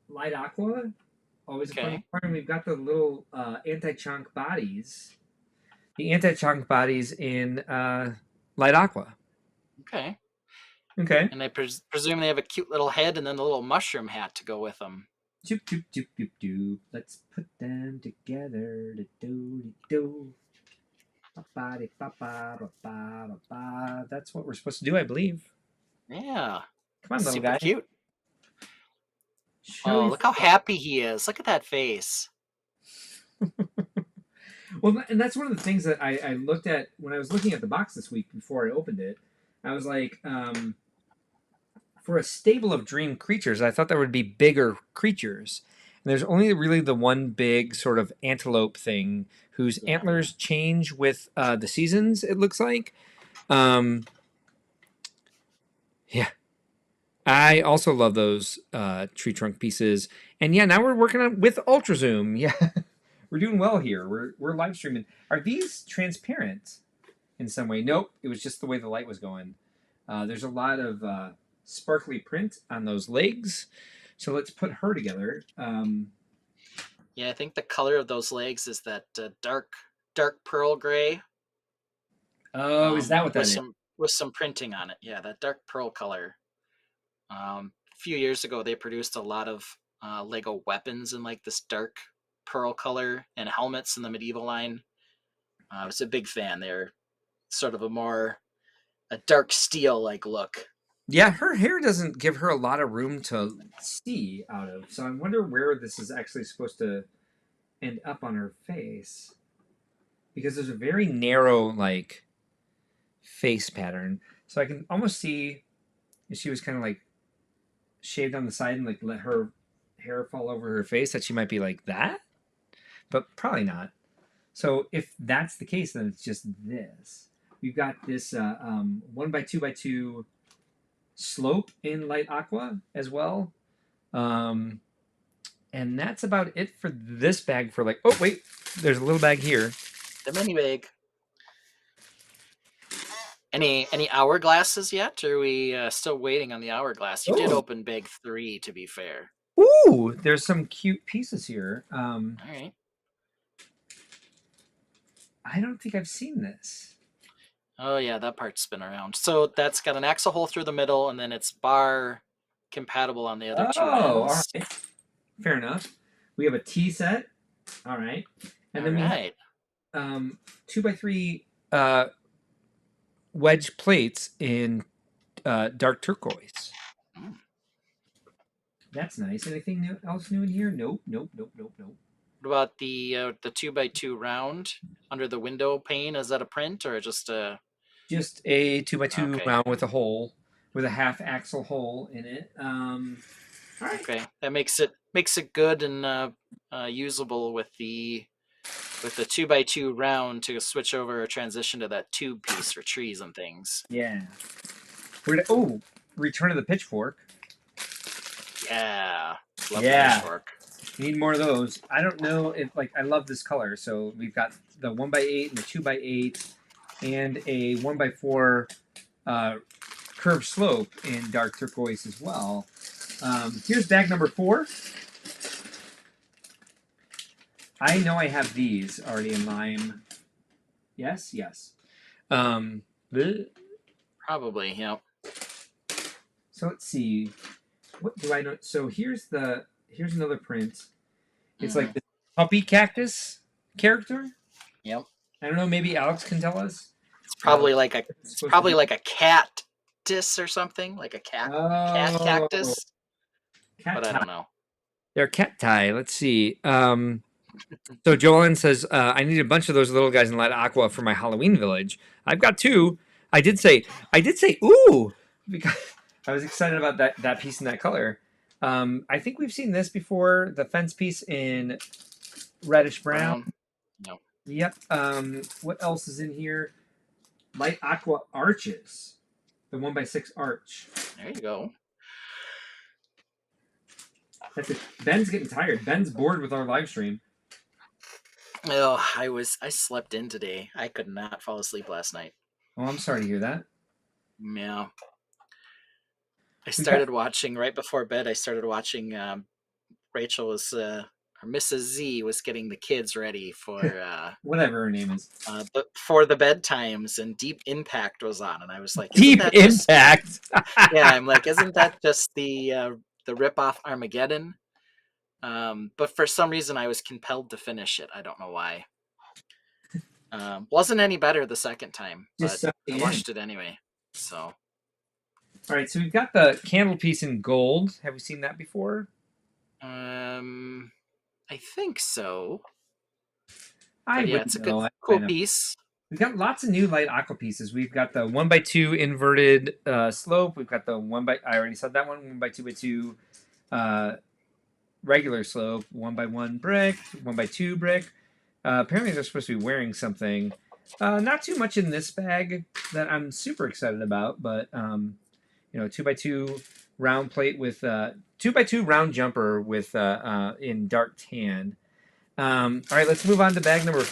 Light aqua, always a fun part. And we've got the little anti-chonk bodies. The anti-chonk bodies in light aqua. Okay. Okay. And I presume they have a cute little head and then the little mushroom hat to go with them. Doop, doop, doop, doop, doop. Let's put them together. Do. That's what we're supposed to do, I believe. Yeah. Come on, little Super guy. cute. Show look how happy he is. Look at that face. Well, and that's one of the things that I looked at when I was looking at the box this week before I opened it. I was like, for a stable of dream creatures, I thought there would be bigger creatures. And there's only really the one big sort of antelope thing whose antlers change with the seasons, it looks like. Yeah. I also love those tree trunk pieces. And yeah, now we're working on with Ultra Zoom. Yeah. We're doing well here. We're live streaming. Are these transparent in some way? Nope. It was just the way the light was going. There's a lot of sparkly print on those legs. So let's put her together. Yeah, I think the color of those legs is that dark pearl gray. Oh, is that what that is? With some printing on it. Yeah, that dark pearl color. A few years ago, they produced a lot of Lego weapons in like this dark pearl color and helmets in the medieval line. I was a big fan. They're sort of a dark steel like look. Yeah, her hair doesn't give her a lot of room to see out of. So I wonder where this is actually supposed to end up on her face. Because there's a very narrow, like, face pattern. So I can almost see if she was kind of like shaved on the side and like let her hair fall over her face, that she might be like that. But probably not. So if that's the case, then it's just this. We've got this 1x2x2 slope in light aqua as well. And that's about it for this bag for like, oh wait, there's a little bag here. The mini bag. Any hourglasses yet? Or are we still waiting on the hourglass? You did open bag 3, to be fair. Ooh, there's some cute pieces here. All right. I don't think I've seen this. Oh yeah, that part's been around. So that's got an axle hole through the middle, and then it's bar compatible on the other two ends. All right. Fair enough. We have a T set. All right. And then we have 2x3 wedge plates in dark turquoise. Mm. That's nice. Anything else new in here? Nope. What about the 2x2 round under the window pane? Is that a print or just a? Just a 2x2 round with a hole, with a half axle hole in it. All right. Okay, that makes it good and usable with the 2x2 round to switch over or transition to that tube piece for trees and things. Yeah. Return of the pitchfork. Yeah. Love the pitchfork. You need more of those. I don't know if I love this color. So we've got the 1x8 and the 2x8 and a 1x4 curved slope in dark turquoise as well. Here's bag number 4. I know I have these already in lime. Yes. Probably, yeah. So let's see. what do I know? So here's another print. It's Mm-hmm. like this puppy cactus character. Yep. I don't know. Maybe Alex can tell us. It's Uh, probably like a what it's it's supposed to probably be. like a cactus or something, like a cat Oh, cactus, cat but I tie. don't know. They're cat tie. Let's see. So Joellen says, I need a bunch of those little guys in light aqua for my Halloween village. I've got two. I did say, ooh, because I was excited about that piece in that color. I think we've seen this before. The fence piece in reddish brown. Brown. No. Yep. What else is in here? Light aqua arches. The 1x6 arch. There you go. That's it. Ben's getting tired. Ben's bored with our live stream. Oh, I slept in today. I could not fall asleep last night. Oh, I'm sorry to hear that. Yeah. I We've got started watching right before bed. I started watching. Rachel was, or Mrs. Z was getting the kids ready whatever her name is. for the bedtimes, and Deep Impact was on, and I was like, "Isn't Deep that just?" Impact. Yeah, I'm like, "Isn't that just the rip off Armageddon?" But for some reason, I was compelled to finish it. I don't know why. Wasn't any better the second time, Just but sucked I you in. watched it anyway. So, All right, so we've got the candle piece in gold. Have we seen that before? I think so. I But yeah, wouldn't it's a know. I cool know. piece. We've got lots of new light aqua pieces. We've got the 1x2 inverted slope. We've got the I already said that one. 1x2x2 regular slope. 1x1 brick. 1x2 brick. Apparently they're supposed to be wearing something. Not too much in this bag that I'm super excited about, but 2x2 round plate with 2x2 round jumper with in dark tan. All right, let's move on to bag number.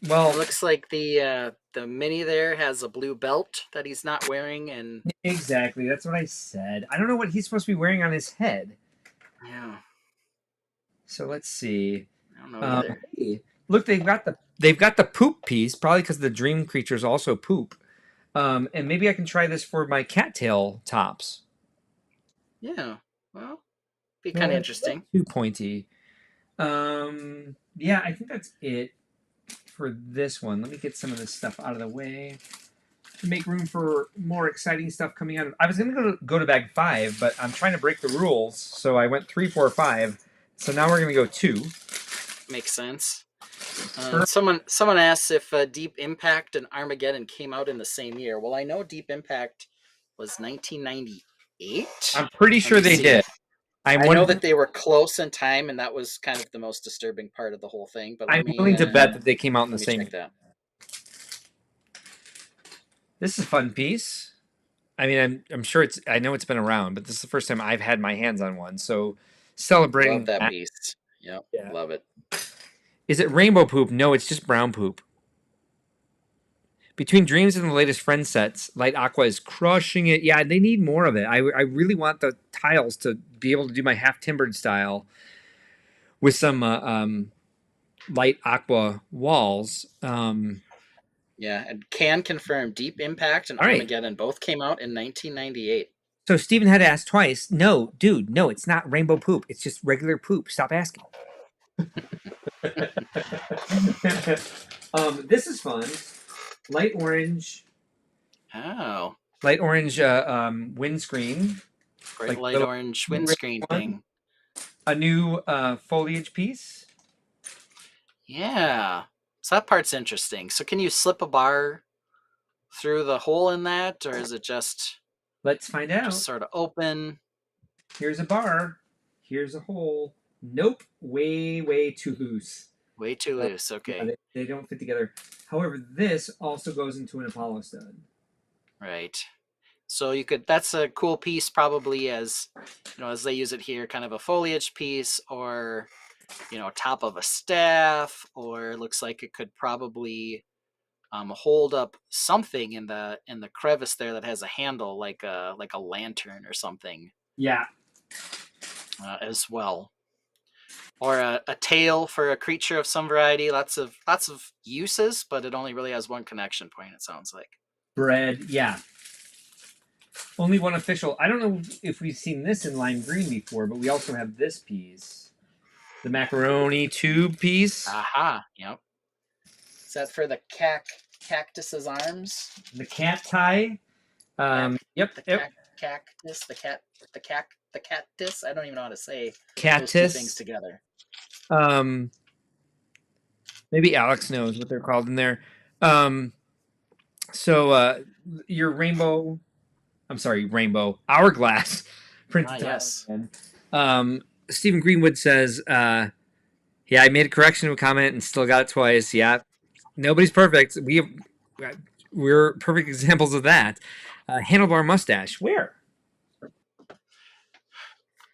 Well, It looks like the mini there has a blue belt that he's not wearing, and exactly, that's what I said. I don't know what he's supposed to be wearing on his head. yeah, So let's see. I don't know either. Hey, look, they've got the poop piece, probably because the dream creatures also poop. And maybe I can try this for my cattail tops. Yeah, well, be kind of No, interesting. too pointy. Yeah, I think that's it for this one. Let me get some of this stuff out of the way to make room for more exciting stuff coming out. I was gonna go to bag 5, but I'm trying to break the rules, so I went 3, 4, 5. So now we're gonna go 2. Makes sense. Someone asks if Deep Impact and Armageddon came out in the same year. Well, I know Deep Impact was 1998. I'm pretty Let sure me they see. did. I know that they were close in time, and that was kind of the most disturbing part of the whole thing. But I'm willing to bet that they came out in the let me same. check that. This is a fun piece. I mean, I'm sure it's. I know it's been around, but this is the first time I've had my hands on one. So celebrating Love that piece. Yep, yeah. Love it. Is it rainbow poop? No, it's just brown poop. Between Dreams and the latest Friend sets, Light Aqua is crushing it. Yeah, they need more of it. I really want the tiles to be able to do my half timbered style with some Light Aqua walls. Yeah, and can confirm Deep Impact and All right. Armageddon both came out in 1998. So Steven had to ask twice. No, dude, no, it's not rainbow poop. It's just regular poop. Stop asking. This is fun. Light orange. Oh. Light orange windscreen. Bright light orange windscreen thing. A new foliage piece. Yeah. So that part's interesting. So can you slip a bar through the hole in that, or is it just Let's find out. Just sort of open? Here's a bar. Here's a hole. Nope. Way too loose. Way too loose. Okay. Yeah, they don't fit together. However, this also goes into an Apollo stud. Right. So you could, that's a cool piece, probably as, as they use it here, kind of a foliage piece, or, top of a staff, or it looks like it could probably hold up something in the crevice there that has a handle, like a lantern or something. Yeah. As well. Or a tail for a creature of some variety. Lots of uses, but it only really has one connection point, it sounds like. Bread, yeah. Only one official. I don't know if we've seen this in lime green before, but we also have this piece. The macaroni tube piece. Aha. Yep. Is that for the cactus's arms? The cat tie. Yep, The yep. cactus, the cactus. I don't even know how to say those two things Cactus. together. Um, maybe Alex knows what they're called in there. Um, so your rainbow. I'm sorry, rainbow hourglass printed tile Yes. again. Stephen Greenwood says, "Yeah, I made a correction to a comment and still got it twice. Yeah, nobody's perfect. We're perfect examples of that. Handlebar mustache. Where?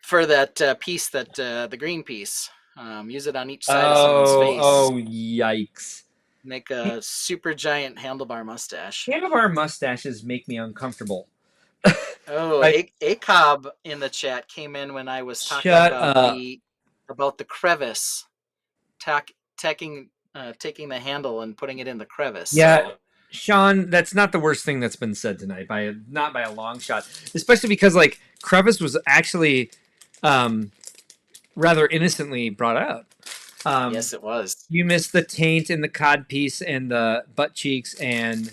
For that piece, that the green piece. Use it on each side of someone's face. Oh, yikes! Make a super giant handlebar mustache. Handlebar mustaches make me uncomfortable. Oh, Right. Acob in the chat came in when I was talking Shut about up. the crevice, taking the handle and putting it in the crevice. Yeah, So, Sean, that's not the worst thing that's been said tonight not by a long shot. Especially because like crevice was actually rather innocently brought up. yes, it was. You missed the taint and the cod piece and the butt cheeks and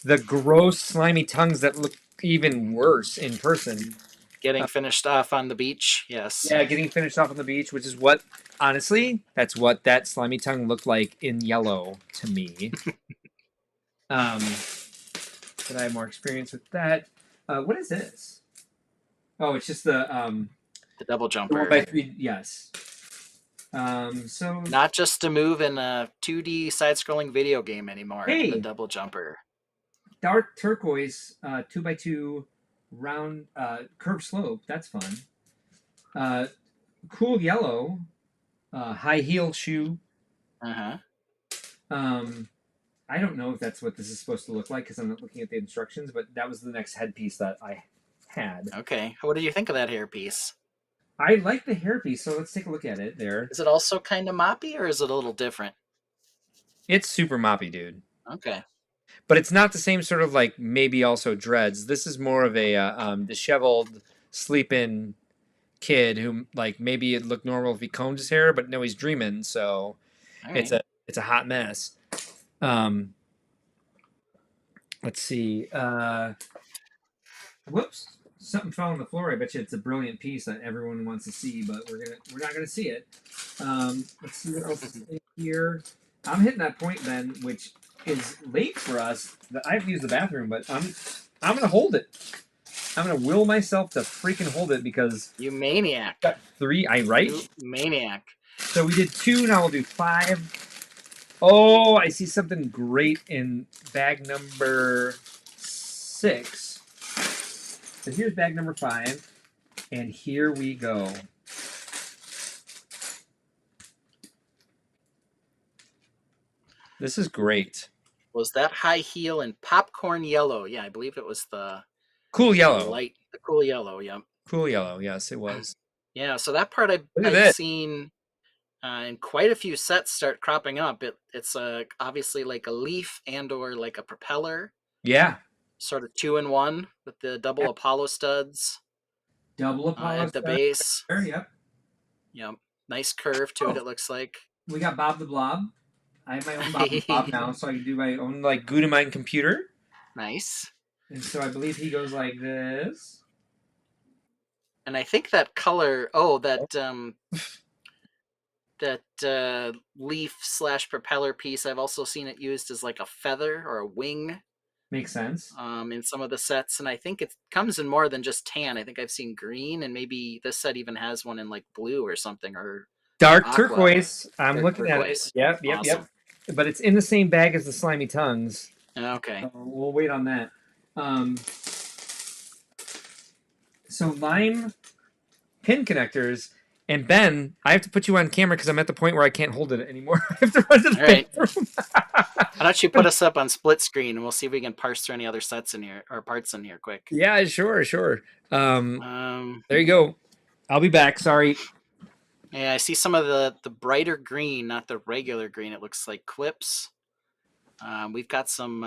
the gross slimy tongues that look even worse in person. Getting finished off on the beach. Yes. Yeah, getting finished off on the beach, which is what, honestly, that's what that slimy tongue looked like in yellow to me. But I have more experience with that. What is this? Oh, it's just the double the jumper. 1x3. Yes. So not just a move in a 2D side-scrolling video game anymore. Hey, the double jumper. Dark turquoise, 2x2 round curved slope. That's fun. Cool yellow, high heel shoe. Uh-huh. I don't know if that's what this is supposed to look like because I'm not looking at the instructions, but that was the next headpiece that I had. Okay. What did you think of that hairpiece? I like the hairpiece, so let's take a look at it there. Is it also kind of moppy, or is it a little different? It's super moppy, dude. Okay. But it's not the same sort of like maybe also dreads. This is more of a disheveled, sleeping kid who like maybe it looked normal if he combed his hair, but no, he's dreaming. So Right. it's a hot mess. Let's see. Whoops! Something fell on the floor. I bet you it's a brilliant piece that everyone wants to see, but we're not gonna see it. Let's see what else is in here. I'm hitting that point then, which is late for us. I have to use the bathroom, but I'm gonna hold it. I'm gonna will myself to freaking hold it because you maniac. Got 3. Right? You maniac. So we did 2. Now we'll do 5. Oh, I see something great in bag number 6. So here's bag number 5, and here we go. This is great. Was that high heel in popcorn yellow? Yeah, I believe it was the cool yellow. The cool yellow, yeah. Cool yellow, yes, it was. Yeah, so that part I've seen in quite a few sets start cropping up. It's obviously like a leaf and or like a propeller. Yeah. Sort of 2-in-1 with the double Apollo studs. Double Apollo at the base. Yep. Yep. Nice curve to it, it looks like. We got Bob the Blob. I have my own Bob the Blob now, so I can do my own like Gudemine computer. Nice. And so I believe he goes like this. And I think that color, that leaf / propeller piece, I've also seen it used as like a feather or a wing. Makes sense. In some of the sets, and I think it comes in more than just tan. I think I've seen green, and maybe this set even has one in like blue or something, or dark aqua. Turquoise. I'm looking turquoise. at it. Yep, Awesome. yep. But it's in the same bag as the slimy tongues. Okay. So we'll wait on that. So lime pin connectors. And Ben, I have to put you on camera because I'm at the point where I can't hold it anymore. I have to run to the bathroom. Why don't you put us up on split screen and we'll see if we can parse through any other sets in here or parts in here quick. Yeah, sure. There you go. I'll be back. Sorry. Yeah, I see some of the brighter green, not the regular green. It looks like clips. We've got some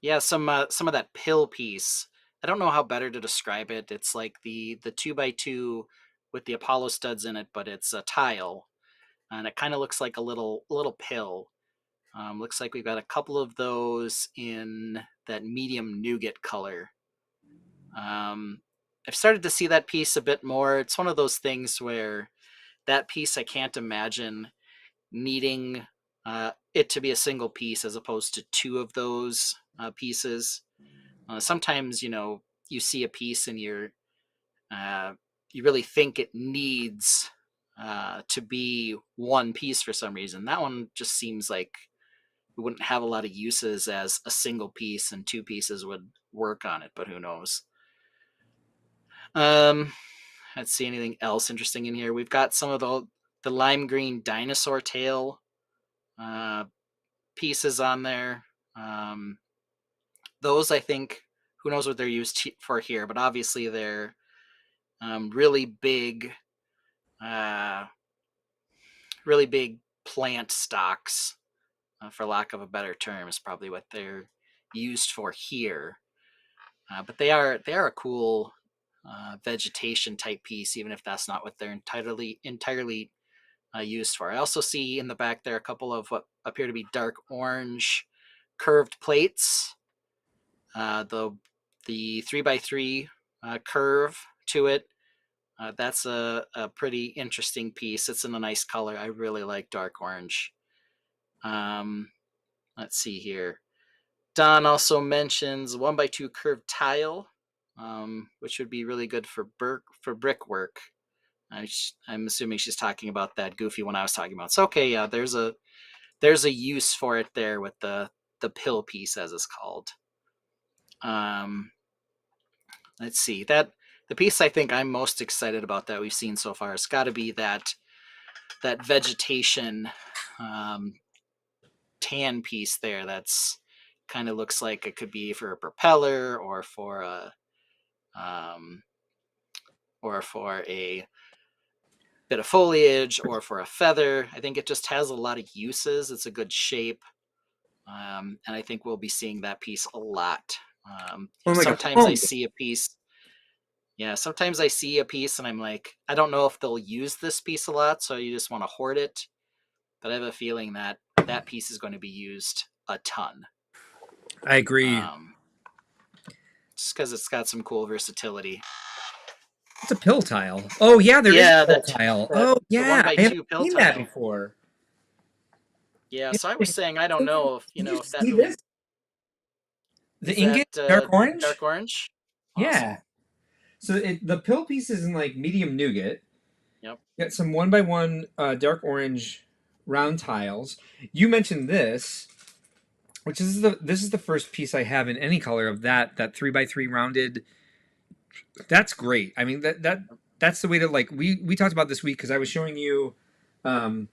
Yeah, some of that pill piece. I don't know how better to describe it. It's like the 2x2 with the Apollo studs in it, but it's a tile, and it kind of looks like a little pill. Looks like we've got a couple of those in that medium nougat color. Um, I've started to see that piece a bit more. It's one of those things where that piece I can't imagine needing it to be a single piece as opposed to two of those pieces. Sometimes you see a piece and uh, you really think it needs to be one piece for some reason. That one just seems like it wouldn't have a lot of uses as a single piece, and two pieces would work on it. But who knows? Um, let's see anything else interesting in here. We've got some of the lime green dinosaur tail uh, pieces on there. Um, those I think, who knows what they're used for here, but obviously they're really big, uh, really big plant stocks, for lack of a better term, is probably what they're used for here. But they are a cool vegetation type piece, even if that's not what they're entirely used for. I also see in the back there a couple of what appear to be dark orange curved plates. The 3x3 curve to it. That's a pretty interesting piece. It's in a nice color. I really like dark orange. Um, let's see here. Don also mentions 1x2 curved tile, which would be really good for brickwork. I'm assuming she's talking about that goofy one I was talking about. So okay, yeah, there's a use for it there with the pill piece, as it's called. Um, let's see, that the piece I think I'm most excited about that we've seen so far has got to be that vegetation um, tan piece there. That's kind of looks like it could be for a propeller um, or for a bit of foliage or for a feather. I think it just has a lot of uses. It's a good shape, and I think we'll be seeing that piece a lot. Or like a Sometimes I phone. see a piece. Yeah, sometimes I see a piece and I'm like, I don't know if they'll use this piece a lot, so you just want to hoard it. But I have a feeling that that piece is going to be used a ton. I agree. Um, just because it's got some cool versatility. It's a pill tile. Oh yeah, there is a Yeah, pill that tile. that Oh the one yeah, by I haven't two pill seen that tile. before. Yeah, so I was Interesting. saying I don't know if Did you if that see this? really The is that ingot, dark dark orange. orange. Yeah. Awesome. So the pill piece is in like medium nougat. Yep. Got some one by one dark orange round tiles. You mentioned this, which is the first piece I have in any color of that 3x3 rounded. That's great. I mean that's the way to like we talked about this week because I was showing you. Um,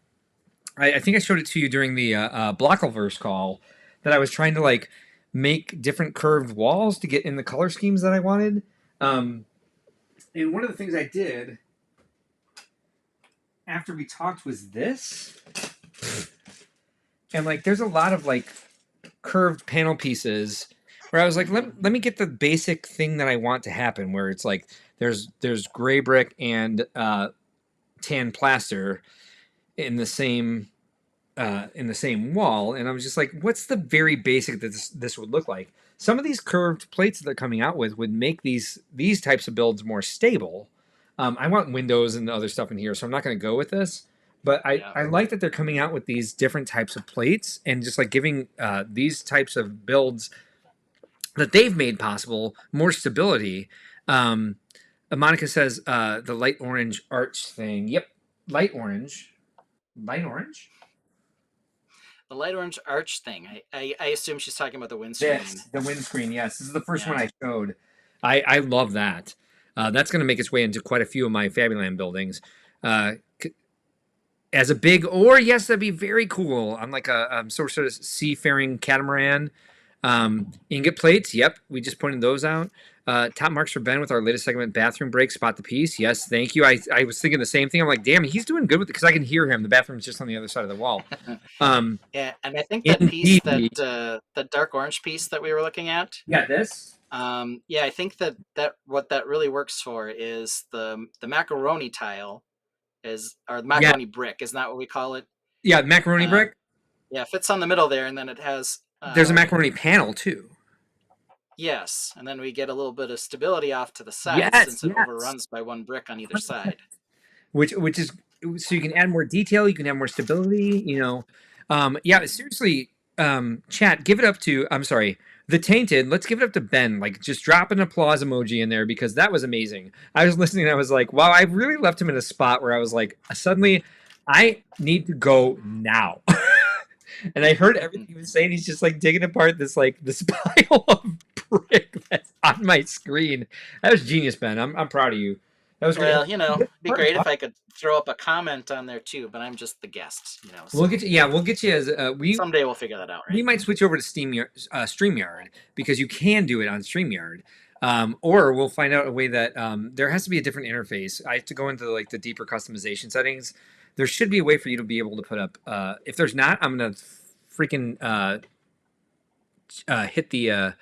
I think I showed it to you during the Blockleverse call that I was trying to like make different curved walls to get in the color schemes that I wanted. Um, and one of the things I did after we talked was this. And like there's a lot of like curved panel pieces where I was like, let me get the basic thing that I want to happen where it's like there's gray brick and tan plaster in the same wall, and I was just like, what's the very basic that this would look like? Some of these curved plates that they're coming out with would make these types of builds more stable. I want windows and other stuff in here, so I'm not going to go with this. But Yeah. I like that they're coming out with these different types of plates and just like giving these types of builds that they've made possible more stability. Um, Monica says the light orange arch thing. Yep, light orange. Light orange? The light orange arch thing. I assume she's talking about the windscreen. This, the windscreen, yes. This is the first one Yeah. I showed. I love that. That's going to make its way into quite a few of my Fabuland buildings. Uh, as a big, or yes, that'd be very cool. I'm like a sort of seafaring catamaran. Ingot plates, yep, we just pointed those out. Top marks for Ben with our latest segment, bathroom break, spot the piece. Yes, thank you. I was thinking the same thing. I'm like, damn, he's doing good with it because I can hear him. The bathroom's just on the other side of the wall. Yeah, and I think that piece, that Indeed. that dark orange piece that we were looking at, Yeah, this. yeah, I think that what that really works for is the macaroni tile is, or the Yeah, macaroni brick, isn't that what we call it? yeah, macaroni Um, brick. yeah, fits on the middle there, and then it has There's a macaroni panel too. yes, and then we get a little bit of stability off to the sides Yes, since it yes. overruns by one brick on either side. Which is so you can add more detail, you can have more stability. Yeah, seriously, chat, give it up to. I'm sorry. The Tainted, let's give it up to Ben. Like, just drop an applause emoji in there because that was amazing. I was listening and I was like, wow, I really left him in a spot where I was like, suddenly, I need to go now. And I heard everything he was saying. He's just like digging apart this pile of brick that's on my screen. That was genius, Ben. I'm proud of you. That was great. Well, it'd be great if I could throw up a comment on there too, but I'm just the guest, We'll so get you. Yeah, we'll get you as someday we'll figure that out, we right? might switch over to StreamYard because you can do it on StreamYard. Or we'll find out a way that there has to be a different interface. I have to go into like the deeper customization settings. There should be a way for you to be able to put up. If there's not, I'm gonna freaking hit the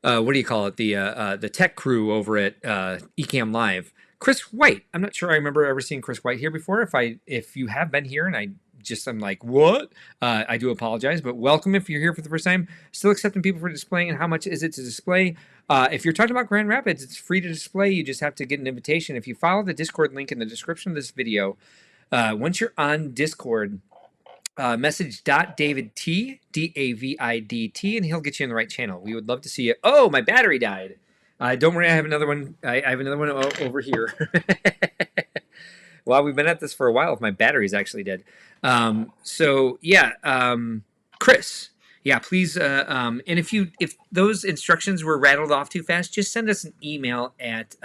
what do you call it? The tech crew over at Ecamm Live. Chris White. I'm not sure I remember ever seeing Chris White here before. If you have been here and I'm like, what? I do apologize, but welcome if you're here for the first time. Still accepting people for displaying, and how much is it to display? If you're talking about Grand Rapids, it's free to display. You just have to get an invitation. If you follow the Discord link in the description of this video, once you're on Discord, message David T, DAVIDT, and he'll get you in the right channel. We would love to see you. Oh, my battery died. Don't worry, I have another one. I have another one over here. Well, we've been at this for a while. If my battery's actually dead. So yeah, Chris. Yeah, please. And if those instructions were rattled off too fast, just send us an email at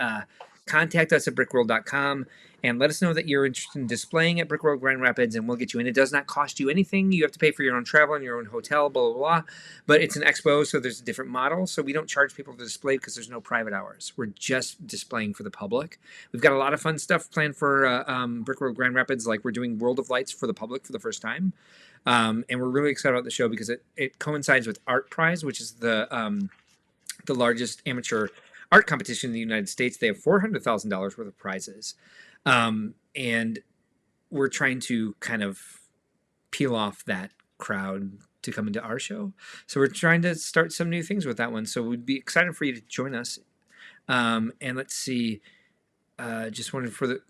contact@brickworld.com and let us know that you're interested in displaying at Brickworld Grand Rapids, and we'll get you in. It does not cost you anything. You have to pay for your own travel and your own hotel, blah, blah, blah. But it's an expo, so there's a different model. So we don't charge people to display because there's no private hours. We're just displaying for the public. We've got a lot of fun stuff planned for Brickworld Grand Rapids. Like we're doing World of Lights for the public for the first time. And we're really excited about the show because it coincides with Art Prize, which is the largest amateur art competition in the United States. They have $400,000 worth of prizes. And we're trying to kind of peel off that crowd to come into our show. So we're trying to start some new things with that one. So we'd be excited for you to join us. And let's see. Just wanted for the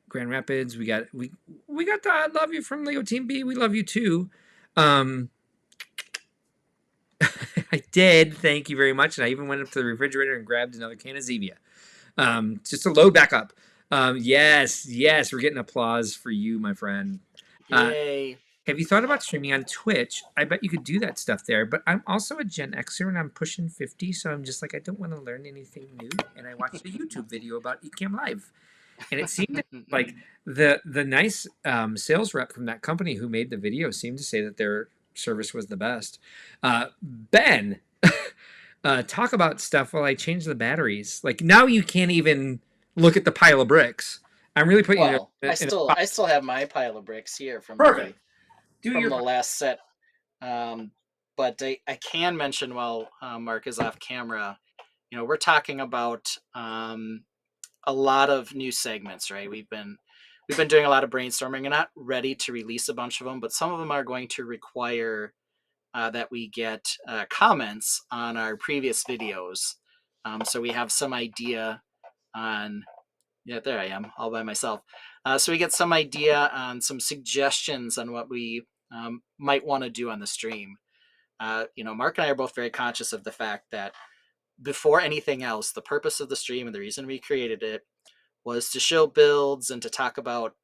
Grand Rapids. We got the I love you from Lego Team B. We love you too. I did. Thank you very much. And I even went up to the refrigerator and grabbed another can of Zevia. Just to load back up. Yes, we're getting applause for you, my friend. Yay. Have you thought about streaming on Twitch? I bet you could do that stuff there. But I'm also a Gen Xer and I'm pushing 50, so I'm just like, I don't want to learn anything new. And I watched a YouTube video about Ecamm Live. And it seemed like the nice sales rep from that company who made the video seemed to say that their service was the best. Ben, talk about stuff while I change the batteries. Like now you can't even look at the pile of bricks. I'm really putting Well, you I still have my pile of bricks here from perfect. the last set. But I can mention while Mark is off camera, we're talking about a lot of new segments, right? We've been doing a lot of brainstorming and not ready to release a bunch of them, but some of them are going to require that we get comments on our previous videos. So we have some idea on, yeah, there I am all by myself. So we get some idea on some suggestions on what we might want to do on the stream. Mark and I are both very conscious of the fact that before anything else, the purpose of the stream and the reason we created it was to show builds and to talk about,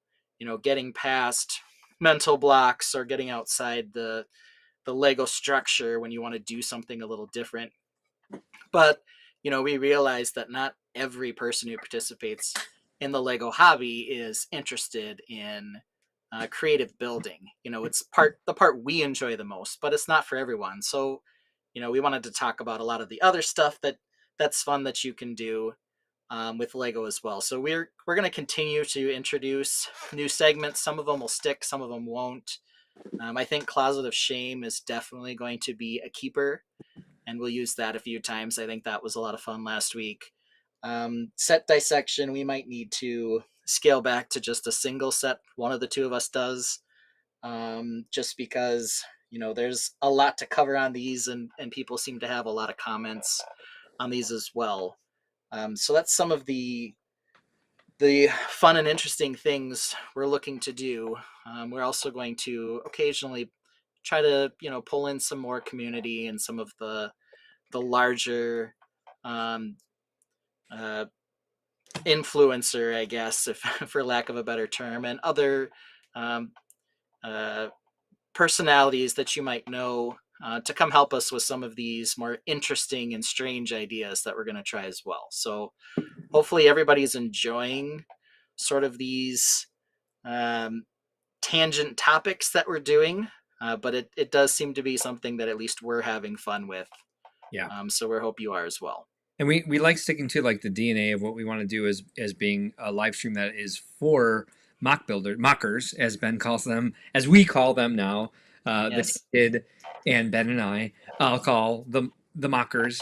getting past mental blocks or getting outside the Lego structure when you want to do something a little different. But, we realize that not every person who participates in the Lego hobby is interested in creative building. It's the part we enjoy the most, but it's not for everyone. So, we wanted to talk about a lot of the other stuff that that's fun that you can do with Lego as well. So we're going to continue to introduce new segments. Some of them will stick, some of them won't. I think Closet of Shame is definitely going to be a keeper, and we'll use that a few times. I think that was a lot of fun last week. Set dissection, we might need to scale back to just a single set. One of the two of us does, just because there's a lot to cover on these, and people seem to have a lot of comments on these as well. So that's some of the fun and interesting things we're looking to do. We're also going to occasionally try to pull in some more community and some of the larger um, uh, influencer, I guess, if for lack of a better term, and other um, uh, personalities that you might know to come help us with some of these more interesting and strange ideas that we're going to try as well. So hopefully everybody's enjoying sort of these um, tangent topics that we're doing, but it does seem to be something that at least we're having fun with. Yeah. So we hope you are as well. And we like sticking to like the DNA of what we want to do as being a live stream that is for mockers, as Ben calls them, as we call them now, Yes. the kid and Ben and I'll call the mockers,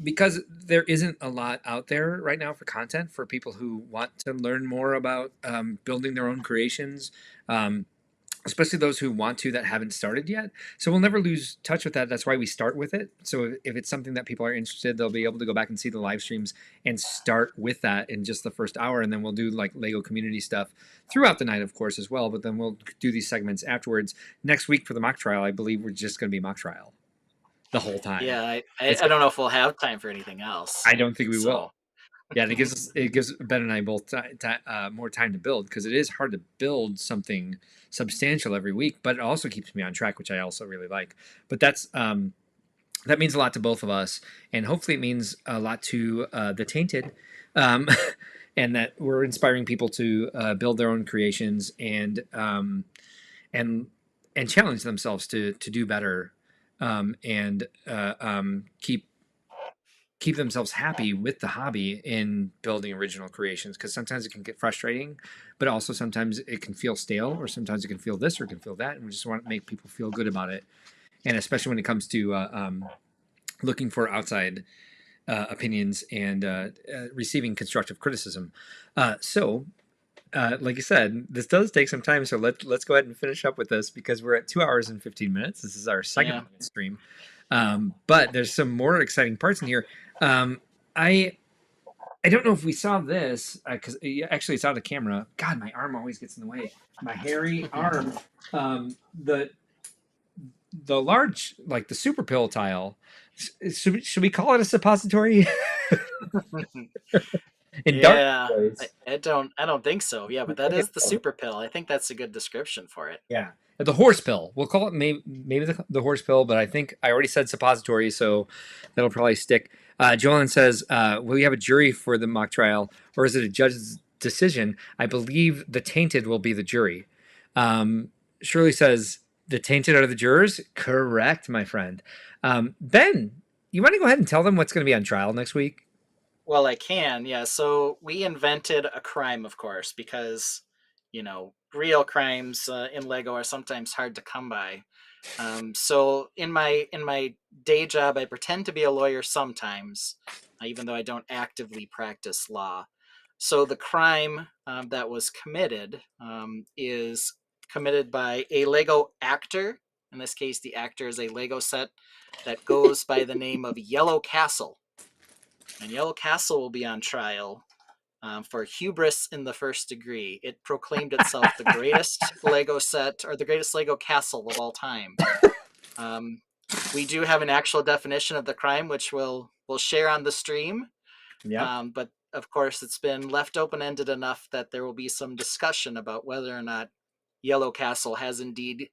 because there isn't a lot out there right now for content for people who want to learn more about building their own creations. Especially those who want to that haven't started yet. So we'll never lose touch with that. That's why we start with it. So if it's something that people are interested, they'll be able to go back and see the live streams and start with that in just the first hour. And then we'll do like Lego community stuff throughout the night, of course, as well. But then we'll do these segments afterwards. Next week for the mock trial, I believe we're just going to be mock trial the whole time. Yeah, I don't know if we'll have time for anything else. I don't think we So will. Yeah, and it gives Ben and I both more time to build, because it is hard to build something substantial every week, but it also keeps me on track, which I also really like. But that means a lot to both of us, and hopefully it means a lot to the Tainted, and that we're inspiring people to build their own creations and challenge themselves to do better, and keep themselves happy with the hobby in building original creations, because sometimes it can get frustrating, but also sometimes it can feel stale, or sometimes it can feel this or it can feel that, and we just want to make people feel good about it. And especially when it comes to looking for outside opinions and receiving constructive criticism. So like I said, this does take some time, so let's go ahead and finish up with this, because we're at 2 hours and 15 minutes. This is our second stream. But there's some more exciting parts in here. I don't know if we saw this, because actually it's out of the camera. God, my arm always gets in the way. My hairy arm. The large, like the super pill tile. Should we call it a suppository? yeah, I don't think so. Yeah, but that is the super pill. I think that's a good description for it. Yeah. The horse pill. We'll call it maybe the horse pill, but I think I already said suppository, so that'll probably stick. Joellen says, will you have a jury for the mock trial, or is it a judge's decision? I believe the Tainted will be the jury. Shirley says, the Tainted are the jurors? Correct, my friend. Ben, you want to go ahead and tell them what's going to be on trial next week? Well, I can, yeah. So we invented a crime, of course, because real crimes in Lego are sometimes hard to come by. So in my day job, I pretend to be a lawyer sometimes, even though I don't actively practice law. So the crime that was committed is committed by a Lego actor. In this case, the actor is a Lego set that goes by the name of Yellow Castle. And Yellow Castle will be on trial for hubris in the first degree. It proclaimed itself the greatest Lego set, or the greatest Lego castle of all time. We do have an actual definition of the crime, which we'll share on the stream. Yeah. But of course, it's been left open-ended enough that there will be some discussion about whether or not Yellow Castle has indeed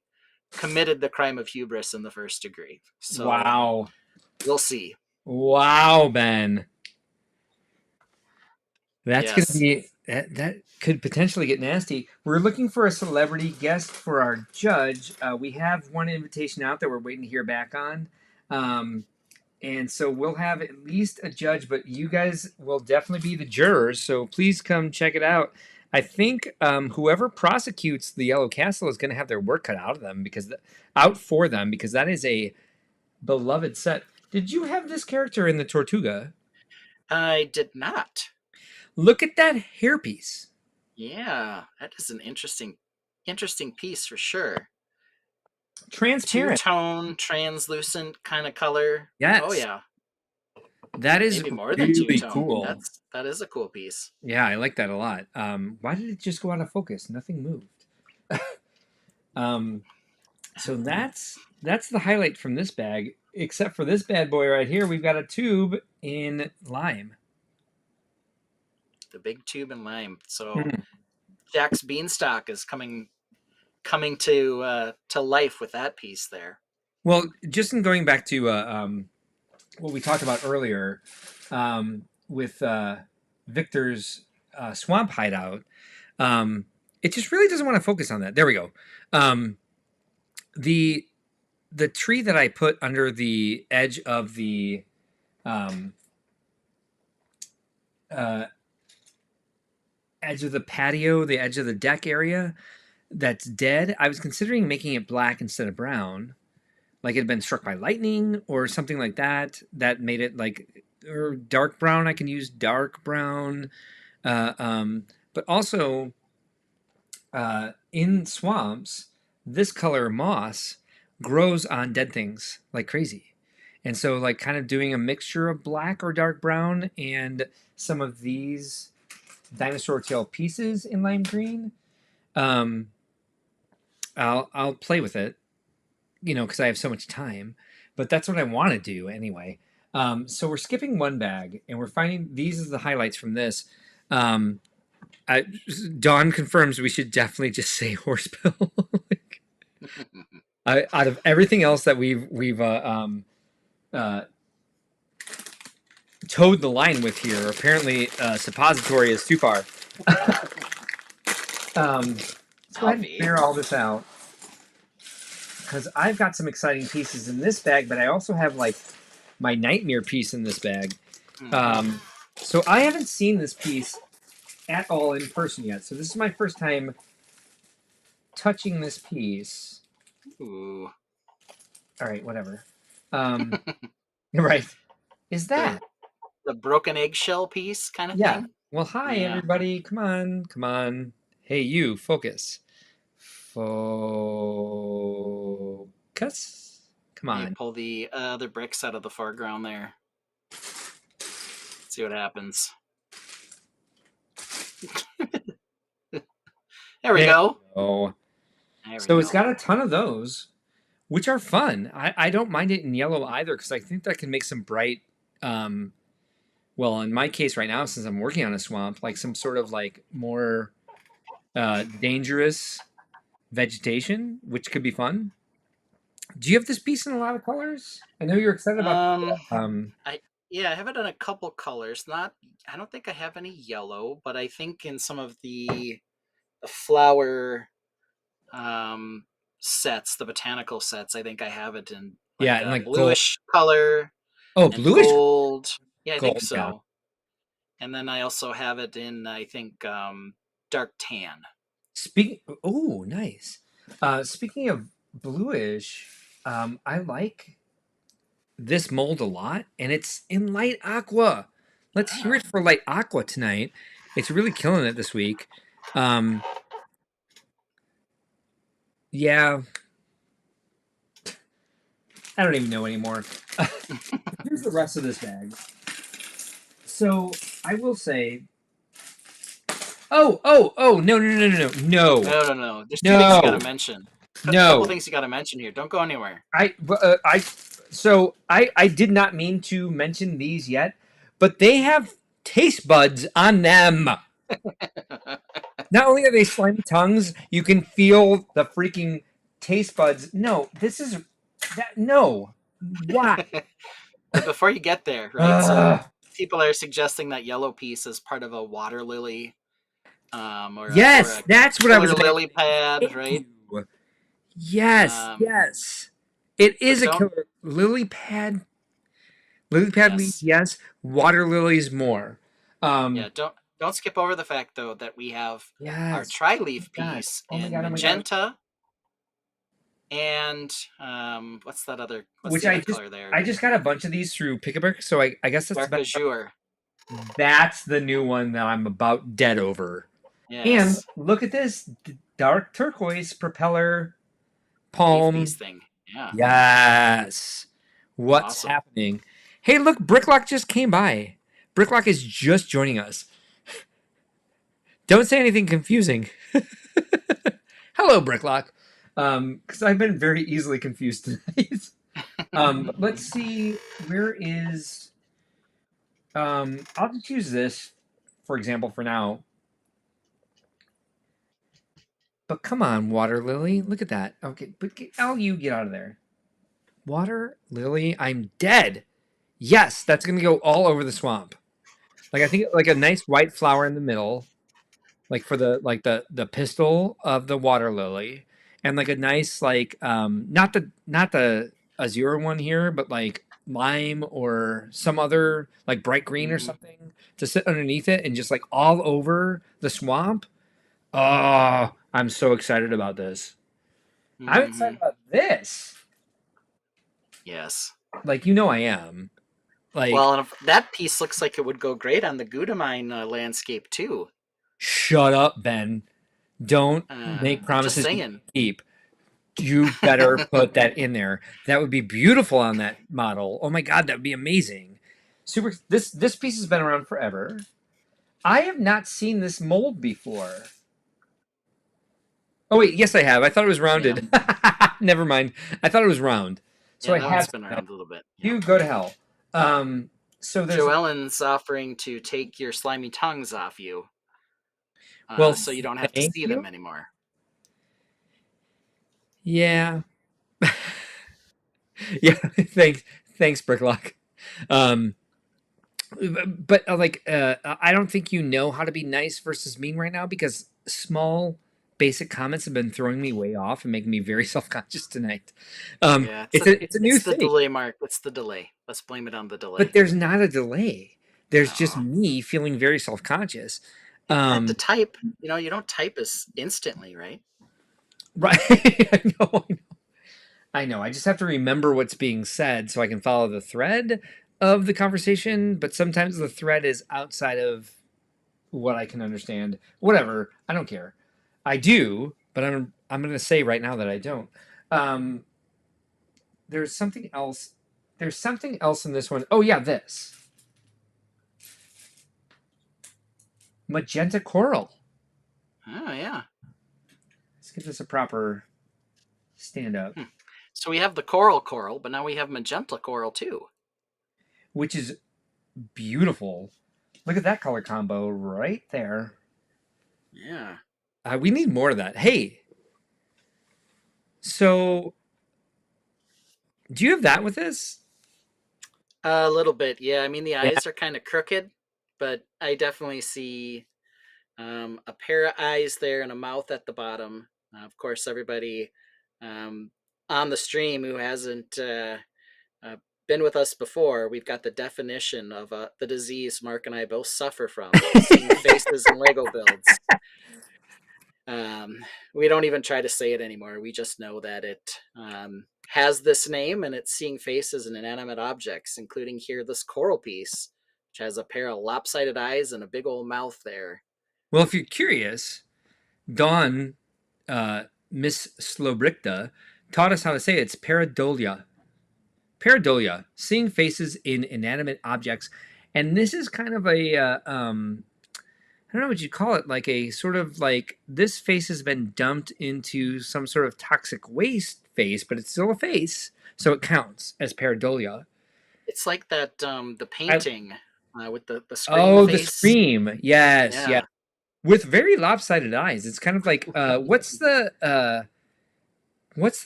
committed the crime of hubris in the first degree. So wow. We'll see. Wow, Ben. That's going to Yes. be, that could potentially get nasty. We're looking for a celebrity guest for our judge. We have one invitation out that we're waiting to hear back on. And so we'll have at least a judge, but you guys will definitely be the jurors. So please come check it out. I think whoever prosecutes the Yellow Castle is going to have their work cut out of them out for them because that is a beloved set. Did you have this character in the Tortuga? I did not. Look at that hairpiece. Yeah, that is an interesting piece for sure. Transparent. Two-tone, translucent kind of color. Yes. Oh yeah. That is maybe more than really two-tone. cool. That is a cool piece. Yeah, I like that a lot. Why did it just go out of focus? Nothing moved. So that's the highlight from this bag. Except for this bad boy right here, we've got a tube in lime. The big tube in lime. So Jack's Beanstalk is coming to life with that piece there. Well, just in going back to what we talked about earlier with Victor's swamp hideout, it just really doesn't want to focus on that. There we go. The tree that I put under the edge of the edge of the patio, the edge of the deck area that's dead, I was considering making it black instead of brown, like it had been struck by lightning or something like that. That made it like or dark brown. I can use dark brown, but also in swamps, this color moss grows on dead things like crazy. And so like kind of doing a mixture of black or dark brown and some of these dinosaur tail pieces in lime green. I'll play with it, because I have so much time, but that's what I want to do anyway. So we're skipping one bag and we're finding these as the highlights from this. Dawn confirms we should definitely just say horsepill. Out of everything else that we've towed the line with here, apparently suppository is too far. Let's go ahead and clear all this out because I've got some exciting pieces in this bag, but I also have like my nightmare piece in this bag. So I haven't seen this piece at all in person yet. So this is my first time touching this piece. Ooh. All right, whatever. Right. Is that the broken eggshell piece kind of yeah. thing? Well, hi everybody. Come on. Hey, you, focus. Focus. Come on. You pull the other bricks out of the foreground there. See what happens. There we go. So it's got a ton of those, which are fun. I don't mind it in yellow either because I think that can make some bright, well, in my case right now, since I'm working on a swamp, like some sort of like more dangerous vegetation, which could be fun. Do you have this piece in a lot of colors? I know you're excited about. I have it in a couple colors. I don't think I have any yellow, but I think in some of the flower sets, the botanical sets, I think I have it in like bluish color. Oh, bluish gold. Yeah, I think so. Yeah. And then I also have it in, I think, dark tan. Oh, nice. Speaking of bluish, I like this mold a lot, and it's in light aqua. Let's hear it for light aqua tonight. It's really killing it this week. Yeah. I don't even know anymore. Here's the rest of this bag. So I will say. Oh! No! No. There's two things you gotta mention. A couple things you gotta mention here. Don't go anywhere. I did not mean to mention these yet, but they have taste buds on them. Not only are they slimy tongues, you can feel the freaking taste buds. No, this is that. No, why? But before you get there, right? So people are suggesting that yellow piece is part of a water lily. Yes, that's what I was. Lily pad, right? Yes. It is a killer lily pad. Lily pad leaves, Yes. yes. Water lilies, more. Yeah. Don't skip over the fact though that we have our Yes. Oh tri-leaf my god. piece Oh my in god. Oh my god. magenta and what's Which the other color there? I just got a bunch of these through Pick-a-Brick, so I guess that's the Dark best. azure. That's the new one that I'm about dead over. And Yes. look at this dark turquoise propeller Leaf piece palm. thing. Yeah. Yes. What's Awesome. happening? Hey, look, Bricklock just came by. Bricklock is just joining us. Don't say anything confusing. Hello, Bricklock. Because I've been very easily confused tonight. But let's see. Where is? I'll just use this, for example, for now. But come on, Water Lily. Look at that. Okay, but you get out of there. Water Lily, I'm dead. Yes, that's gonna go all over the swamp. Like I think like a nice white flower in the middle, like for the pistil of the water lily, and like a nice like not the azure one here, but like lime or some other like bright green or Hmm. something to sit underneath it and just like all over the swamp. Oh, I'm so excited about this. I'm Hmm. excited about this. Yes. Like you know I am. Like Well, and that piece looks like it would go great on the Gudamine landscape too. shut up, Ben. Don't make Just promises you saying. can't keep. You better put that in there. That would be beautiful on that model. Oh my god, that would be amazing. Super. This piece has been around forever. I have not seen this mold before. Oh wait, yes I have. I thought it was Yeah. rounded. Never mind. I thought it was round. So Yeah, I that one's have been seen that. around a little bit. Yeah. You go to hell. So there's Joellen's offering to take your slimy tongues off you, well, so you don't have to thank see you. them anymore. Yeah, yeah. Thanks, Bricklock. Um, but I don't think you know how to be nice versus mean right now because small basic comments have been throwing me way off and making me very self-conscious tonight. Yeah, It's a new it's the thing, delay, Mark. It's the delay. Let's blame it on the but delay. there's not a delay. There's just Oh, me feeling very self-conscious. you had to um type. You don't type as instantly, right? right. I know I just have to remember what's being said so I can follow the thread of the conversation, but sometimes the thread is outside of what I can understand. Whatever, I don't care. I do, but I'm going to say right now that I don't. Um, there's something else. There's something else in this one. Oh yeah, this magenta coral. Oh yeah. Let's give this a proper stand up, Hmm. So we have the coral, but now we have magenta coral too. which is beautiful. Look at that color combo right there. Yeah. We need more of that. Hey, so do you have that with this? A little bit, yeah. I mean, the Yeah. eyes are kind of crooked, but I definitely see a pair of eyes there and a mouth at the bottom. Of course, everybody um, on the stream who hasn't uh, been with us before, we've got the definition of the disease Mark and I both suffer from, seeing faces in Lego builds. Um, we don't even try to say it anymore. We just know that it has this name and it's seeing faces in inanimate objects, including here this coral piece, which has a pair of lopsided eyes and a big old mouth there. Well, if you're curious, Dawn, Miss Slobrichta, taught us how to say it. It's pareidolia. Pareidolia, seeing faces in inanimate objects. And this is kind of I don't know what you'd call it, like a sort of like this face has been dumped into some sort of toxic waste face, but it's still a face. So it counts as pareidolia. It's like that the I, painting with the scream oh, the face. scream. Yes, yeah. Yeah. With very lopsided eyes. It's kind of like what's the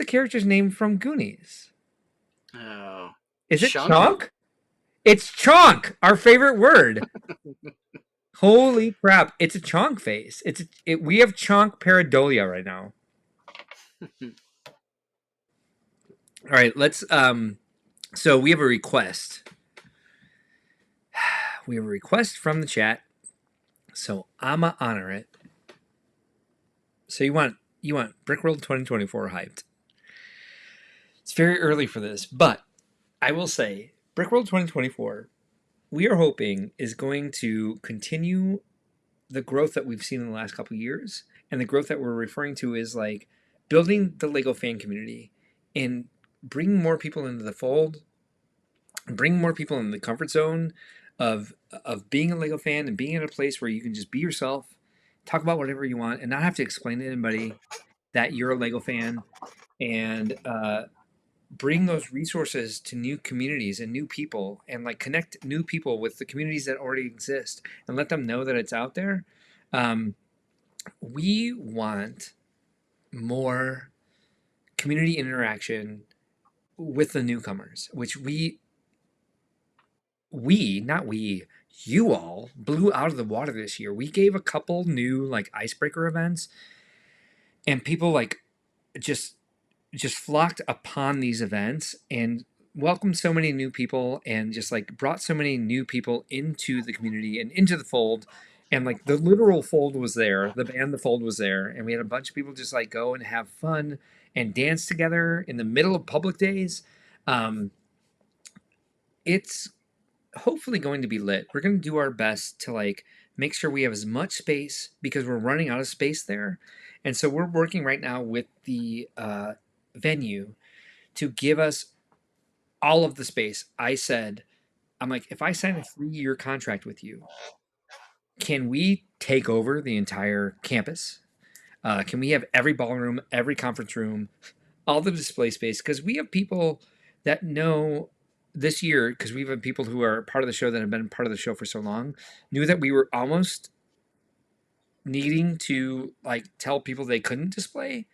character's name from Goonies? Oh, Is it Chunk. Chonk? It's Chonk, our favorite word. Holy crap! It's a Chonk face. We have Chonk pareidolia right now. All right, let's. So we have a request We have a request from the chat, so I'ma honor it. So you want Brickworld 2024 hyped. It's very early for this, but I will say Brickworld 2024, we are hoping is going to continue the growth that we've seen in the last couple of years, and the growth that we're referring to is like building the Lego fan community and bringing more people into the fold, bringing more people in the comfort zone of being a Lego fan and being in a place where you can just be yourself, talk about whatever you want, and not have to explain to anybody that you're a Lego fan, and bring those resources to new communities and new people, and like connect new people with the communities that already exist and let them know that it's out there. We want more community interaction with the newcomers, which not we, you all blew out of the water this year. We gave a couple new like icebreaker events, and people like just flocked upon these events and welcomed so many new people, and just like brought so many new people into the community and into the fold. And like the literal fold was there, the band The Fold was there, and we had a bunch of people just like go and have fun and dance together in the middle of public days. It's hopefully going to be lit. We're going to do our best to like make sure we have as much space, because we're running out of space there. And so we're working right now with the venue to give us all of the space. I'm like, if I sign a 3-year contract with you, can we take over the entire campus? Can we have every ballroom, every conference room, all the display space? Because we have people that know this year, because we've had people who are part of the show that have been part of the show for so long, knew that we were almost needing to like tell people they couldn't display.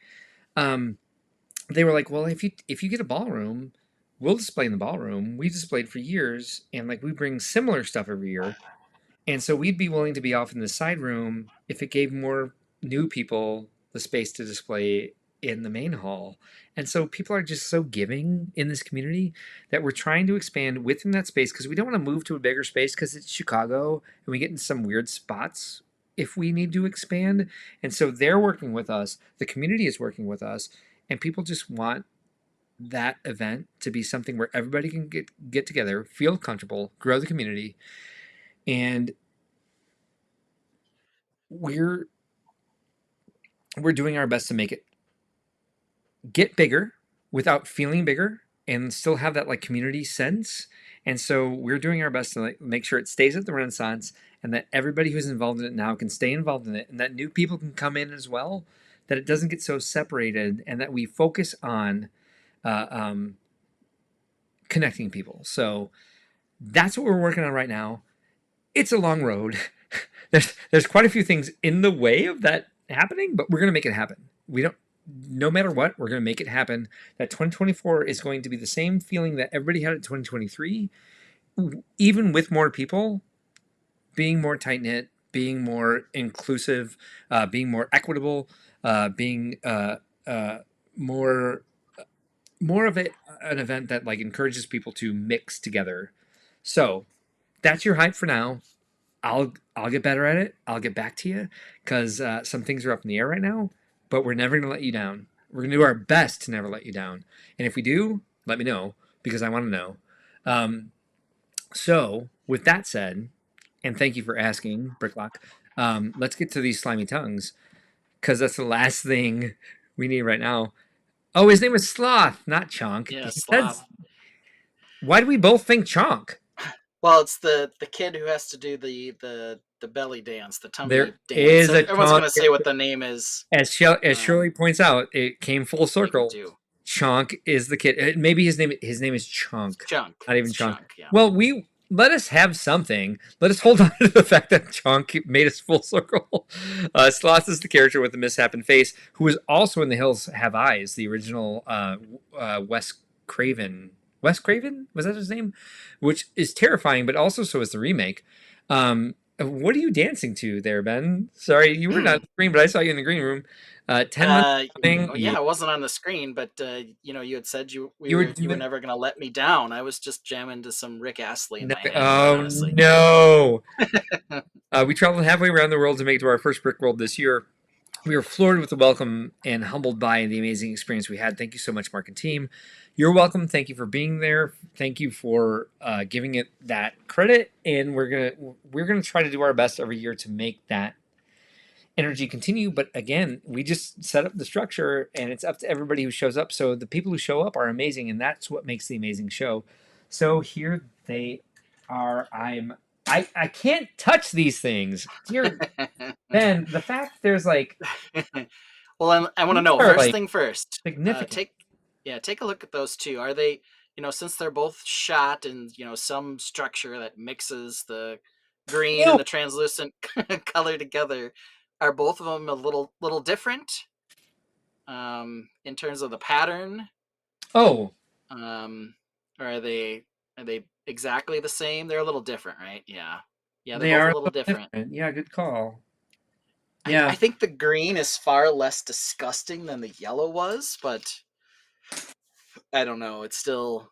They were like, well, if you get a ballroom, we'll display in the ballroom. We displayed for years, and like we bring similar stuff every year. And so we'd be willing to be off in the side room if it gave more new people the space to display in the main hall. And so people are just so giving in this community that we're trying to expand within that space, because we don't want to move to a bigger space because it's Chicago and we get in some weird spots if we need to expand. And so they're working with us, the community is working with us, and people just want that event to be something where everybody can get together, feel comfortable, grow the community. And we're doing our best to make it get bigger without feeling bigger and still have that like community sense. And so we're doing our best to like make sure it stays at the Renaissance, and that everybody who's involved in it now can stay involved in it, and that new people can come in as well, that it doesn't get so separated, and that we focus on connecting people. So that's what we're working on right now. It's a long road. There's quite a few things in the way of that happening, but we're going to make it happen. No matter what, we're going to make it happen. That 2024 is going to be the same feeling that everybody had at 2023, even with more people, being more tight-knit, being more inclusive, being more equitable, being more of an event that like encourages people to mix together. So that's your hype for now. I'll get better at it. I'll get back to you, because some things are up in the air right now, but we're never going to let you down. We're going to do our best to never let you down. And if we do, let me know, because I want to know. So with that said, and thank you for asking, Bricklock, let's get to these slimy tongues, because that's the last thing we need right now. Oh, his name is Sloth, not Chonk. Yeah, Sloth. Why do we both think Chonk? Well, it's the kid who has to do the belly dance, the tummy There dance. is a Everyone's Chonk. going to say what the name is. As Shirley points out, it came full circle. Chonk is the kid. Maybe his name is Chunk. Chunk. Not even Chunk. Yeah. Well, let us have something. Let us hold on to the fact that Chonk made us full circle. Sloth is the character with the misshapen face, who was also in The Hills Have Eyes, the original Wes Craven. Wes Craven? Was that his name? Which is terrifying, but also so is the remake. What are you dancing to there, Ben? Sorry, you were not on the screen, but I saw you in the green room. 10 months uh, running. oh yeah, I wasn't on the screen, but you had said You were you were doing. never gonna let me down. I was just jamming to some Rick Astley in No, my head, quite oh honestly. no! We traveled halfway around the world to make it to our first Brick World this year. We were floored with the welcome and humbled by the amazing experience we had. Thank you so much, Mark and team. You're welcome. Thank you for being there. Thank you for giving it that credit. And we're gonna try to do our best every year to make that energy continue. But again, we just set up the structure, and it's up to everybody who shows up. So the people who show up are amazing, and that's what makes the amazing show. So here they are. I can't touch these things. Dear Ben, the fact there's like Well, I want to these know, are first like thing first. significant. Take a look at those two. Are they, since they're both shot in, some structure that mixes the green Ew. and the translucent color together, are both of them a little different in terms of the pattern? Oh, Or are they exactly the same? They're a little different, right? Yeah. Yeah, they're they both are a a little little different. different. Yeah, good call. I Yeah. think the green is far less disgusting than the yellow was, but I don't know. It's still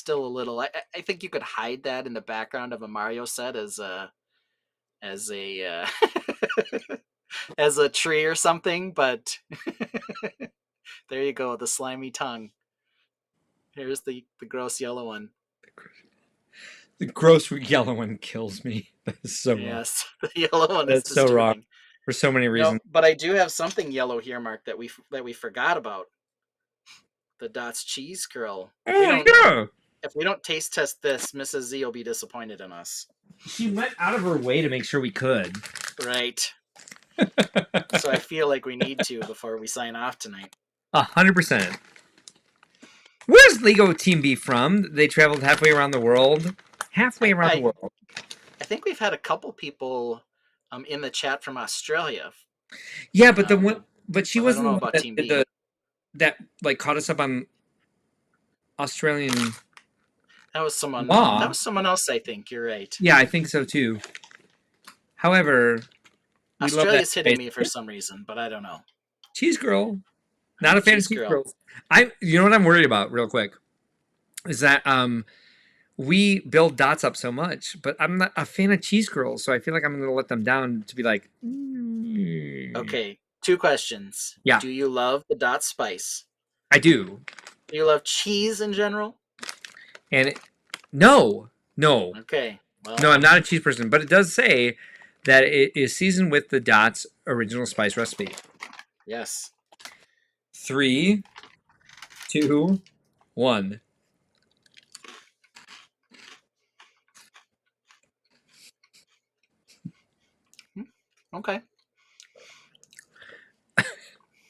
a little. I think you could hide that in the background of a Mario set as a as a tree or something. But there you go, the slimy tongue. Here's the gross yellow one. The gross yellow one kills me. That is so wrong. Yes, the yellow one is That's so wrong disturbing. for so many No, reasons. but I do have something yellow here, Mark, that we forgot about. The Dots cheese curl. If we Oh don't yeah. if we don't taste test this, Mrs. Z will be disappointed in us. She went out of her way to make sure we could. Right. So I feel like we need to before we sign off tonight. 100%. Where's Lego Team B from? They traveled halfway around the world. Halfway I around the I, world. I think we've had a couple people in the chat from Australia. Yeah, but the one, Um, but she but I don't wasn't the know one about that Team did B. that like caught us up on Australian That was someone. That law. was someone else. I think you're right. Yeah, I think so too. However, we love that Australia's hitting space. me for some reason, but I don't know. Cheese girl. Not a fan of Cheese cheese girl. girls. You know what I'm worried about, real quick, is that we build dots up so much, but I'm not a fan of cheese girls, so I feel like I'm gonna let them down to be like, Okay, two questions. yeah, Do you love the dot spice? I do. Do you love cheese in general? And no, no, Okay, well, no, I'm not a cheese person, but it does say that it is seasoned with the Dots original spice recipe. yes. 3, 2, 1. Okay.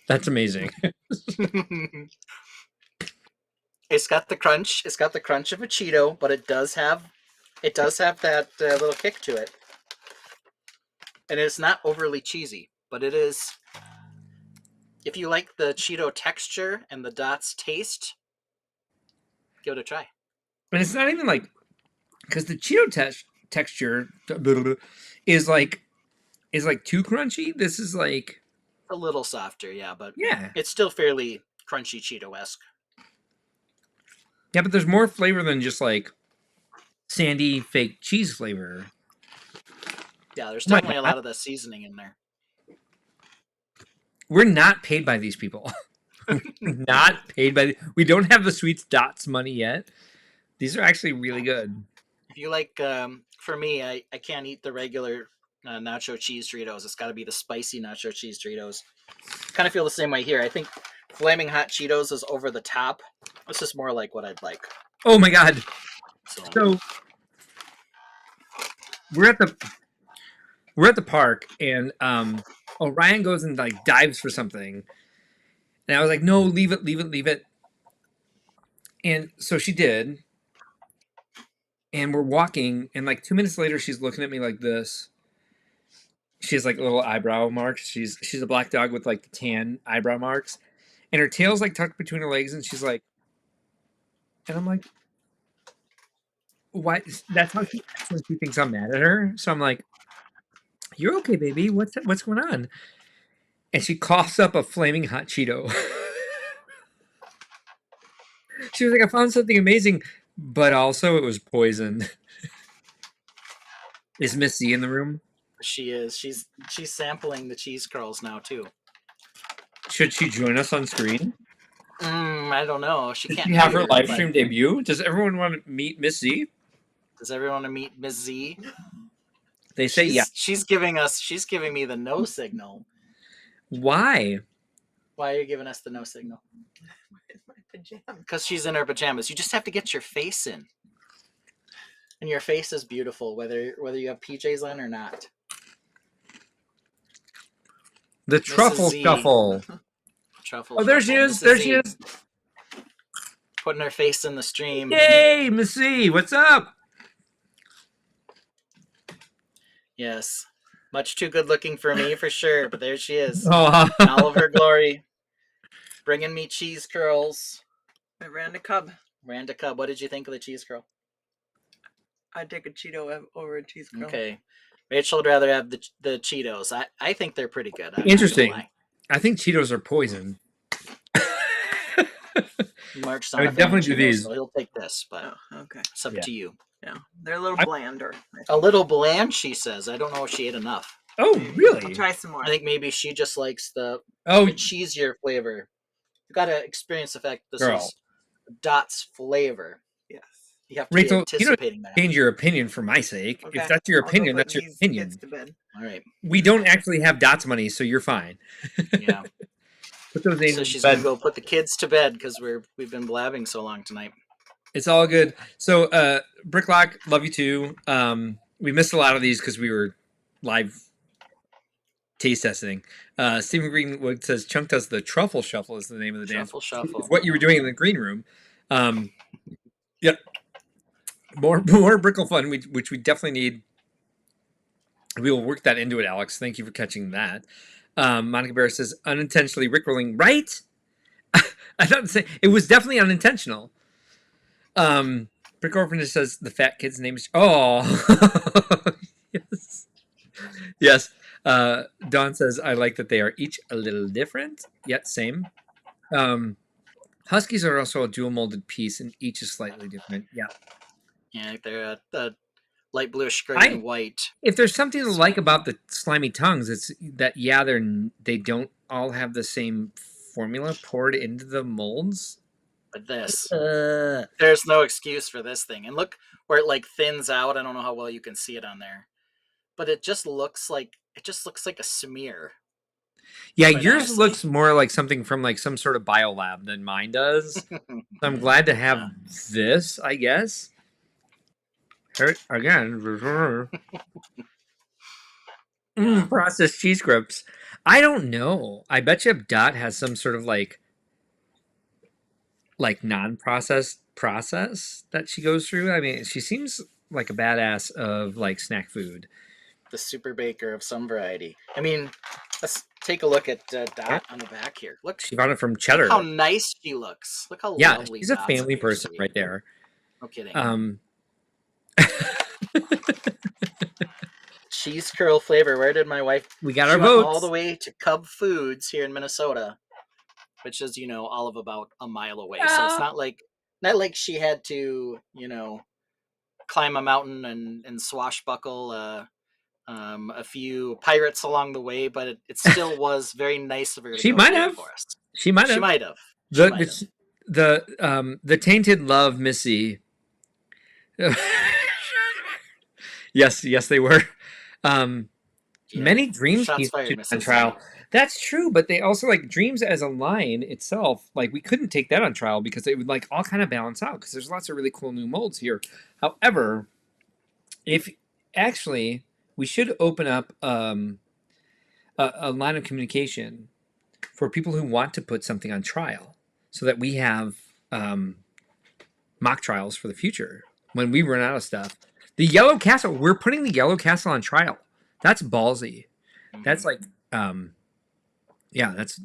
That's amazing. It's got the crunch. It's got the crunch of a Cheeto, but it does have that little kick to it, and it's not overly cheesy. But it is. If you like the Cheeto texture and the dots taste, give it a try. And it's not even like because the Cheeto texture is like too crunchy. This is like A little softer, yeah, but yeah, it's still fairly crunchy Cheeto esque. yeah, but there's more flavor than just like sandy fake cheese flavor. Yeah, there's Oh my definitely a god, lot of the seasoning in there. we're not paid by these people. Not paid by. We don't have the Sweets Dots money yet. These are actually really good. If you like, for me, I can't eat the regular nacho cheese Doritos. It's got to be the spicy nacho cheese Doritos. Kind of feel the same way here. I think flaming hot Cheetos is over the top. This is more like what I'd like. Oh my god. So So we're at the we're at the park and Orion goes and like dives for something. And I was like, no, leave it, leave it, leave it. And so she did. And we're walking, and like 2 minutes later, she's looking at me like this. She has like little eyebrow marks. She's a black dog with like the tan eyebrow marks, and her tail's like tucked between her legs, and she's like, and I'm like, why? That's how she acts when she thinks I'm mad at her. So I'm like, "You're okay, baby. What's going on?" And she coughs up a flaming hot Cheeto. She was like, "I found something amazing, but also it was poison." Is Miss Z in the room? She is. She's sampling the cheese curls now too. Should she join us on screen? I don't know. She Did can't she have her hear, live but stream debut? Does everyone want to meet Miss Z? does everyone want to meet Miss Z? They say yeah. She's giving me the no signal. Why? Why are you giving us the no signal? In my pajamas. Because she's in her pajamas. You just have to get your face in. And your face is beautiful, whether you have PJs on or not. The truffle Z. shuffle. Truffle. Oh, there she shuffle. is. Mrs. There Z she is. putting her face in the stream. Yay, Miss Z. What's up? Yes. Much too good looking for me, for sure. But there she is. Oh. In all of her glory. Bringing me cheese curls. Miranda Cub. Miranda Cub, what did you think of the cheese curl? I'd take a Cheeto over a cheese curl. Okay. Rachel would rather have the Cheetos. I think they're pretty good. I'm Interesting. not gonna I think Cheetos are poison. lie. Mark's I not would a fan of definitely do Cheetos, these. so he'll take this, but Oh, okay. it's up Yeah. to you. Yeah, they're a little I- blander. A little bland, she says. I don't know if she ate enough. Oh, I'll really? try some more. I think maybe she just likes the Oh, cheesier flavor. You gotta experience the fact this Girl. is Dot's flavor. Yes. You have to be Rachel, you don't anticipating that. change your opinion for my sake. Okay. If that's your I'll go opinion, put that's your these opinion. kids to bed. All right. We don't actually have Dot's money, so you're fine. Yeah. Put those names So in she's bed. gonna go put the kids to bed because we've been blabbing so long tonight. It's all good. So, Bricklock, love you too. We missed a lot of these because we were live taste testing. Stephen Greenwood says Chunk does the truffle shuffle is the name of the dance. Shuffle, shuffle. What you were doing in the green room. Yep. More Brickle fun, which we definitely need. We will work that into it, Alex. Thank you for catching that. Monica Bear says unintentionally rickrolling, right? I don't say it was definitely unintentional. Brick Orphanage says the fat kid's name is yes. Yes. Dawn says I like that they are each a little different, yet same. Huskies are also a dual molded piece, and each is slightly different. Yeah. Yeah, they're the light bluish gray and white. If there's something to like about the slimy tongues, it's that they don't all have the same formula poured into the molds. But there's no excuse for this thing. And look where it like thins out. I don't know how well you can see it on there, but it just looks like a smear. Yeah, Quite yours honestly. looks more like something from like some sort of biolab than mine does. So I'm glad to have this, I guess. Again, processed cheese grips. I don't know. I bet you Dot has some sort of like non-processed process that she goes through. I mean, she seems like a badass of like snack food. The super baker of some variety. I mean, let's take a look at Dot on the back here. Look, She found it from Cheddar. how nice she looks. Look how Yeah, lovely. she's a Dot's family appears person to be. right there. No kidding. Cheese curl flavor. Where did my wife? We got She our went votes. all the way to Cub Foods here in Minnesota, which is all of about a mile away. So it's not like she had to climb a mountain and swashbuckle a few pirates along the way, but it still was very nice of her. To She go might through the have. forest. She might have. She might have. She might have. The tainted love Missy. yes, they were. Yeah. Many dreams Shots came fired, on Mrs. trial. That's true, but they also like dreams as a line itself. Like we couldn't take that on trial because it would like all kind of balance out because there's lots of really cool new molds here. However, if actually we should open up a line of communication for people who want to put something on trial, so that we have mock trials for the future when we run out of stuff. The Yellow Castle, we're putting the Yellow Castle on trial. That's ballsy. That's like, yeah, that's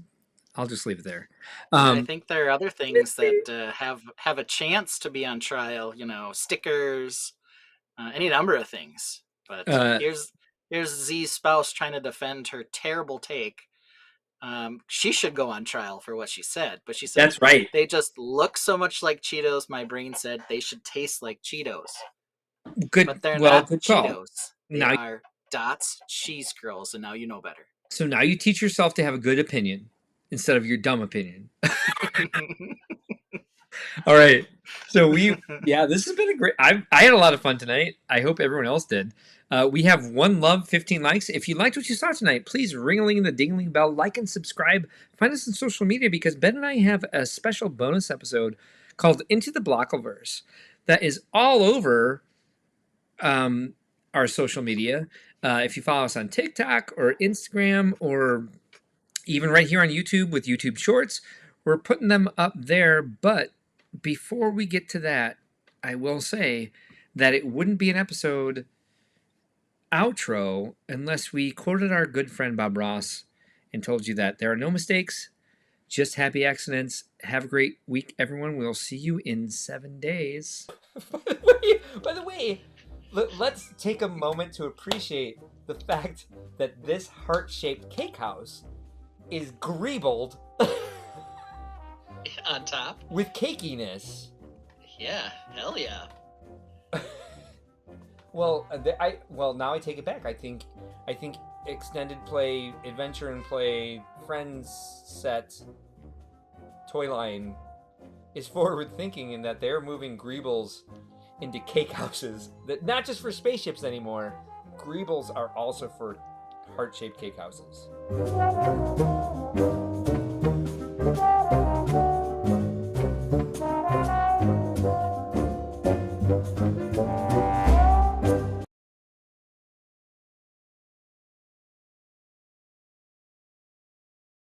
I'll just leave it there. I think there are other things that have a chance to be on trial. You know, stickers, any number of things. But uh, here's Z's spouse trying to defend her terrible take. She should go on trial for what she said, but she said that's right. they just look so much like Cheetos. My brain said they should taste like Cheetos, Good. but they're Well, not good call. Cheetos. They Now, are Dots cheese curls, and now you know better. so now you teach yourself to have a good opinion instead of your dumb opinion. All right. So this has been a great. I had a lot of fun tonight. I hope everyone else did. We have 1 love, 15 likes. If you liked what you saw tonight, please ring-a-ling the ding-a-ling bell, like and subscribe. Find us on social media because Ben and I have a special bonus episode called Into the Blockiverse that is all over our social media. If you follow us on TikTok or Instagram or even right here on YouTube with YouTube Shorts, we're putting them up there. But before we get to that, I will say that it wouldn't be an episode outro unless we quoted our good friend Bob Ross and told you that there are no mistakes, just happy accidents. Have a great week, everyone. We'll see you in 7 days. By the way, let's take a moment to appreciate the fact that this heart-shaped cake house is greebled On top? with cakiness. Yeah, hell yeah. Well, now I take it back. I think extended play, adventure and play, friends set, toy line is forward thinking in that they're moving greebles into cake houses. That not just for spaceships anymore. Greebles are also for heart-shaped cake houses.